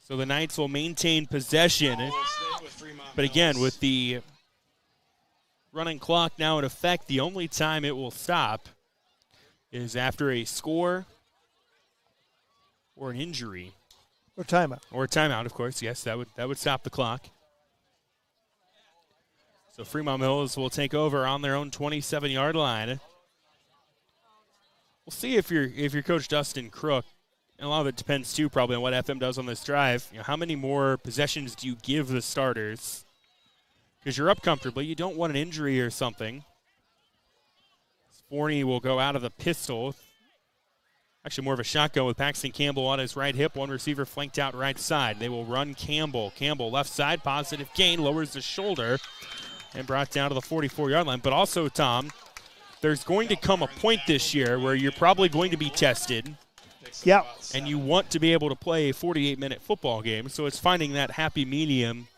So the Knights will maintain possession. But again, with the running clock now in effect, the only time it will stop is after a score or an injury. Or timeout. Or a timeout, of course. Yes, that would stop the clock. So Fremont-Mills will take over on their own 27-yard line. We'll see if you're Coach Dustin Crook. And a lot of it depends, too, probably on what FM does on this drive. How many more possessions do you give the starters? Because you're up comfortably. You don't want an injury or something. Forney will go out of the pistol. Actually, more of a shotgun with Paxton Campbell on his right hip. One receiver flanked out right side. They will run Campbell. Campbell left side, positive gain, lowers the shoulder, and brought down to the 44-yard line. But also, Tom, there's going to come a point this year where you're probably going to be tested. Yeah. And you want to be able to play a 48-minute football game, so it's finding that happy medium.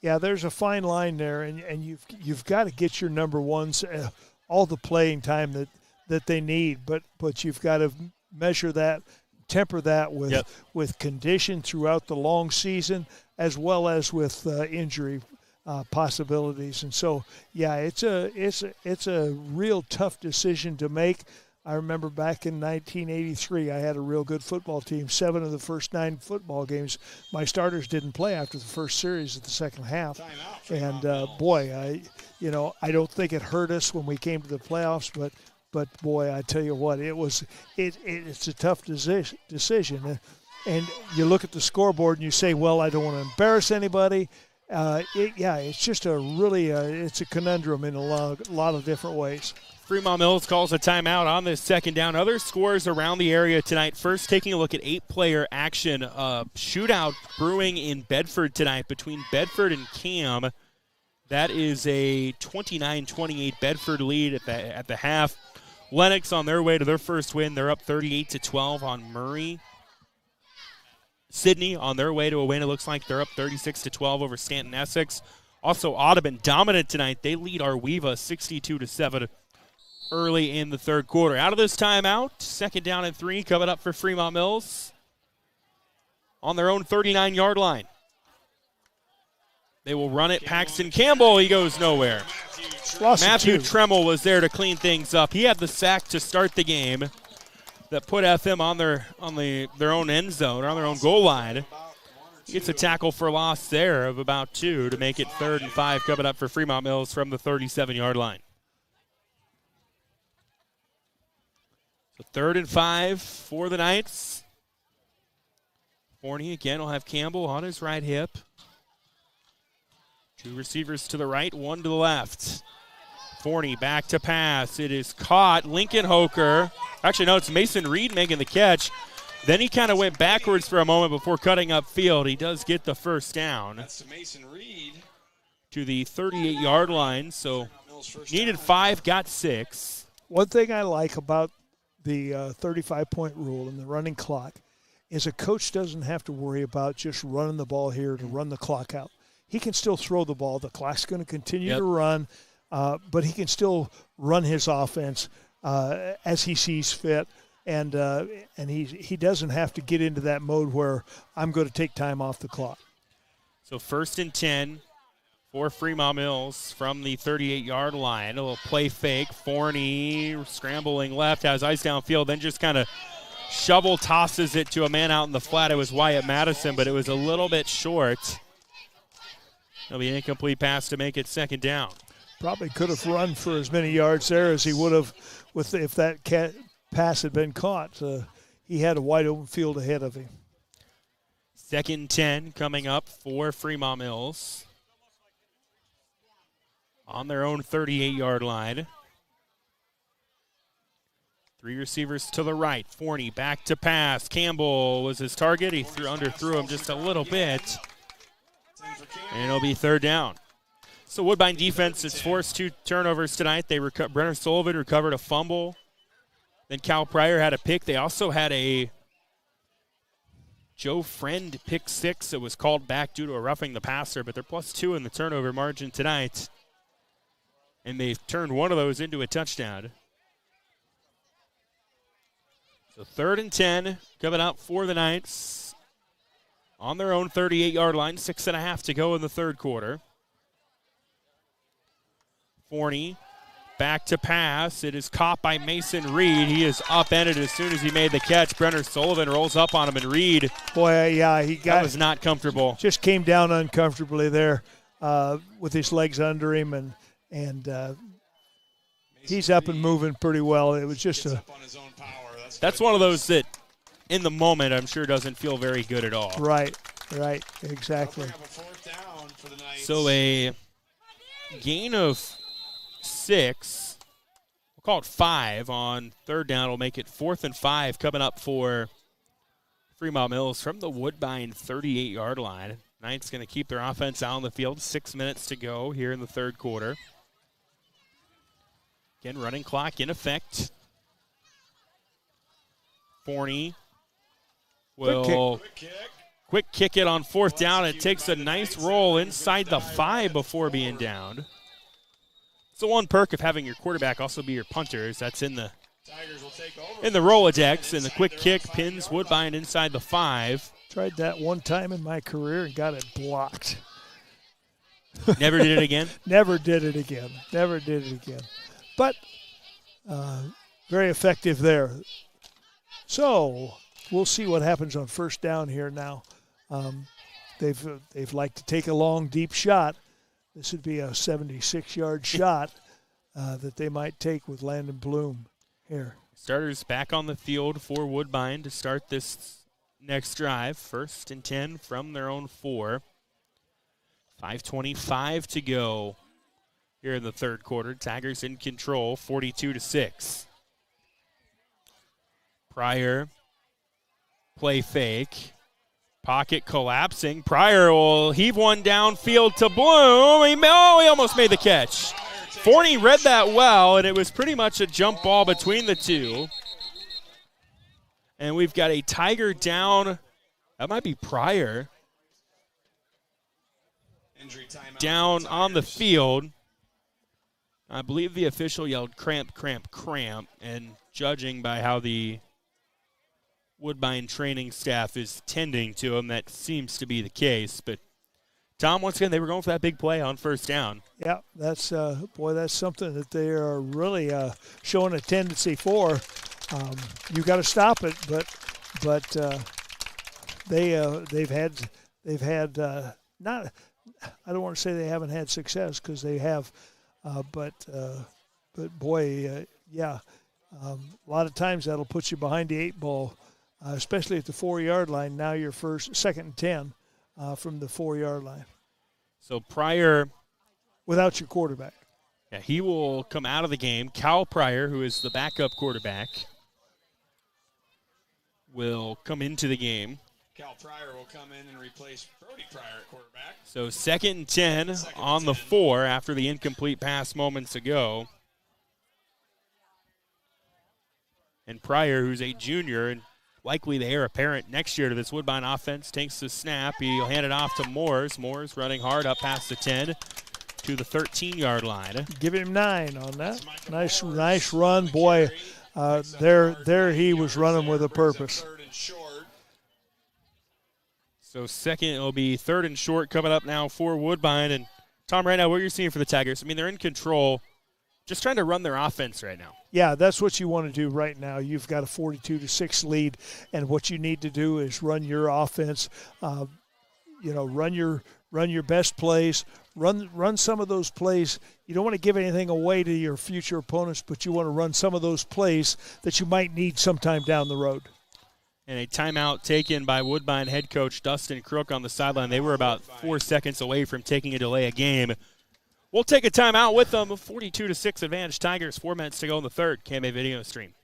Yeah, there's a fine line there, and you've got to get your number ones all the playing time that they need, but you've got to measure that, temper that with condition throughout the long season, as well as with injury possibilities. And so, yeah, it's a real tough decision to make. I remember back in 1983, I had a real good football team. 7 of the first 9 football games, my starters didn't play after the first series of the second half. And boy, I don't think it hurt us when we came to the playoffs, but boy, I tell you what, it's a tough decision. And you look at the scoreboard and you say, well, I don't want to embarrass anybody. It's just it's a conundrum in a lot of different ways. Fremont-Mills calls a timeout on this second down. Other scores around the area tonight. First, taking a look at 8-player action. Shootout brewing in Bedford tonight between Bedford and Cam. That is a 29-28 Bedford lead at the half. Lennox on their way to their first win. They're up 38-12 on Murray. Sydney on their way to a win. It looks like they're up 36-12 over Stanton Essex. Also, Audubon dominant tonight. They lead Arweva 62-7 early in the third quarter. Out of this timeout, second down and 3 coming up for Fremont-Mills on their own 39-yard line. They will run it. Paxton Campbell, he goes nowhere. Matthew Tremmel was there to clean things up. He had the sack to start the game that put FM on their own end zone, or on their own goal line. He gets a tackle for loss there of about 2 to make it 3rd and 5 coming up for Fremont-Mills from the 37-yard line. So 3rd and 5 for the Knights. Forney again will have Campbell on his right hip. 2 receivers to the right, 1 to the left. Forney back to pass. It is caught. Lincoln Hoker. Actually, no, it's Mason Reed making the catch. Then he kind of went backwards for a moment before cutting upfield. He does get the first down. That's Mason Reed. To the 38-yard line. So needed 5, got 6. One thing I like about the 35-point rule and the running clock is a coach doesn't have to worry about just running the ball here to run the clock out. He can still throw the ball. The clock's going to continue to run, but he can still run his offense as he sees fit. and he doesn't have to get into that mode where I'm going to take time off the clock. So 1st and 10 for Fremont-Mills from the 38-yard line. A little play fake. Forney scrambling left, has ice downfield, then just kind of shovel tosses it to a man out in the flat. It was Wyatt Madison, but it was a little bit short. It'll be an incomplete pass to make it 2nd down. Probably could have run for as many yards there as he would have if that pass had been caught. He had a wide open field ahead of him. 2nd and 10 coming up for Fremont-Mills on their own 38-yard line. 3 receivers to the right. Forney back to pass. Campbell was his target. He underthrew him just a little bit. And it'll be 3rd down. So Woodbine defense has forced 2 turnovers tonight. Brenner Sullivan recovered a fumble. Then Cal Pryor had a pick. They also had a Joe Friend pick 6 that was called back due to a roughing the passer, but they're +2 in the turnover margin tonight. And they've turned one of those into a touchdown. So 3rd and 10 coming up for the Knights on their own 38-yard line. 6.5 to go in the 3rd quarter. Forney back to pass. It is caught by Mason Reed. He is upended as soon as he made the catch. Brenner Sullivan rolls up on him, and Reed. Boy, yeah, that was not comfortable. Just came down uncomfortably there with his legs under him, and he's up and moving pretty well. It was just That's one of those that, in the moment, I'm sure doesn't feel very good at all. Right, exactly. So a gain of 6. We'll call it 5 on 3rd down. Will make it 4th and 5 coming up for Fremont-Mills from the Woodbine 38-yard line. Knights going to keep their offense out on the field. 6 minutes to go here in the 3rd quarter. Again, running clock in effect. Forney will quick kick it on 4th down. It takes a nice roll inside the 5 before being downed. It's the one perk of having your quarterback also be your punter, is that's in the Rolodex, and the quick kick pins Woodbine inside the 5. Tried that one time in my career and got it blocked. Never did it again? Never did it again. But very effective there. So we'll see what happens on 1st down here now. They've liked to take a long, deep shot. This would be a 76-yard shot that they might take with Landon Bloom here. Starters back on the field for Woodbine to start this next drive. 1st and 10 from their own 4. 5:25 to go here in the 3rd quarter. Tigers in control, 42-6. Pryor, play fake. Pocket collapsing. Pryor will heave one downfield to Bloom. He almost made the catch. Forney read that well, and it was pretty much a jump ball between the two. And we've got a Tiger down. That might be Pryor. Down on the field. I believe the official yelled cramp, cramp, cramp. And judging by how the Woodbine training staff is tending to him, that seems to be the case. But Tom, once again, they were going for that big play on 1st down. Yeah, that's that's something that they are really showing a tendency for. You got to stop it, but they've had not. I don't want to say they haven't had success, because they have, but boy, yeah, a lot of times that'll put you behind the 8 ball. Especially at the 4-yard line. Now you're 2nd and 10 from the 4-yard line. So Pryor, without your quarterback. Yeah, he will come out of the game. Cal Pryor, who is the backup quarterback, will come into the game. Cal Pryor will come in and replace Brody Pryor at quarterback. So 2nd and 10 on the 4 after the incomplete pass moments ago. And Pryor, who's a junior and likely the heir apparent next year to this Woodbine offense, takes the snap. He'll hand it off to Moores. Moores running hard up past the 10 to the 13-yard line. Give him 9 on that. Nice run. Boy, there he was running with a purpose. So second, it'll be third and short coming up now for Woodbine. And Tom, right now, what you're seeing for the Tigers, I mean, they're in control, just trying to run their offense right now. Yeah, that's what you want to do right now. You've got a 42-6 lead, and what you need to do is run your offense. Run your best plays. Run some of those plays. You don't want to give anything away to your future opponents, but you want to run some of those plays that you might need sometime down the road. And a timeout taken by Woodbine head coach Dustin Crook on the sideline. They were about 4 seconds away from taking a delay of game. We'll take a timeout with them. 42-6 advantage Tigers. 4 minutes to go in the third. KMA video stream.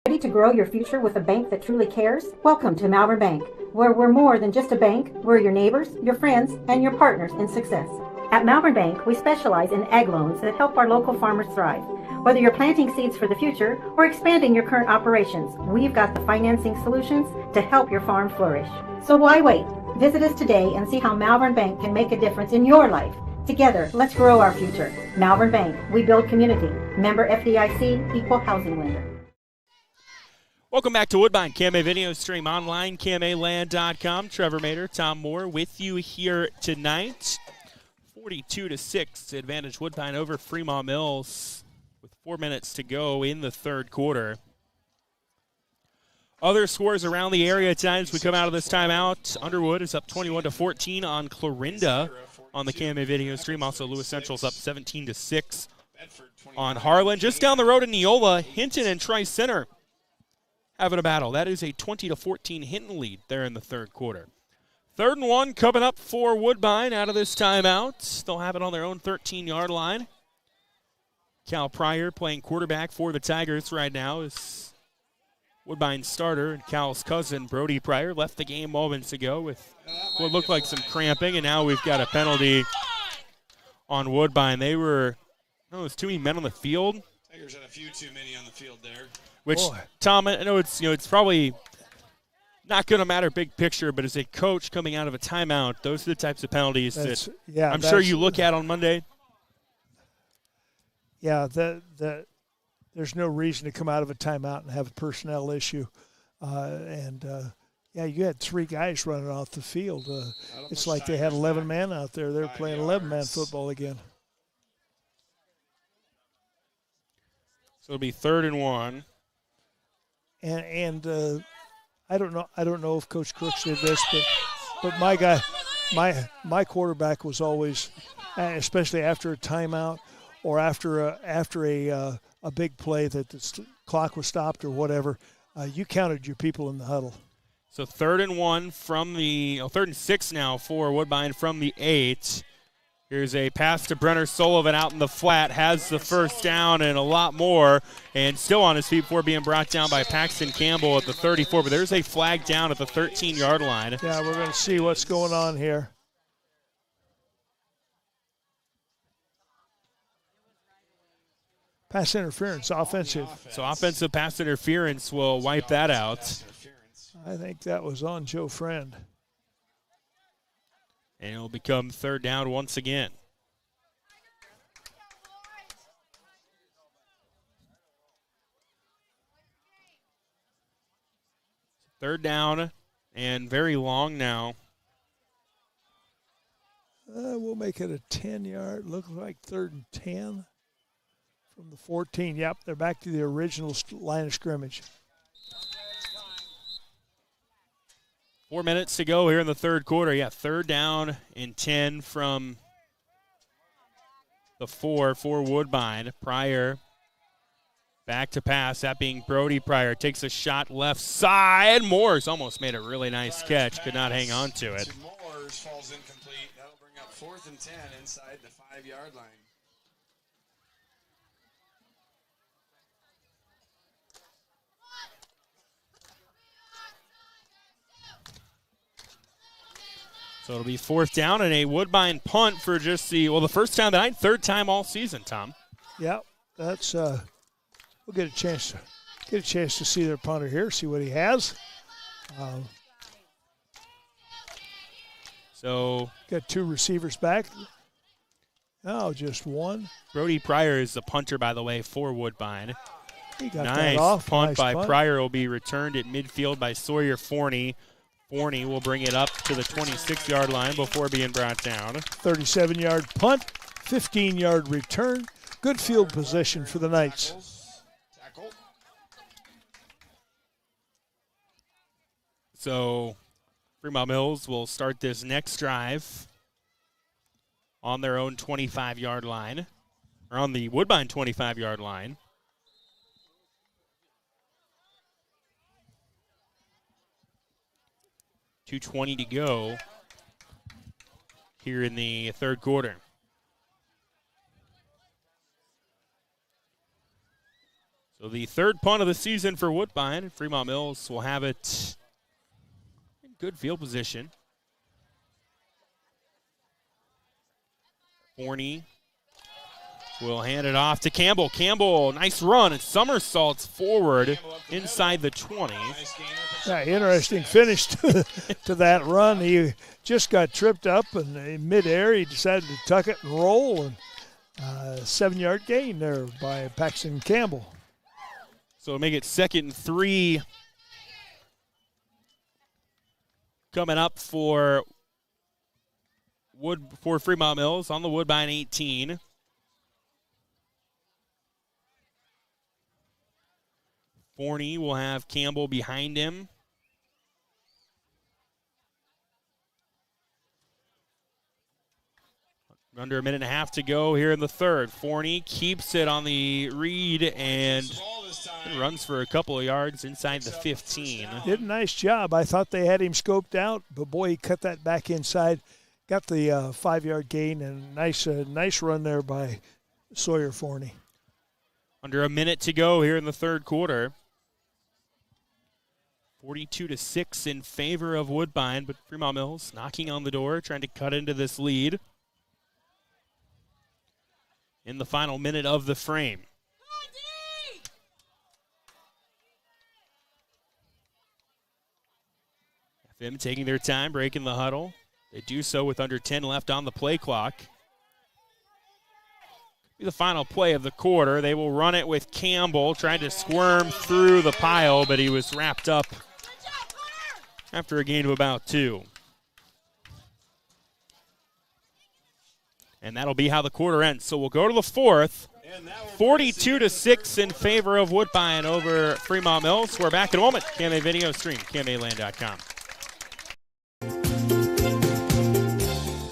Ready to grow your future with a bank that truly cares? Welcome to Malvern Bank, where we're more than just a bank. We're your neighbors, your friends, and your partners in success. At Malvern Bank, we specialize in ag loans that help our local farmers thrive. Whether you're planting seeds for the future or expanding your current operations, we've got the financing solutions to help your farm flourish. So why wait? Visit us today and see how Malvern Bank can make a difference in your life. Together, let's grow our future. Malvern Bank, we build community. Member FDIC, equal housing lender. Welcome back to Woodbine. KMA video stream online, KMAland.com. Trevor Mader, Tom Moore with you here tonight. 42-6 advantage Woodbine over Fremont-Mills with 4 minutes to go in the third quarter. Other scores around the area tonight as we come out of this timeout. Underwood is up 21-14 on Clarinda on the KMA video stream. Also, Lewis Central's up 17-6 on Harlan. Just down the road in Neola, Hinton and Trice Center having a battle. That is a 20-14 Hinton lead there in the third quarter. 3rd and 1 coming up for Woodbine out of this timeout. They'll have it on their own 13-yard line. Cal Pryor playing quarterback for the Tigers right now is Woodbine's starter, and Cal's cousin, Brody Pryor, left the game moments ago with what looked like some cramping, and now we've got a penalty on Woodbine. It was too many men on the field. Tigers had a few too many on the field there. Which, Tom, I know it's probably not going to matter big picture, but as a coach coming out of a timeout, those are the types of penalties that I'm sure you look at on Monday. Yeah, there's no reason to come out of a timeout and have a personnel issue. You had 3 guys running off the field. It's like they had 11 men out there. They're playing 11-man football again. So it'll be 3rd and 1. And I don't know if Coach Crooks did this, but my guy, my quarterback was always, especially after a timeout or after a big play that the clock was stopped or whatever, you counted your people in the huddle. So 3rd and 1 from the 3rd and 6 now for Woodbine from the 8. Here's a pass to Brenner Sullivan out in the flat, has the first down and a lot more, and still on his feet before being brought down by Paxton Campbell at the 34. But there's a flag down at the 13-yard line. Yeah, we're going to see what's going on here. Pass interference, offensive. So offensive pass interference will wipe that out. I think that was on Joe Friend. And it'll become 3rd down once again. Third down and very long now. We'll make it a 10-yard. Looks like 3rd and 10 from the 14. Yep, they're back to the original line of scrimmage. 4 minutes to go here in the third quarter. Yeah, 3rd down and 10 from the 4 for Woodbine. Pryor back to pass, that being Brody Pryor. Takes a shot left side. Moores almost made a really nice catch. Could not hang on to it. Moores falls incomplete. That'll bring up 4th and 10 inside the 5-yard line. So it'll be 4th down and a Woodbine punt for just the first time tonight, 3rd time all season, Tom. Yep, that's we'll get a chance to see their punter here, see what he has. So got 2 receivers back. No, just one. Brody Pryor is the punter, by the way, for Woodbine. He got nice that off. Punt Nice by punt. Pryor will be returned at midfield by Sawyer Forney. Forney will bring it up to the 26-yard line before being brought down. 37-yard punt, 15-yard return. Good field position for the Knights. So Fremont-Mills will start this next drive on their own 25-yard line, or on the Woodbine 25-yard line. .220 to go here in the third quarter. So the third punt of the season for Woodbine. Fremont-Mills will have it in good field position. Forney will hand it off to Campbell. Campbell, nice run, and somersaults forward inside the 20. Yeah, interesting finish to that run. He just got tripped up, and in midair he decided to tuck it and roll, and 7-yard gain there by Paxton Campbell. So make it 2nd and 3 coming up for Fremont-Mills on the Woodbine 18. Forney will have Campbell behind him. Under a minute and a half to go here in the third. Forney keeps it on the read and runs for a couple of yards inside the 15. Did a nice job. I thought they had him scoped out, but boy, he cut that back inside. Got the 5-yard gain, and nice run there by Sawyer Forney. Under a minute to go here in the third quarter. 42-6 in favor of Woodbine, but Fremont-Mills knocking on the door, trying to cut into this lead in the final minute of the frame. FM taking their time, breaking the huddle. They do so with under 10 left on the play clock. Be the final play of the quarter. They will run it with Campbell, trying to squirm through the pile, but he was wrapped up after a gain of about 2. And that'll be how the quarter ends. So we'll go to the fourth. 42-6 in favor of Woodbine over Fremont-Mills. We're back in a moment. KMA Video Stream, KMAland.com.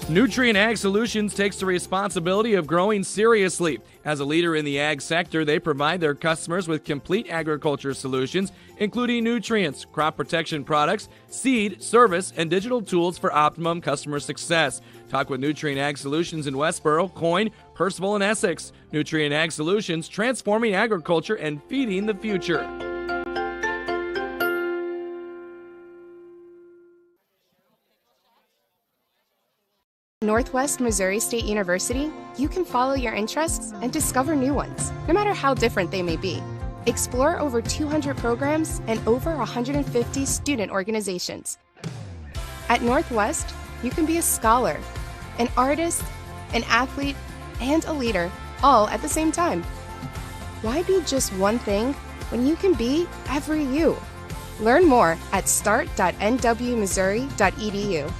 Nutrien Ag Solutions takes the responsibility of growing seriously. As a leader in the ag sector, they provide their customers with complete agriculture solutions, including nutrients, crop protection products, seed, service, and digital tools for optimum customer success. Talk with Nutrien Ag Solutions in Westboro, Coyne, Percival, and Essex. Nutrien Ag Solutions, transforming agriculture and feeding the future. Northwest Missouri State University, you can follow your interests and discover new ones, no matter how different they may be. Explore over 200 programs and over 150 student organizations. At Northwest, you can be a scholar, an artist, an athlete, and a leader, all at the same time. Why be just one thing when you can be every you? Learn more at start.nwmissouri.edu.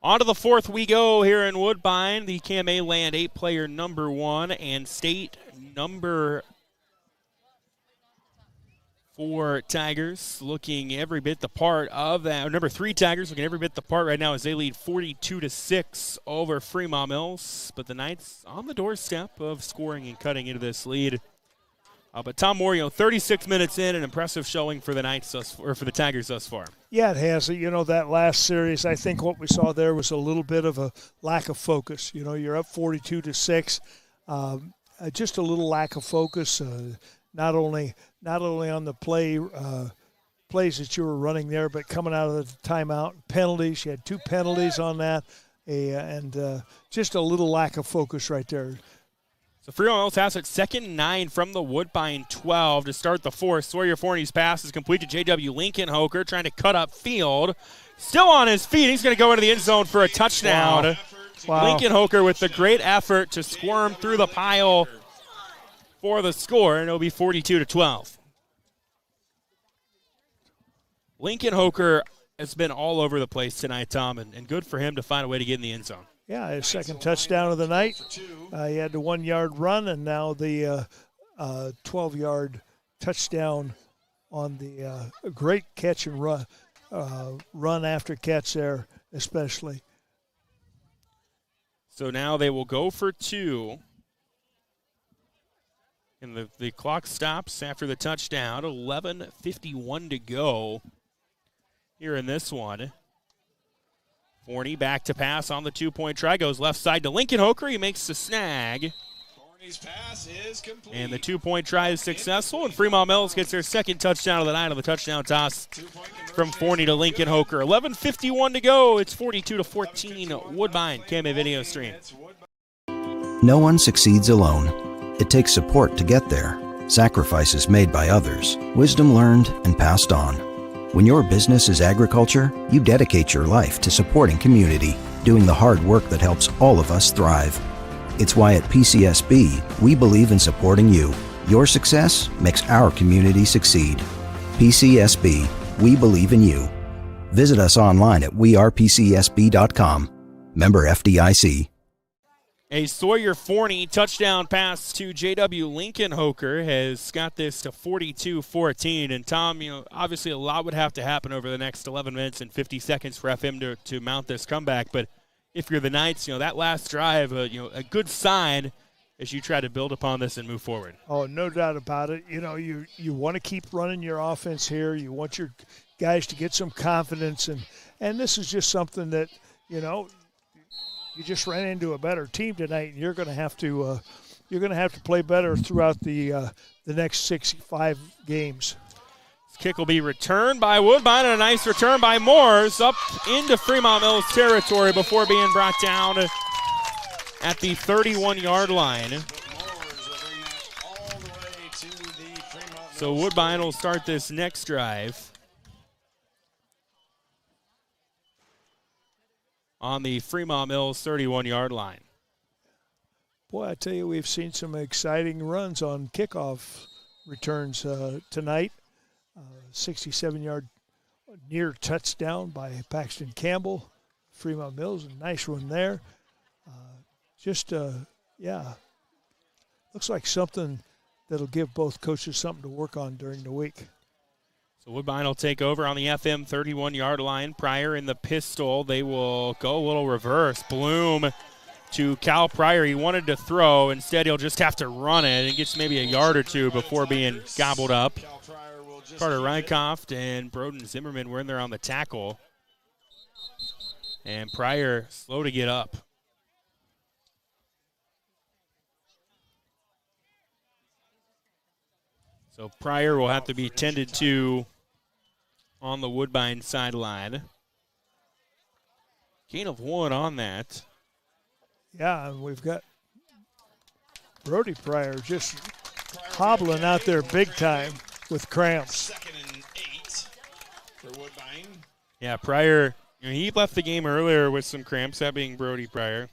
On to the fourth we go here in Woodbine. The KMA Land 8-player number 1 and state number 4 Tigers looking every bit the part of that. Or number 3 Tigers looking every bit the part right now as they lead 42-6 over Fremont-Mills. But the Knights on the doorstep of scoring and cutting into this lead. But Tom Moore, 36 minutes in, an impressive showing for the Knights or for the Tigers thus far. Yeah, it has. That last series, I think what we saw there was a little bit of a lack of focus. You're up 42-6, just a little lack of focus. Not only on the plays that you were running there, but coming out of the timeout, penalties. You had 2 penalties on that, and just a little lack of focus right there. So Fremont-Mills has it 2nd and 9 from the Woodbine 12 to start the fourth. Sawyer Forney's pass is complete to J.W. Lincoln-Hoker, trying to cut up field. Still on his feet. He's going to go into the end zone for a touchdown. Wow. Lincoln-Hoker with the great effort to squirm through the pile for the score, and it'll be 42-12. Lincoln Hoker has been all over the place tonight, Tom, and good for him to find a way to get in the end zone. Yeah, his second touchdown of the night. He had the 1-yard run, and now the 12-yard touchdown on the great catch and run after catch there, especially. So now they will go for 2. And the clock stops after the touchdown. 11:51 to go here in this one. Forney back to pass on the 2-point try. Goes left side to Lincoln Hoker. He makes the snag. Forney's pass is complete. And the 2-point try is successful. And Fremont-Mills gets their second touchdown of the night on the touchdown toss from Forney to Lincoln Hoker. 11:51 to go. It's 42-14. Woodbine, KMA Video Stream. No one succeeds alone. It takes support to get there. Sacrifices made by others. Wisdom learned and passed on. When your business is agriculture, you dedicate your life to supporting community, doing the hard work that helps all of us thrive. It's why at PCSB, we believe in supporting you. Your success makes our community succeed. PCSB, we believe in you. Visit us online at wearepcsb.com. Member FDIC. A Sawyer Forney touchdown pass to J.W. Lincoln Hoker has got this to 42-14. And, Tom, obviously a lot would have to happen over the next 11 minutes and 50 seconds for FM to mount this comeback. But if you're the Knights, that last drive, a good sign as you try to build upon this and move forward. Oh, no doubt about it. You want to keep running your offense here. You want your guys to get some confidence. And this is just something that, you just ran into a better team tonight, and you're going to have to play better throughout the next 65 games. This kick will be returned by Woodbine, and a nice return by Moores up into Fremont-Mills territory before being brought down at the 31-yard line. So Woodbine will start this next drive on the Fremont-Mills 31-yard line. Boy, I tell you, we've seen some exciting runs on kickoff returns tonight. 67-yard near touchdown by Paxton Campbell. Fremont-Mills, a nice one there. Looks like something that'll give both coaches something to work on during the week. So Woodbine will take over on the FM 31-yard line. Pryor in the pistol. They will go a little reverse. Bloom to Cal Pryor. He wanted to throw. Instead, he'll just have to run it and gets maybe a yard or two before being gobbled up. Carter Rykoff and Broden Zimmerman were in there on the tackle. And Pryor slow to get up. So Pryor will have to be tended to on the Woodbine sideline. Gain of 1 on that. Yeah, and we've got Brody Pryor just hobbling out there big time with cramps. 2nd and 8 for Woodbine. Yeah, Pryor, he left the game earlier with some cramps, that being Brody Pryor.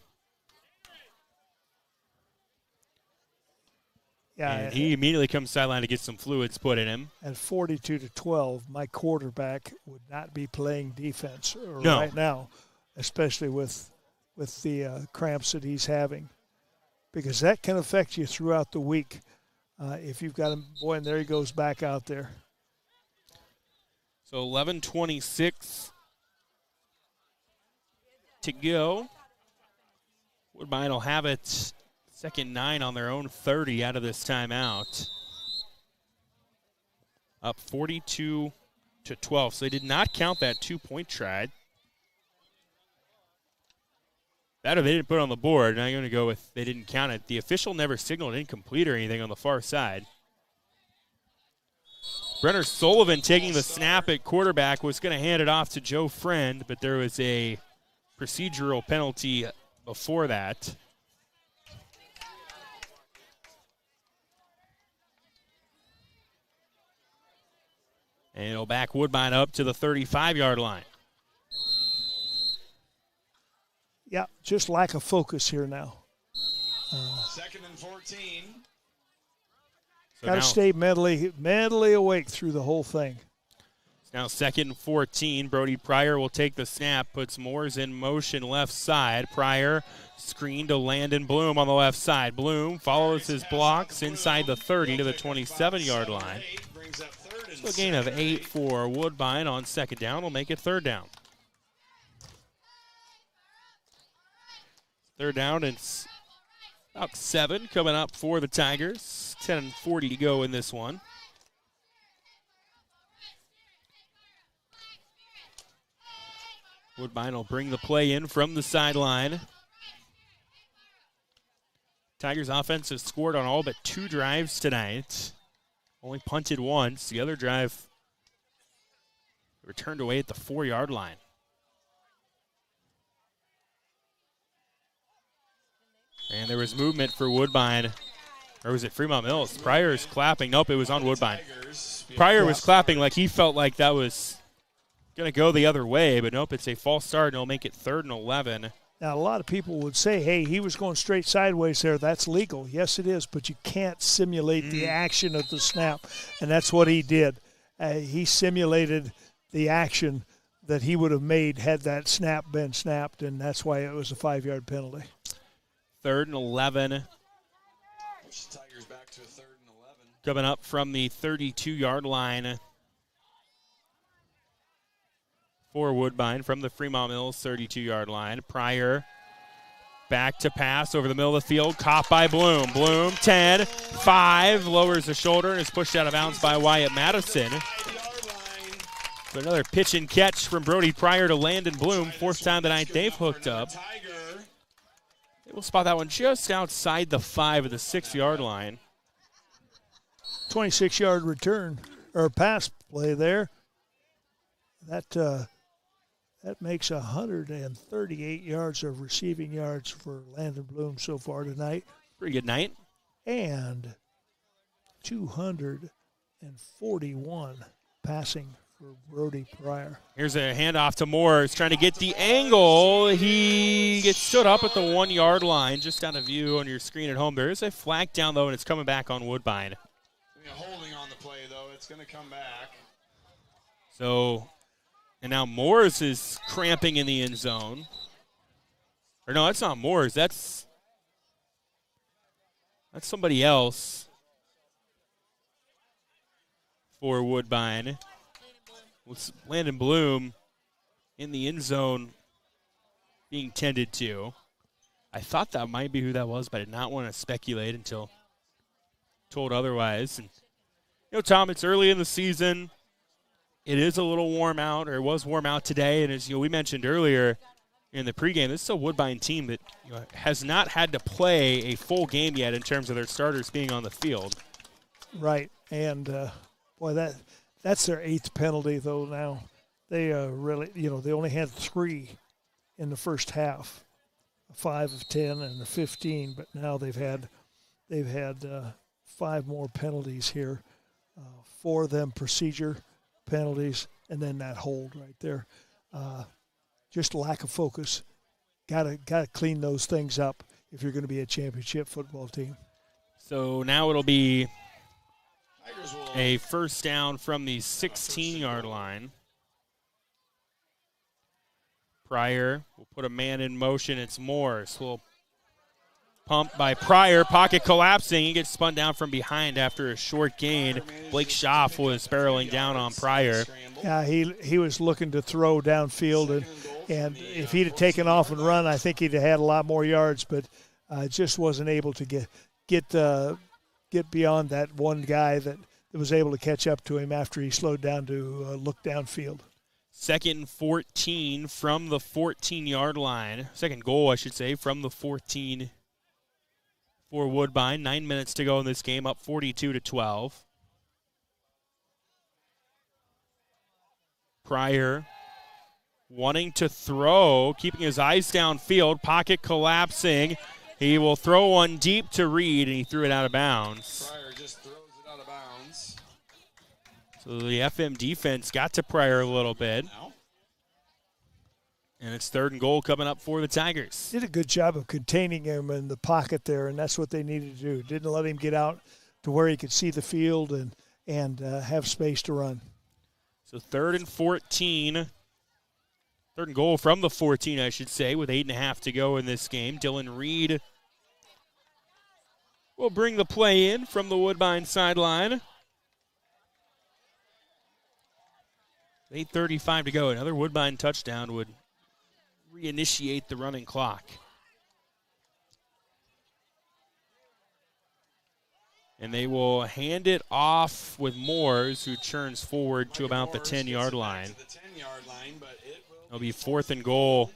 Yeah, and he immediately comes sideline to get some fluids put in him. At 42-12, my quarterback would not be playing defense No. right now, especially with the cramps that he's having, because that can affect you throughout the week. If you've got him, boy, and there he goes back out there. So 11:26 to go. Woodbine will have it. 2nd 9 on their own 30 out of this timeout. Up 42-12. So they did not count that 2-point try. That they didn't put on the board. Now I'm going to go with they didn't count it. The official never signaled incomplete or anything on the far side. Brenner Sullivan taking the snap at quarterback was going to hand it off to Joe Friend, but there was a procedural penalty before that. And it'll back Woodbine up to the 35-yard line. Yeah, just lack of focus here now. 2nd and 14. Got to stay mentally awake through the whole thing. It's now 2nd and 14. Brody Pryor will take the snap, puts Moores in motion left side. Pryor screen to Landon Bloom on the left side. Bloom follows his blocks inside the 30 to the 27-yard line. So a gain of 8 for Woodbine on 2nd down will make it 3rd down. 3rd down, it's about 7 coming up for the Tigers. 10:40 to go in this one. Woodbine will bring the play in from the sideline. Tigers offense has scored on all but 2 drives tonight. Only punted once. The other drive returned away at the 4-yard line. And there was movement for Woodbine. Or was it Fremont-Mills? Pryor's clapping. Nope, it was on Woodbine. Pryor was clapping like he felt like that was going to go the other way, but nope, it's a false start, and it'll make it 3rd and 11. Now, a lot of people would say, hey, he was going straight sideways there. That's legal. Yes, it is, but you can't simulate the action of the snap, and that's what he did. He simulated the action that he would have made had that snap been snapped, and that's why it was a 5-yard penalty. 3rd and 11. Tigers back to 3rd and 11. Coming up from the 32-yard line for Woodbine from the Fremont-Mills 32-yard line. Pryor back to pass over the middle of the field. Caught by Bloom. Bloom, 10, 5, lowers the shoulder and is pushed out of bounds by Wyatt Madison. So another pitch and catch from Brody Pryor to Landon Bloom. 4th time tonight they've hooked up. We'll spot that one just outside the 5 of the 6-yard line. 26-yard return or pass play there. That makes 138 yards of receiving yards for Landon Bloom so far tonight. Pretty good night. And 241 passing for Brody Pryor. Here's a handoff to Moore. He's trying to get the angle. He gets stood up at the 1-yard line, just out of view on your screen at home. There is a flag down, though, and it's coming back on Woodbine. Holding on the play, though. It's going to come back. So, and now Moores is cramping in the end zone. Or no, that's not Moores. That's somebody else for Woodbine. With Landon Bloom in the end zone being tended to. I thought that might be who that was, but I did not want to speculate until told otherwise. And, Tom, it's early in the season. It is a little warm out, or it was warm out today. And as we mentioned earlier in the pregame, this is a Woodbine team that has not had to play a full game yet in terms of their starters being on the field. Right, and boy, that's their 8th penalty though. Now they really, they only had 3 in the first half, 5 of 10 and the 15, but now they've had 5 more penalties here, 4 of them procedure penalties, and then that hold right there. Just lack of focus. Gotta clean those things up if you're going to be a championship football team. So now it'll be a first down from the 16-yard line. Pryor will put a man in motion. It's Morris. Will pump by Pryor. Pocket collapsing. He gets spun down from behind after a short gain. Blake Schaff was barreling down on Pryor. Yeah, he was looking to throw downfield, and if he'd have taken off and run, I think he'd have had a lot more yards, but just wasn't able to get beyond that one guy that was able to catch up to him after he slowed down to look downfield. 2nd and 14 from the 14-yard line. Second goal, I should say, from the 14 for Woodbine. 9 minutes to go in this game, up 42-12. Pryor wanting to throw, keeping his eyes downfield, pocket collapsing. He will throw one deep to Reed, and he threw it out of bounds. Pryor just throws it out of bounds. So the FM defense got to Pryor a little bit. And it's 3rd and goal coming up for the Tigers. Did a good job of containing him in the pocket there, and that's what they needed to do. Didn't let him get out to where he could see the field and have space to run. So 3rd and 14. 3rd and goal from the 14, I should say, with 8.5 to go in this game. Dylan Reed will bring the play in from the Woodbine sideline. 8:35 to go. Another Woodbine touchdown would reinitiate the running clock. And they will hand it off with Moores, who churns forward to about the 10-yard line. It'll be 4th and goal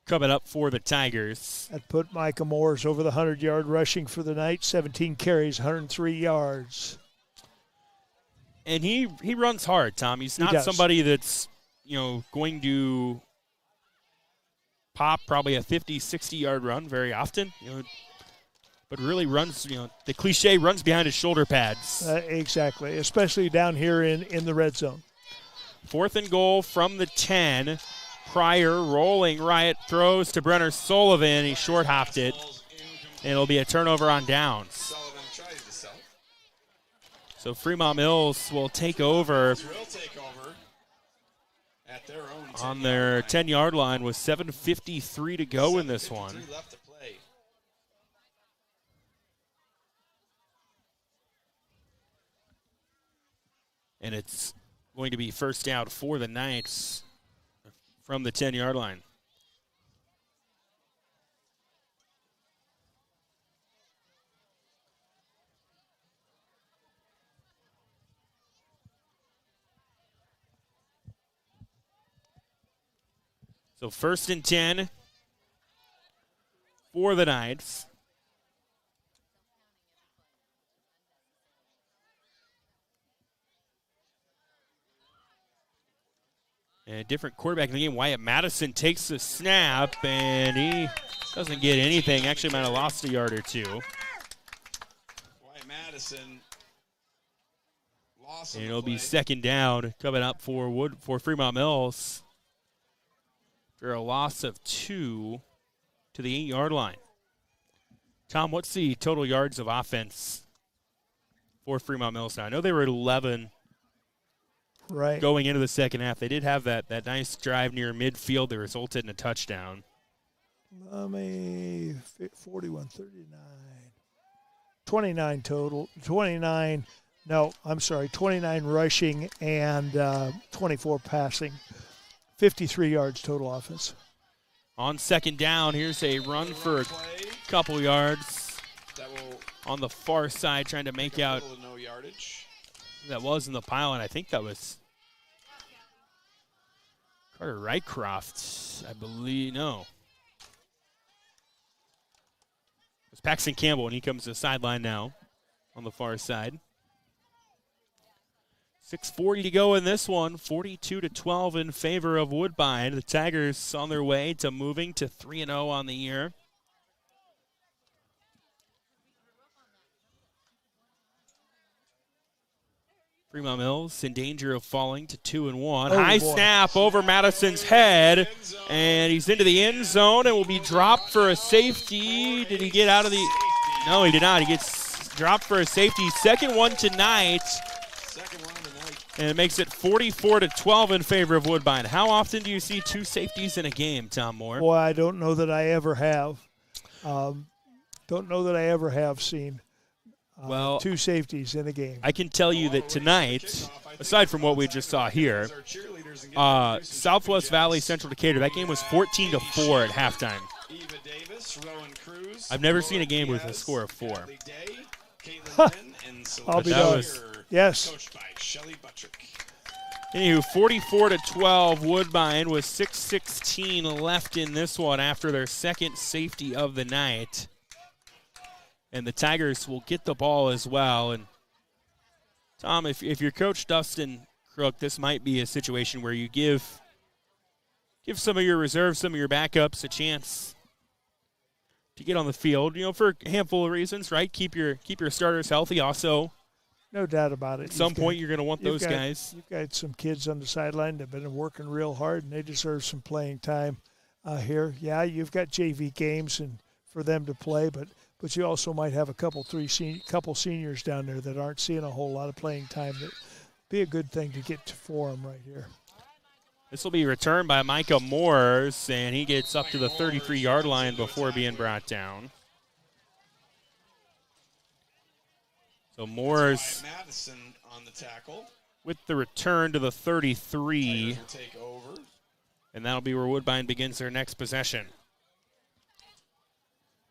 coming up for the Tigers. That put Micah Moores over the 100-yard rushing for the night. 17 carries, 103 yards. And he runs hard, Tom. He's not somebody that's, going to pop probably a 50, 60-yard run very often, but really runs, the cliche, runs behind his shoulder pads. Exactly, especially down here in the red zone. 4th and goal from the 10. Pryor rolling right, throws to Brenner Sullivan. He short-hopped it, and it'll be a turnover on downs. So Fremont-Mills will take over on their 10-yard line with 7:53 to go in this one. And it's going to be first down for the Knights from the 10-yard line. So 1st and 10 for the Knights. And a different quarterback in the game. Wyatt Madison takes the snap, and he doesn't get anything. Actually might have lost a yard or two. Wyatt Madison lost. And it'll be 2nd down coming up for Fremont-Mills. For a loss of 2 to the 8-yard line. Tom, what's the total yards of offense for Fremont-Mills now? I know they were at 11 going into the second half. They did have that nice drive near midfield that resulted in a touchdown. 41, 39. 29 total. 29 rushing and 24 passing. 53 yards total offense. On 2nd down, here's a run for a couple yards on the far side, trying to make out no yardage. That was in the pile, and I think that was Carter Rycroft, I believe. No. It's Paxton Campbell, and he comes to the sideline now on the far side. 6:40 to go in this one, 42-12 in favor of Woodbine. The Tigers on their way to moving to 3-0 on the year. Fremont-Mills in danger of falling to 2-1. High snap over Madison's head, and he's into the end zone and will be dropped for a safety. Did he get out of the? No, he did not. He gets dropped for a safety. Second one tonight. And it makes it 44-12 in favor of Woodbine. How often do you see 2 safeties in a game, Tom Moore? Boy, I don't know that I ever have. Seen 2 safeties in a game. I can tell you that tonight, aside from what we just saw here, Southwest Valley Central Decatur, that game was 14-4 at halftime. I've never seen a game with a score of 4. I'll be done. Yes. Anywho, 44-12, Woodbine with 6:16 left in this one after their second safety of the night. And the Tigers will get the ball as well. And Tom, if you're Coach Dustin Crook, this might be a situation where you give some of your reserves, some of your backups a chance to get on the field, for a handful of reasons, right? Keep your starters healthy. Also, no doubt about it. At some point, you're going to want those guys. You've got some kids on the sideline that have been working real hard, and they deserve some playing time here. Yeah, you've got JV games and for them to play, but but you also might have a couple seniors down there that aren't seeing a whole lot of playing time. That be a good thing to get for them right here. This will be returned by Micah Moores, and he gets up to the 33-yard line before being brought down. So Moores Madison on the tackle. With the return to the 33. Will take over. And that'll be where Woodbine begins their next possession.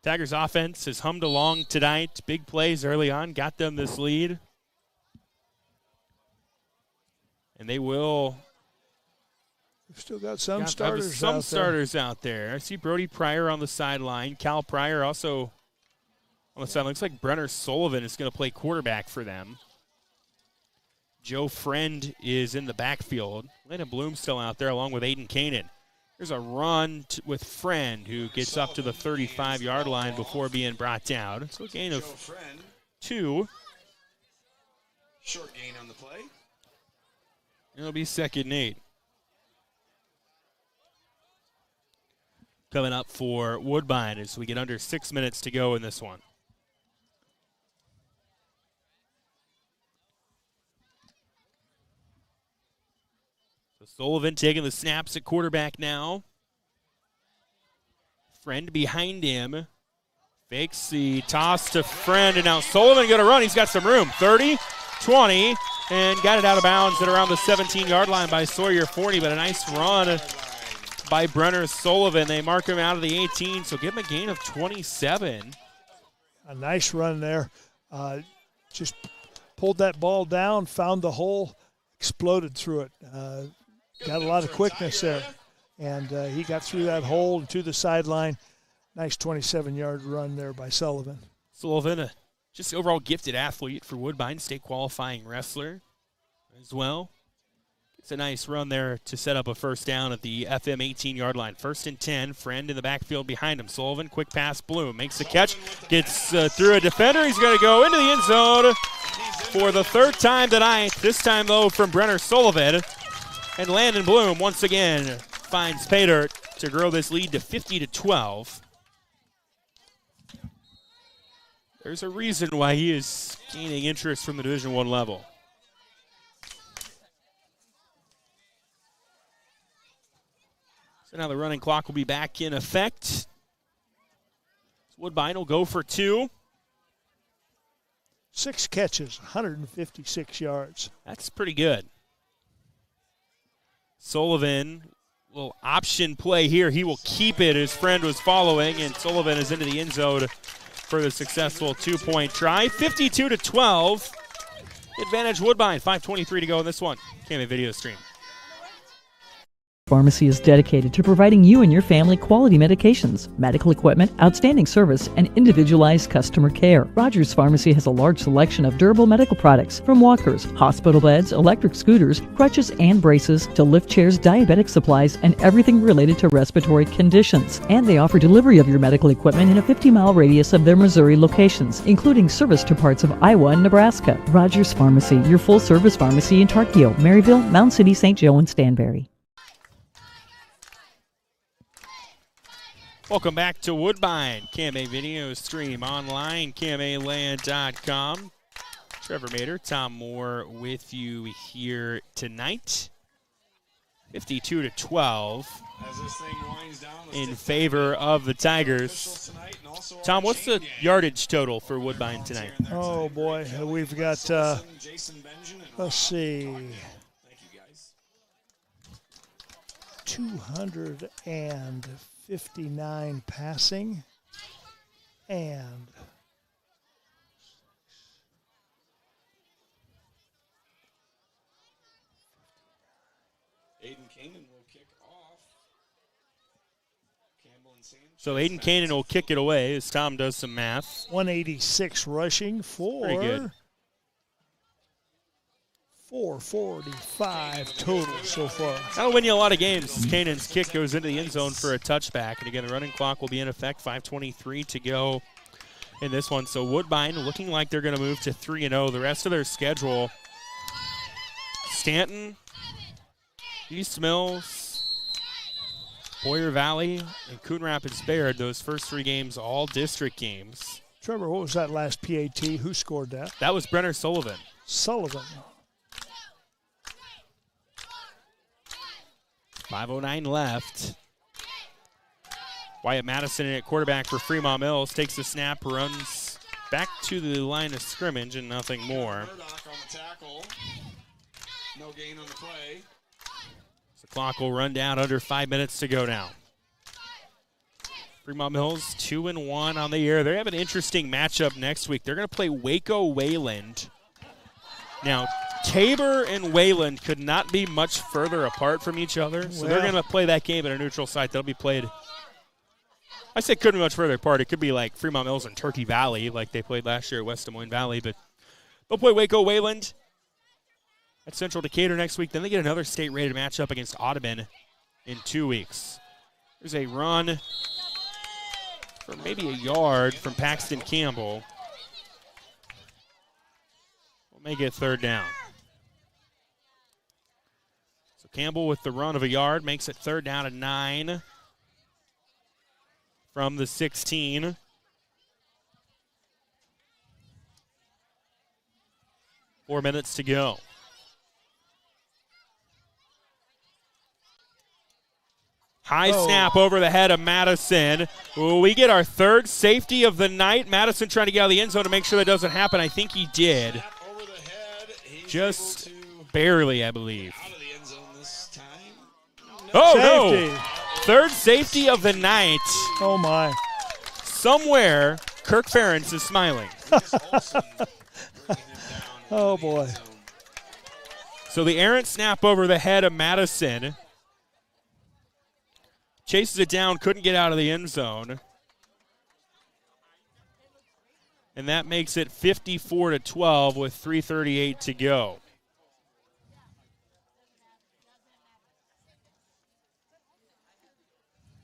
Tigers offense has hummed along tonight. Big plays early on got them this lead. And they will. We've still got some starters out there. I see Brody Pryor on the sideline. Cal Pryor also on the sideline. Looks like Brenner Sullivan is going to play quarterback for them. Joe Friend is in the backfield. Landon Bloom still out there along with Aiden Kanan. There's a run with Friend who gets up to the 35-yard line before being brought down. So a gain of 2. Short gain on the play. It'll be 2nd and 8. Coming up for Woodbine as we get under 6 minutes to go in this one. So Sullivan taking the snaps at quarterback now. Friend behind him. Fakes the toss to Friend, and now Sullivan going to run. He's got some room. 30, 20, and got it out of bounds at around the 17-yard line by Sawyer Forney, but a nice run by Brenner Sullivan. They mark him out of the 18, so give him a gain of 27. A nice run there. Just pulled that ball down, found the hole, exploded through it. Got a lot of quickness there. And he got through that hole and to the sideline. Nice 27-yard run there by Sullivan. Sullivan, just overall gifted athlete for Woodbine, state qualifying wrestler as well. It's a nice run there to set up a first down at the FM 18-yard line. 1st and 10, Friend in the backfield behind him. Sullivan, quick pass, Bloom makes the catch, gets through a defender. He's going to go into the end zone for the 3rd time tonight. This time, though, from Brenner Sullivan. And Landon Bloom, once again, finds pay dirt to grow this lead to 50-12. There's a reason why he is gaining interest from the Division I level. So now the running clock will be back in effect. Woodbine will go for 2. 6 catches, 156 yards. That's pretty good. Sullivan, little option play here. He will keep it. His friend was following, and Sullivan is into the end zone for the successful 2-point try. 52-12. Advantage Woodbine. 5:23 to go in this one. KMA video stream. Pharmacy is dedicated to providing you and your family quality medications, medical equipment, outstanding service, and individualized customer care. Rogers Pharmacy has a large selection of durable medical products, from walkers, hospital beds, electric scooters, crutches and braces, to lift chairs, diabetic supplies, and everything related to respiratory conditions. And they offer delivery of your medical equipment in a 50-mile radius of their Missouri locations, including service to parts of Iowa and Nebraska. Rogers Pharmacy, your full-service pharmacy in Tarkio, Maryville, Mound City, St. Joe, and Stanberry. Welcome back to Woodbine. KMA video stream online, KMAland.com. Trevor Mader, Tom Moore with you here tonight. 52-12 in favor of the Tigers. Tom, what's the yardage total for Woodbine tonight? Oh, boy. We've got, let's see, 259 passing and Aiden Kanan will kick off. Campbell and Sanders. So Aiden Kanan will kick it away as Tom does some math. 186 rushing for pretty good. 445 total so far. That'll win you a lot of games. Kanan's kick goes into the end zone for a touchback. And again, the running clock will be in effect. 5:23 to go in this one. So Woodbine looking like they're going to move to 3-0. The rest of their schedule, Stanton, East Mills, Boyer Valley, and Coon Rapids Bayard. Those first 3 games, all district games. Trevor, what was that last PAT? Who scored that? That was Brenner Sullivan. Sullivan. 5:09 left. Wyatt Madison at quarterback for Fremont-Mills takes the snap, runs back to the line of scrimmage, and nothing more. Murdoch on the tackle. No gain on the play. The clock will run down, under 5 minutes to go now. Fremont-Mills 2-1 on the year. They have an interesting matchup next week. They're going to play Waco Wayland. Now, Tabor and Wayland could not be much further apart from each other, so they're going to play that game at a neutral site. They'll be played, I say couldn't be much further apart. It could be like Fremont-Mills and Turkey Valley, like they played last year at West Des Moines Valley, but they'll play Waco Wayland at Central Decatur next week. Then they get another state-rated matchup against Audubon in 2 weeks. There's a run for maybe a yard from Paxton Campbell. We'll make it third down. So Campbell with the run of a yard makes it third down and 9 from the 16. Four minutes to go. High snap over the head of Madison. We get our third safety of the night. Madison trying to get out of the end zone to make sure that doesn't happen. I think he did. Just barely, I believe. Oh, no. Third safety of the night. Oh, my. Somewhere, Kirk Ferentz is smiling. Oh, boy. So the errant snap over the head of Madison. Chases it down, couldn't get out of the end zone. And that makes it 54-12 with 3:38 to go.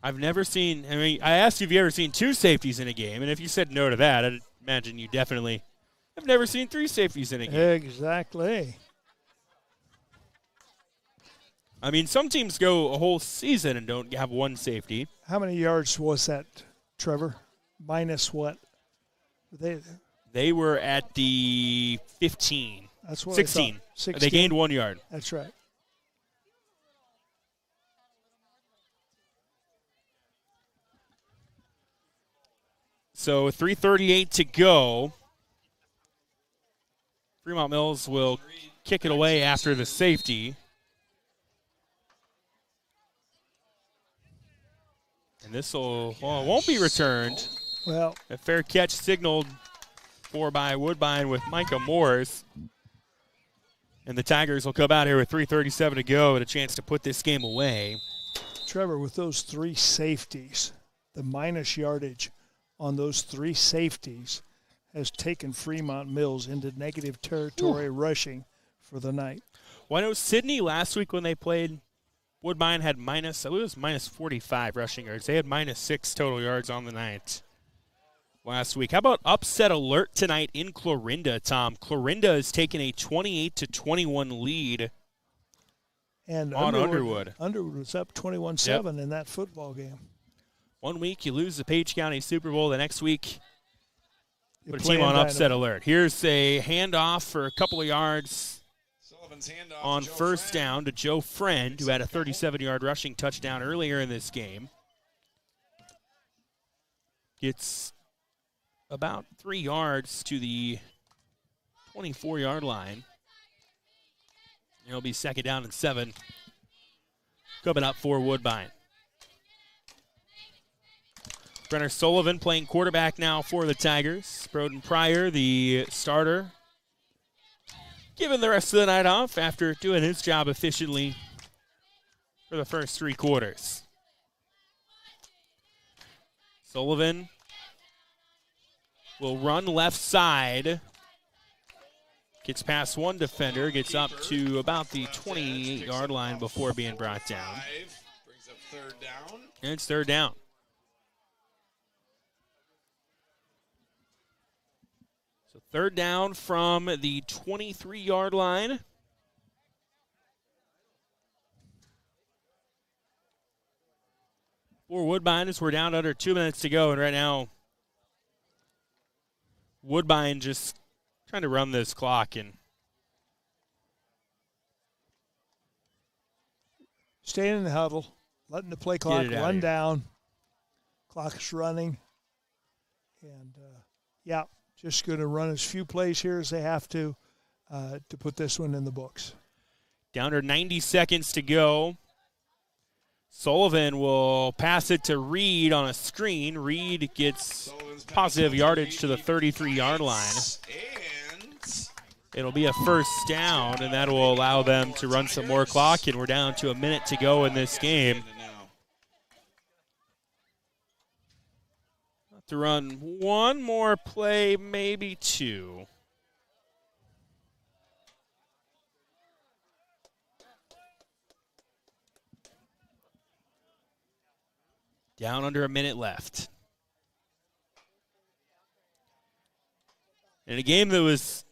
I've never seen, I asked you if you ever seen two safeties in a game, and if you said no to that, I'd imagine you definitely have never seen three safeties in a game. Exactly. I mean, some teams go a whole season and don't have one safety. How many yards was that, Trevor? Minus what? They were at the 15. That's what 16. I thought. 16. They gained 1 yard. That's right. So 3:38 to go. Fremont-Mills will kick it away after the safety. And this won't be returned. Well, a fair catch signaled for by Woodbine with Micah Morris. And the Tigers will come out here with 3:37 to go and a chance to put this game away. Trevor, with those three safeties, the minus yardage on those three safeties has taken Fremont-Mills into negative territory rushing for the night. Well, I know Sydney last week when they played Woodbine had minus 45 rushing yards. They had minus 6 total yards on the night last week. How about upset alert tonight in Clarinda, Tom? Clarinda has taken a 28-21 lead and on Underwood. Underwood was up 21-7 in that football game. 1 week you lose the Page County Super Bowl. The next week you put a team on upset alert. Here's a handoff for a couple of yards on first down to Joe Friend, who had a 37-yard rushing touchdown earlier in this game. Gets about 3 yards to the 24-yard line. It'll be second down and 7 coming up for Woodbine. Brenner Sullivan playing quarterback now for the Tigers. Broden Pryor, the starter, given the rest of the night off after doing his job efficiently for the first 3 quarters. Sullivan will run left side. Gets past one defender, gets up to about the 28-yard line before being brought down. Brings up third down. And it's third down. So third down from the 23-yard line. For Woodbine, as we're down under 2 minutes to go, and right now Woodbine just trying to run this clock and staying in the huddle, letting the play clock run down. Clock's running. And, just going to run as few plays here as they have to put this one in the books. Down to 90 seconds to go. Sullivan will pass it to Reed on a screen. Reed gets positive yardage to the 33-yard line. It'll be a first down, and that will allow them to run some more clock, and we're down to a minute to go in this game. To run one more play, maybe two. Down under a minute left. In a game that was,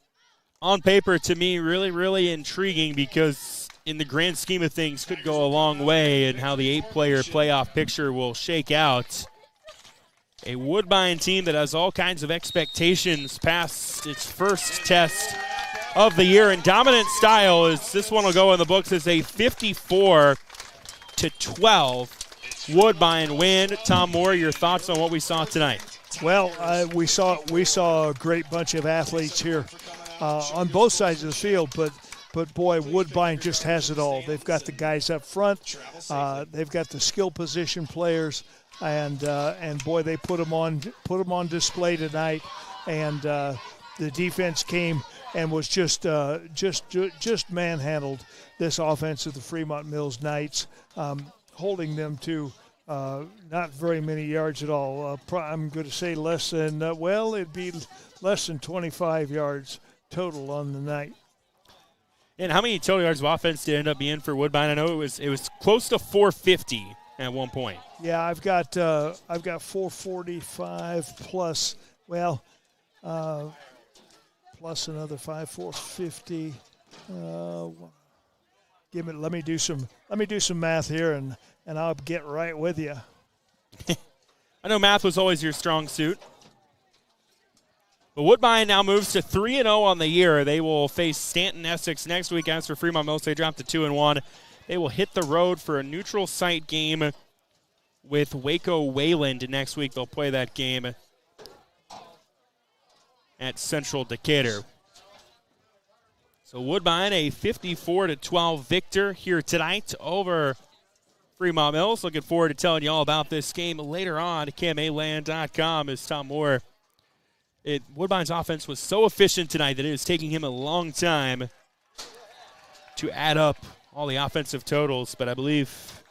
on paper, to me, really, really intriguing because in the grand scheme of things could go a long way and how the 8-player playoff picture will shake out. A Woodbine team that has all kinds of expectations past its first test of the year in dominant style. As this one will go in the books as a 54-12 Woodbine win. Tom Moore, your thoughts on what we saw tonight? Well, we saw a great bunch of athletes here on both sides of the field, but boy, Woodbine just has it all. They've got the guys up front, they've got the skill position players. And boy, they put them on display tonight, and the defense came and was just manhandled this offense of the Fremont-Mills Knights, holding them to not very many yards at all. I'm going to say less than it'd be less than 25 yards total on the night. And how many total yards of offense did it end up being for Woodbine? I know it was close to 450. At one point. Yeah, I've got 445 plus plus another 450. Let me do some math here and I'll get right with you. I know math was always your strong suit. But Woodbine now moves to 3-0 on the year. They will face Stanton Essex next week. As for Fremont-Mills, they dropped to 2-1. They will hit the road for a neutral site game with Waco Wayland next week. They'll play that game at Central Decatur. So Woodbine, a 54-12 victor here tonight over Fremont-Mills. Looking forward to telling you all about this game later on at KMAland.com as Tom Moore. Woodbine's offense was so efficient tonight that it is taking him a long time to add up all the offensive totals, but I believe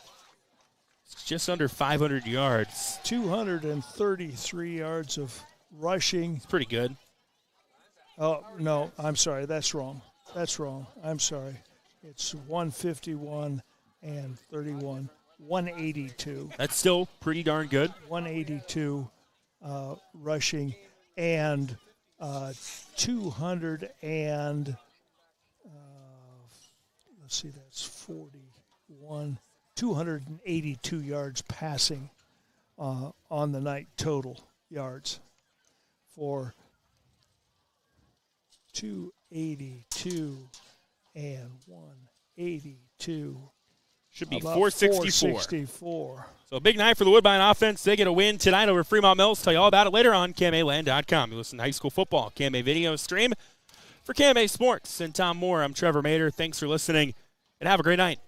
it's just under 500 yards. 233 yards of rushing. It's pretty good. Oh, no, I'm sorry. That's wrong. I'm sorry. It's 151 and 31. 182. That's still pretty darn good. 182 rushing and 200 and let's see, that's 41, 282 yards passing on the night total yards for 282 and 182. Should be 464. 464. So a big night for the Woodbine offense. They get a win tonight over Fremont-Mills. Tell you all about it later on KMAland.com. You listen to high school football, KMA video stream. For KMA Sports and Tom Moore, I'm Trevor Mader. Thanks for listening, and have a great night.